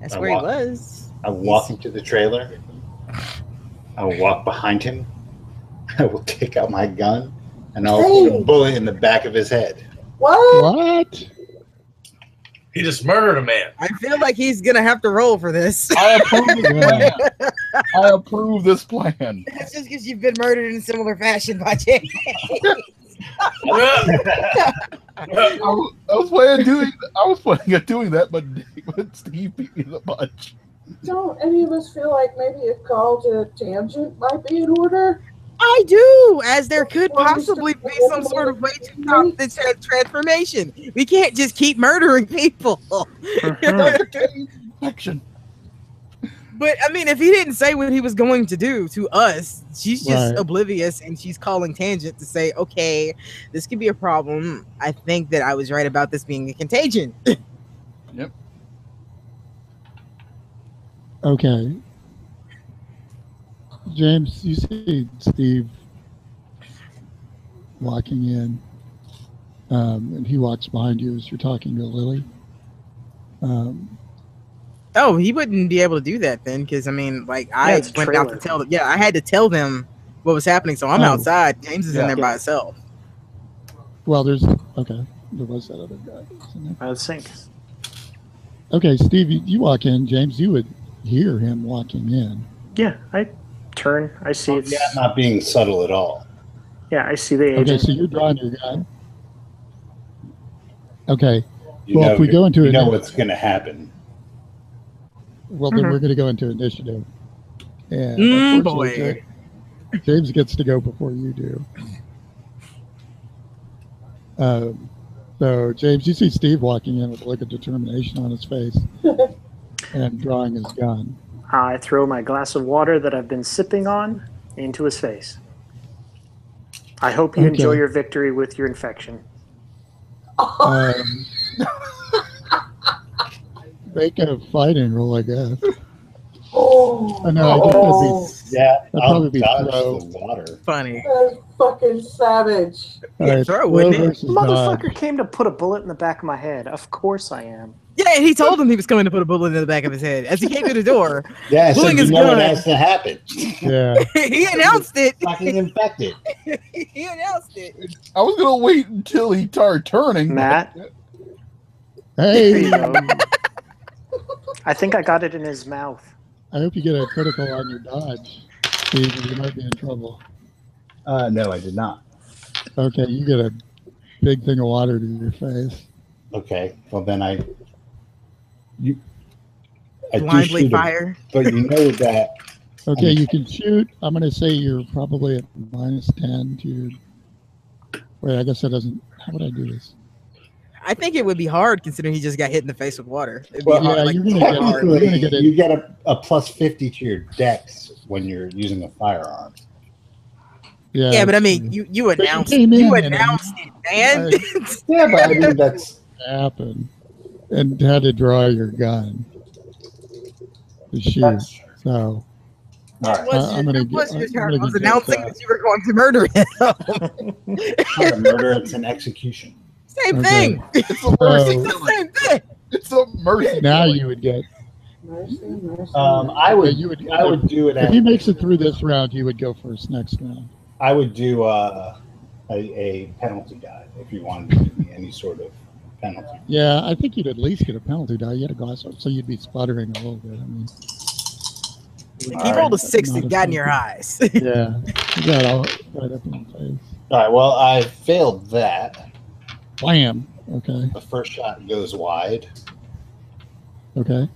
That's I where he walk- was. I walk into the trailer. I will walk behind him. I will take out my gun and I'll put a bullet in the back of his head. What? What? He just murdered a man. I feel like he's gonna have to roll for this. I approve this plan. I approve this plan. That's just because you've been murdered in similar fashion by James. I was planning on doing that, but Steve beat me the punch. Don't any of us feel like maybe a call to tangent might be in order? I do, as there could possibly be some sort of way to stop this transformation. We can't just keep murdering people. Action. But I mean, if he didn't say what he was going to do to us, she's just Right. oblivious, and she's calling tangent to say, "Okay, this could be a problem. I think that I was right about this being a contagion." Yep. Okay. James, you see Steve walking in, and he walks behind you as you're talking to Lily. Oh, he wouldn't be able to do that then, because I mean, like I it's a went out to trailer. tell them. Yeah, I had to tell them what was happening, so I'm Oh. outside. James is in there Yeah. by himself. Well, there was that other guy. Isn't there? I think. Okay, Steve, you walk in. James, you would hear him walking in. Yeah, I turn. I see it's. Yeah, not being subtle at all. Yeah, I see the Okay, agent. so you're drawing your gun. Okay, You Well, know, if we go into you it- know what's going to happen. well, then Mhm. we're going to go into initiative. And Boy. unfortunately, James gets to go before you do. So, James, you see Steve walking in with a look of determination on his face and drawing his gun. I throw my glass of water that I've been sipping on into his face. I hope you Okay. enjoy your victory with your infection. Make a fighting roll, I guess. Oh, I know, I guess that'd Yeah, That'd I'll probably be dodge throw. the water. Funny. that's fucking savage. All Yeah, right, throw, wouldn't it? versus Motherfucker dodge. came to put a bullet in the back of my head. Of course I am. Yeah, he told him he was coming to put a bullet in the back of his head as he came to the door. Yeah, so Pulling you his know gun. what has to happen. Yeah. He announced it. Fucking infected. He announced it. I was gonna wait until he started turning. Matt, there you Hey, go. I think I got it in his mouth. I hope you get a critical on your dodge, Steve, or you might be in trouble. No, I did not. Okay, you get a big thing of water to your face. Okay, well then I do Blindly shoot him, fire. but you know that Okay, you can shoot. I'm going to say you're probably at -10 to your. Wait, I guess that doesn't. How would I do this? I think it would be hard considering he just got hit in the face with water. It'd be Well, hard, yeah, like, you're gonna get- hard. you're gonna get you get a +50 to your dex when you're using a firearm. Yeah, but I that's mean, true. you But you announced came in and- announced it, man. Yeah, but I mean that's Happened and had to draw your gun to shoot. that's true. So All right. I'm gonna It was get- your I'm turn. gonna I was get announcing that. that you were going to murder him. It's not a murder; it's an execution. Same Okay. thing. It's a mercy It's the killing. same thing. It's a mercy. now killing. you would get. Mercy, mercy. I would you would. I would do it. If he makes it through this round, you would go first next round. I would do a penalty die if you wanted to give me any sort of penalty. Yeah, I think you'd at least get a penalty die. You had a glass up, so you'd be sputtering a little bit. I mean, Like, he rolled a 6 and got in your eyes. yeah, you got all right up in the face. All right. Well, I failed that. Wham. Okay. The first shot goes wide. Okay.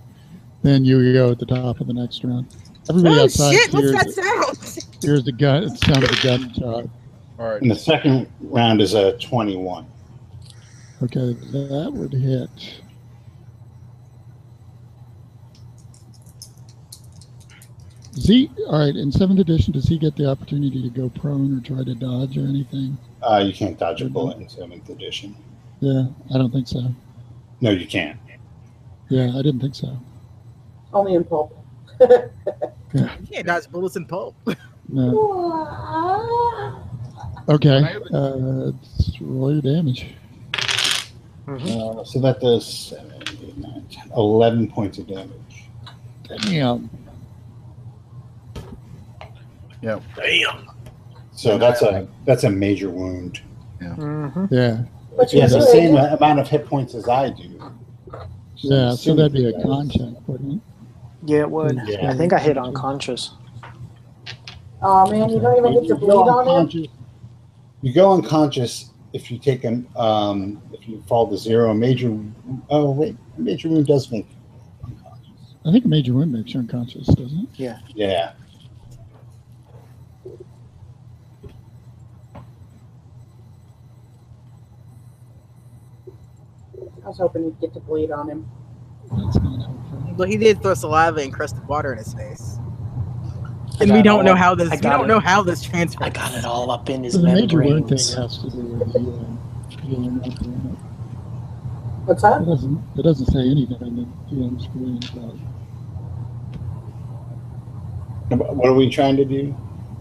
Then you go at the top of the next round. Everybody Oh outside shit! What's hears, that sound? hears the gun. It sounded the gunshot. All right. And the second round is a 21. Okay, that would hit. Does he? All right. In 7th edition, does he get the opportunity to go prone or try to dodge or anything? You can't dodge a bullet in 7th edition. Yeah, I don't think so. No, you can't. Yeah, I didn't think so. Only in pulp. You can't dodge bullets in pulp. No. Okay. Let's roll your damage. So that does 7, 8, 9, 10, 11 points of damage. Damn. Yeah. Damn. So that's a major wound. Mm-hmm. Yeah. But He has the do same it. amount of hit points as I do. Yeah. So that'd be a con. con check, wouldn't Yeah, it would. Yeah. I think I hit unconscious. Oh man, you don't even get to bleed on him. You go unconscious if you take an if you fall to 0. Major wound does make you unconscious. it? I think a major wound makes you unconscious, doesn't it? Yeah. I was hoping you'd get to bleed on him. That's not helpful. But he did throw saliva and crusted water in his face. And we don't know how this. We don't know how this transfers. I got it all up in his So the major wound thing membranes. has to do with the healing up in it. What's that? It doesn't say anything on the GM screen about. What are we trying to do?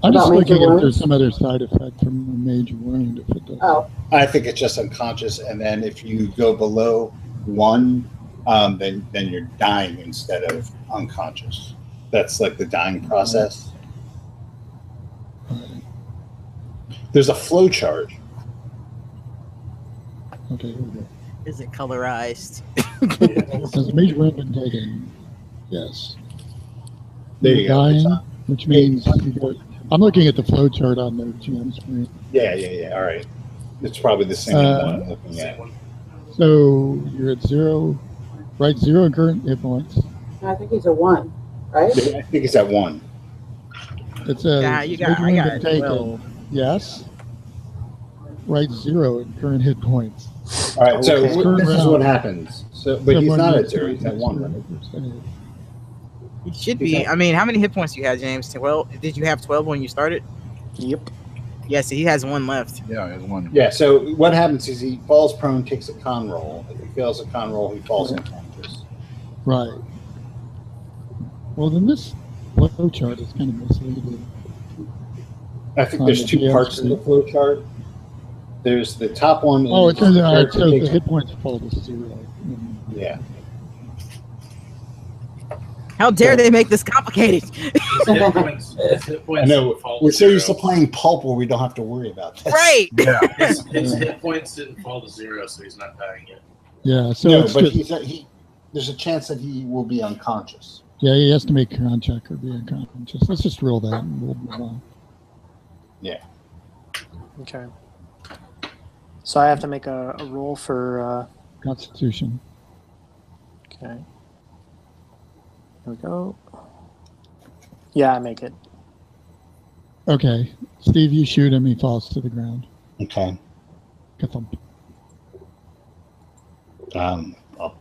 I'm just About looking major if there's wounds? some other side effect from a major wound. If it does. Oh, I think it's just unconscious, and then if you go below 1, then you're dying instead of unconscious. That's like the dying process. There's a flow chart. Okay, here we go. Is it colorized? Has a major wound been taken? Yes. There you go. It's Dying, on. which means you go, I'm looking at the flow chart on the GM screen. Yeah. All right. It's probably the same one I'm looking at. So you're at 0, right? 0 in current hit points. I think he's a 1, right? I think it's at 1. It says Yeah, major I wound got been it. taken. Well, Yes. Right, 0 in current hit points. All right. So Okay. this is what happens. So, but he's Someone not at needs 0. to He's at 1. Right? he should be. I mean, how many hit points do you have, James? Well, did you have 12 when you started? Yep. Yes, he has 1 left. Yeah, there's one. Yeah. So what happens is he falls prone, takes a con roll. If he fails a con roll, he falls unconscious. Right. Well, then this flow chart is kind of misleading. I think On there's the 2 GM parts to the screen. flow chart. There's the top one. Oh, it turns out character so the takes- hit points fall to 0. Yeah. How dare they make this complicated? His hit points I know. didn't fall We're to so used to 0. playing pulp where we don't have to worry about that. Right. Yeah. His hit points didn't fall to 0, so he's not dying yet. Yeah, so No, it's but just, there's a chance that he will be unconscious. yeah, he has to make a con check or be unconscious. Let's just rule that and we'll move on. Okay. So I have to make a roll for. Constitution. Okay. Here we go. Yeah, I make it. Okay. Steve, you shoot him, he falls to the ground. Okay. Ka-thump. I'll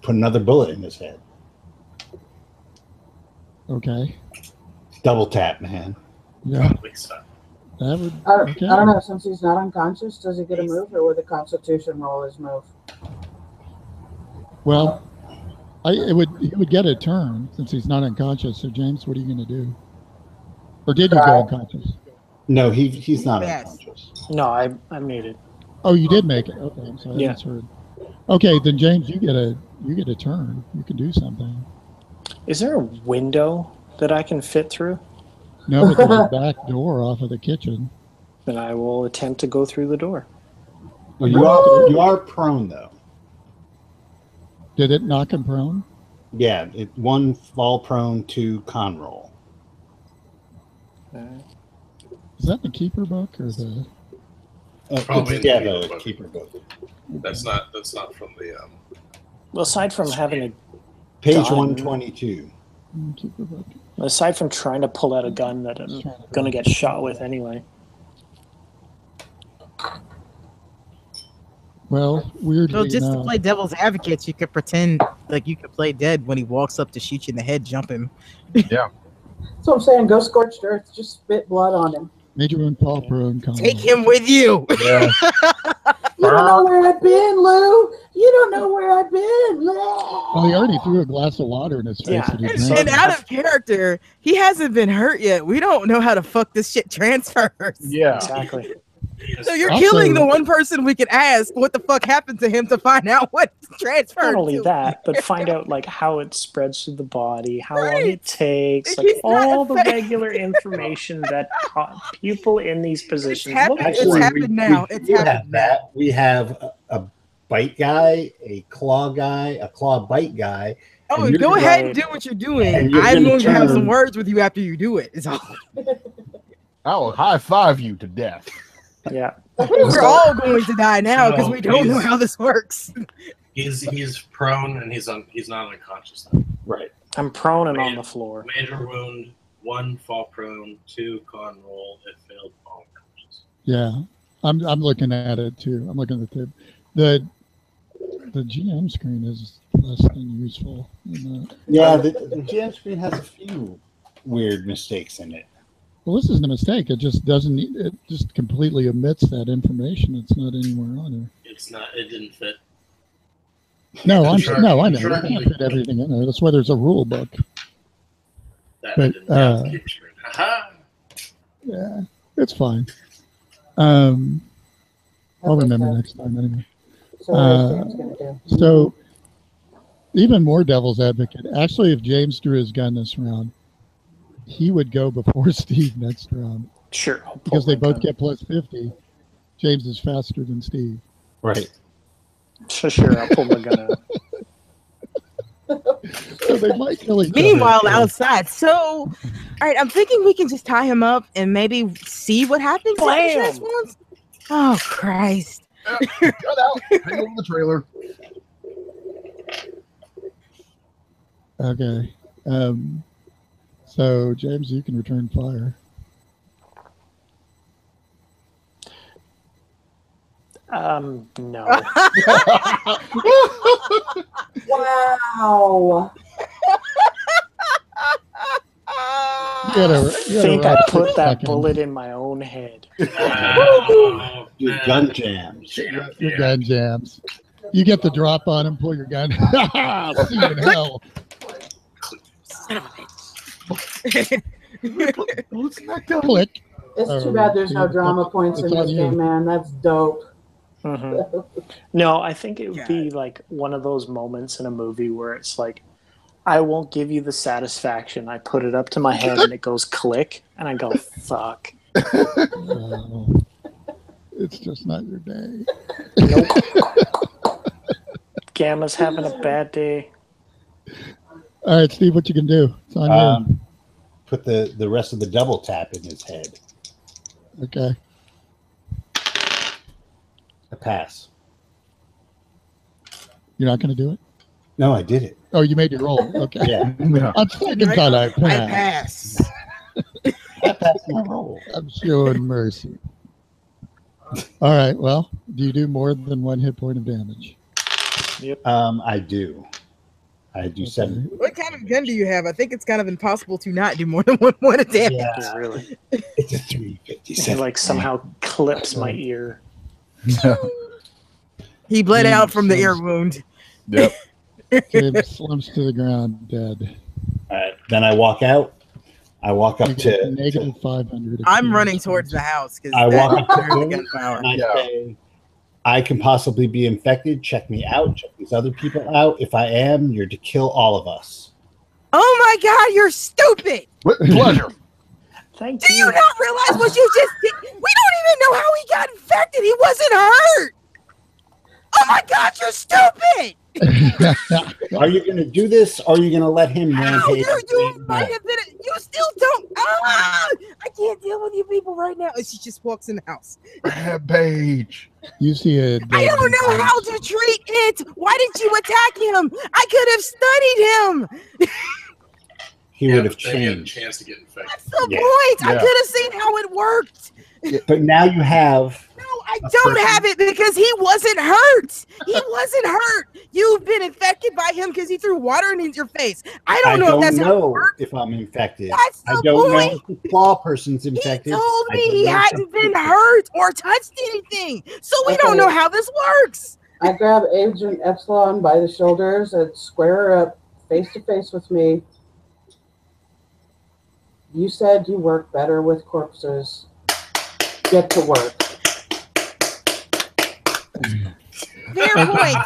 put another bullet in his head. Okay. Double tap, man. Yeah, Please stop. that would. I Okay. don't know. Since he's not unconscious, does he get a move, or would the Constitution roll his move? Well, he would get a turn since he's not unconscious. So, James, what are you going to do? Or did you go unconscious? No, he's not Yes. unconscious. No, I made it. Oh, you did make it. Okay, I'm sorry. Yeah. I misheard. Okay, then James, you get a turn. You can do something. Is there a window that I can fit through? No, but there's a back door off of the kitchen. Then I will attempt to go through the door. Well, you are prone though. Did it knock him prone? Yeah, 1 fall prone, 2 con roll. Is that the keeper book or the? Probably yeah, the the book. keeper book. That's not from the. Well, aside from having a, Page Gun. 122. Keeper book. aside from trying to pull out a gun that I'm gonna get shot with anyway. Well, weirdly So just to enough, play devil's advocate, you could pretend like you could play dead when he walks up to shoot you in the head, jump him. That's what I'm saying. Go scorched earth. Just spit blood on him. major wound, fall prone, con. Take him with you. Yeah. You don't know where I've been, Lou. You don't know where I've been. Well, he already threw a glass of water in his face. Yeah, and he and drank And it. out of character, he hasn't been hurt yet. We don't know how the fuck this shit transfers. Yeah. Exactly. So you're Also- killing the one person we could ask what the fuck happened to him to find out what transferred. Not only to. that, but find out like how it spreads through the body, how long Right. it takes, He's like not all the affect- regular information that people in these positions look happened. for. It's happened now. We It's do happened have that. We have a bite guy, a claw bite guy. Oh, And you're go gonna- ahead and do what you're doing. And you're I'm gonna going to have some turn- words with you after you do it. Is all. I will high five you to death. Yeah. We're all going to die now because No, we don't know he's- how this works. He's prone and he's not unconscious. Now. Right. I'm prone and on the floor. Major wound, 1 fall prone, 2 con roll. If failed, fall unconscious. Yeah, I'm looking at it too. I'm looking at the GM screen is less than useful. Yeah, the jam screen has a few weird mistakes in it. Well, this isn't a mistake. It just doesn't. It just completely omits that information. It's not anywhere on there. It's not. It didn't fit. No, I know. I'm You sure can't fit everything in there. That's why there's a rule book. That But, didn't have the keeper screen. Haha. Yeah, it's fine. I'll remember next time anyway. So what is James going to do? So, even more devil's advocate. Actually, if James drew his gun this round, he would go before Steve next round. Sure. Because they both get plus 50. James is faster than Steve. Right. Sure, I'll pull my gun out. So they might kill each other. Meanwhile, outside. So, all right, I'm thinking we can just tie him up and maybe see what happens. if he Blam! transforms. Oh, Christ. Cut out. Hang over the trailer. Okay. So, James, you can return fire. No. Wow. I think I put that bullet in my own head. Your gun jams. Your gun jams. You get the drop on him, pull your gun. See you in hell. Click. It's too bad there's no drama points in this game, man. That's dope. Mm-hmm. No, I think it would be like one of those moments in a movie where it's like, I won't give you the satisfaction. I put it up to my head and it goes click, and I go, fuck. It's just not your day. Nope. Gamma's having a bad day. All right, Steve, what you can do? It's on you. Put the rest of the double tap in his head. Okay. A pass. You're not going to do it? No, I did it. Oh, you made your roll. Okay. Yeah. On second thought, I I pass. pass. I passed my roll. I'm showing mercy. All right. Well, do you do more than one hit point of damage? Yep. I do. I do 7. What kind of gun do you have? I think it's kind of impossible to not do more than one point of damage. Yeah, Really. it's a It 357. like somehow clips my ear. He bled out from the ear wound. Yep. James slumps to the ground, dead. All right. Then I walk out. I walk up You get to negative 500. I'm running towards the house because I walk up to the him gunpowder. and I say, I can possibly be infected. Check me out. Check these other people out. If I am, you're to kill all of us. Oh my God, you're stupid! With pleasure. Thank Do you. you not realize what you just did? We don't even know how he got infected. He wasn't hurt. Oh my God, you're stupid! Are you going to do this? Or are you going to let him No, rampage? you might have been. You still don't. I can't deal with you people right now. And she just walks in the house. Rampage. You see a I don't know how to treat it. Why did you attack him? I could have studied him. He would have They had a changed. chance to get infected. That's the Yeah. point. I Yeah. could have seen how it worked. But now you have. No, I don't have it because he wasn't hurt. He wasn't hurt. You've been infected by him because he threw water in your face. I don't know if that's how it know works. if I'm infected. That's I the don't know point. if the claw person's He infected. told I me don't he know if hadn't I'm been hurt or touched anything. So we Okay. don't know how this works. I grab Agent Epsilon by the shoulders and square her up face to face with me. You said you work better with corpses. Get to work. Fair point.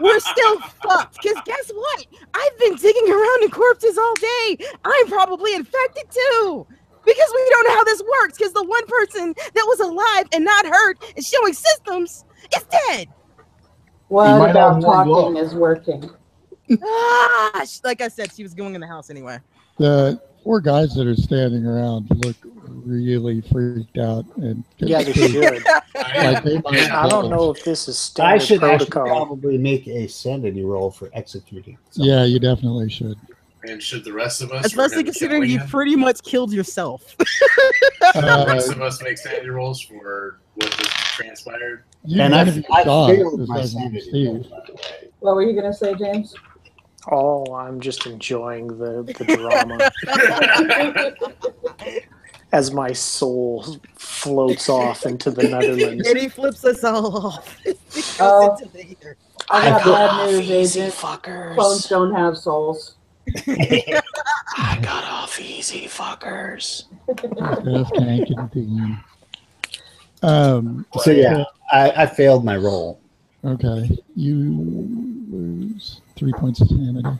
We're still fucked. Because guess what? I've been digging around in corpses all day. I'm probably infected too. Because we don't know how this works. Because the one person that was alive and not hurt and showing systems is dead. What might about have more talking luck. is working? Like I said, she was going in the house anyway. The 4 guys that are standing around look really freaked out and Yeah, they should. like they might I don't know if this is standard I should actually protocol. probably make a sanity roll for executing. Yeah, you definitely should. And should the rest of us, Especially regret considering killing you him? pretty much killed yourself. The rest of us make sanity rolls for what just transpired. You And none of you I saw it failed my besides sanity Steve. roll, by the way. What were you going to say, James? Oh, I'm just enjoying the drama as my soul floats off into the Netherlands. And he flips us all off. He goes Oh. into the ether. I got bad news, Easy Agent. fuckers. Phones don't have souls. I got off easy, fuckers. Jeff, Tank, and Dean. So yeah, I failed my roll. Okay, you lose 3 points of sanity.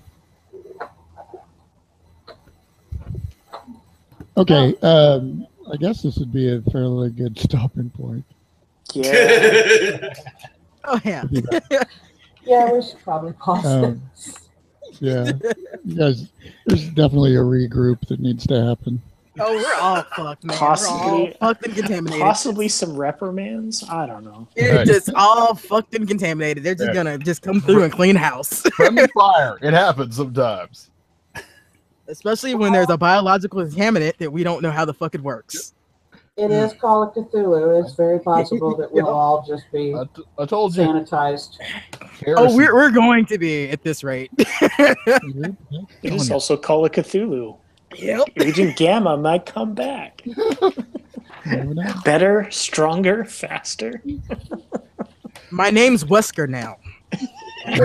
Okay, I guess this would be a fairly good stopping point. Yeah. Oh yeah. Yeah, we should probably pause this. Yeah, you guys, there's definitely a regroup that needs to happen. Oh, we're all fucked, man. Possibly- we're all fucked and contaminated. Possibly some reprimands. I don't know. It's just all fucked and contaminated. They're just gonna just come through and clean house. Friendly fire. It happens sometimes. Especially when there's a biological contaminant that we don't know how the fuck it works. It is Call of Cthulhu. It's very possible that we'll all just be I told you. sanitized. Oh, we're going to be at this rate. It is also Call of Cthulhu. Yep. Agent Gamma might come back. Better, stronger, faster. My name's Wesker now. We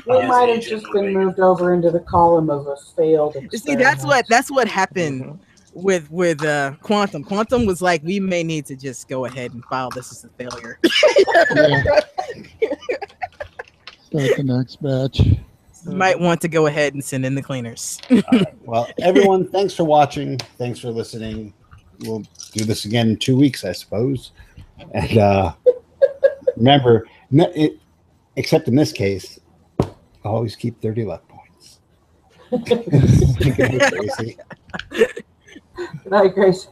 might have just been moved over into the column of a failed You see, that's experiment. what happened with Quantum. Quantum was like, we may need to just go ahead and file this as a failure. Start the next batch. You might want to go ahead and send in the cleaners. Well, everyone, thanks for watching. Thanks for listening. We'll do this again in 2 weeks, I suppose. And remember, except in this case, always keep 30 luck points. Good night, Gracie.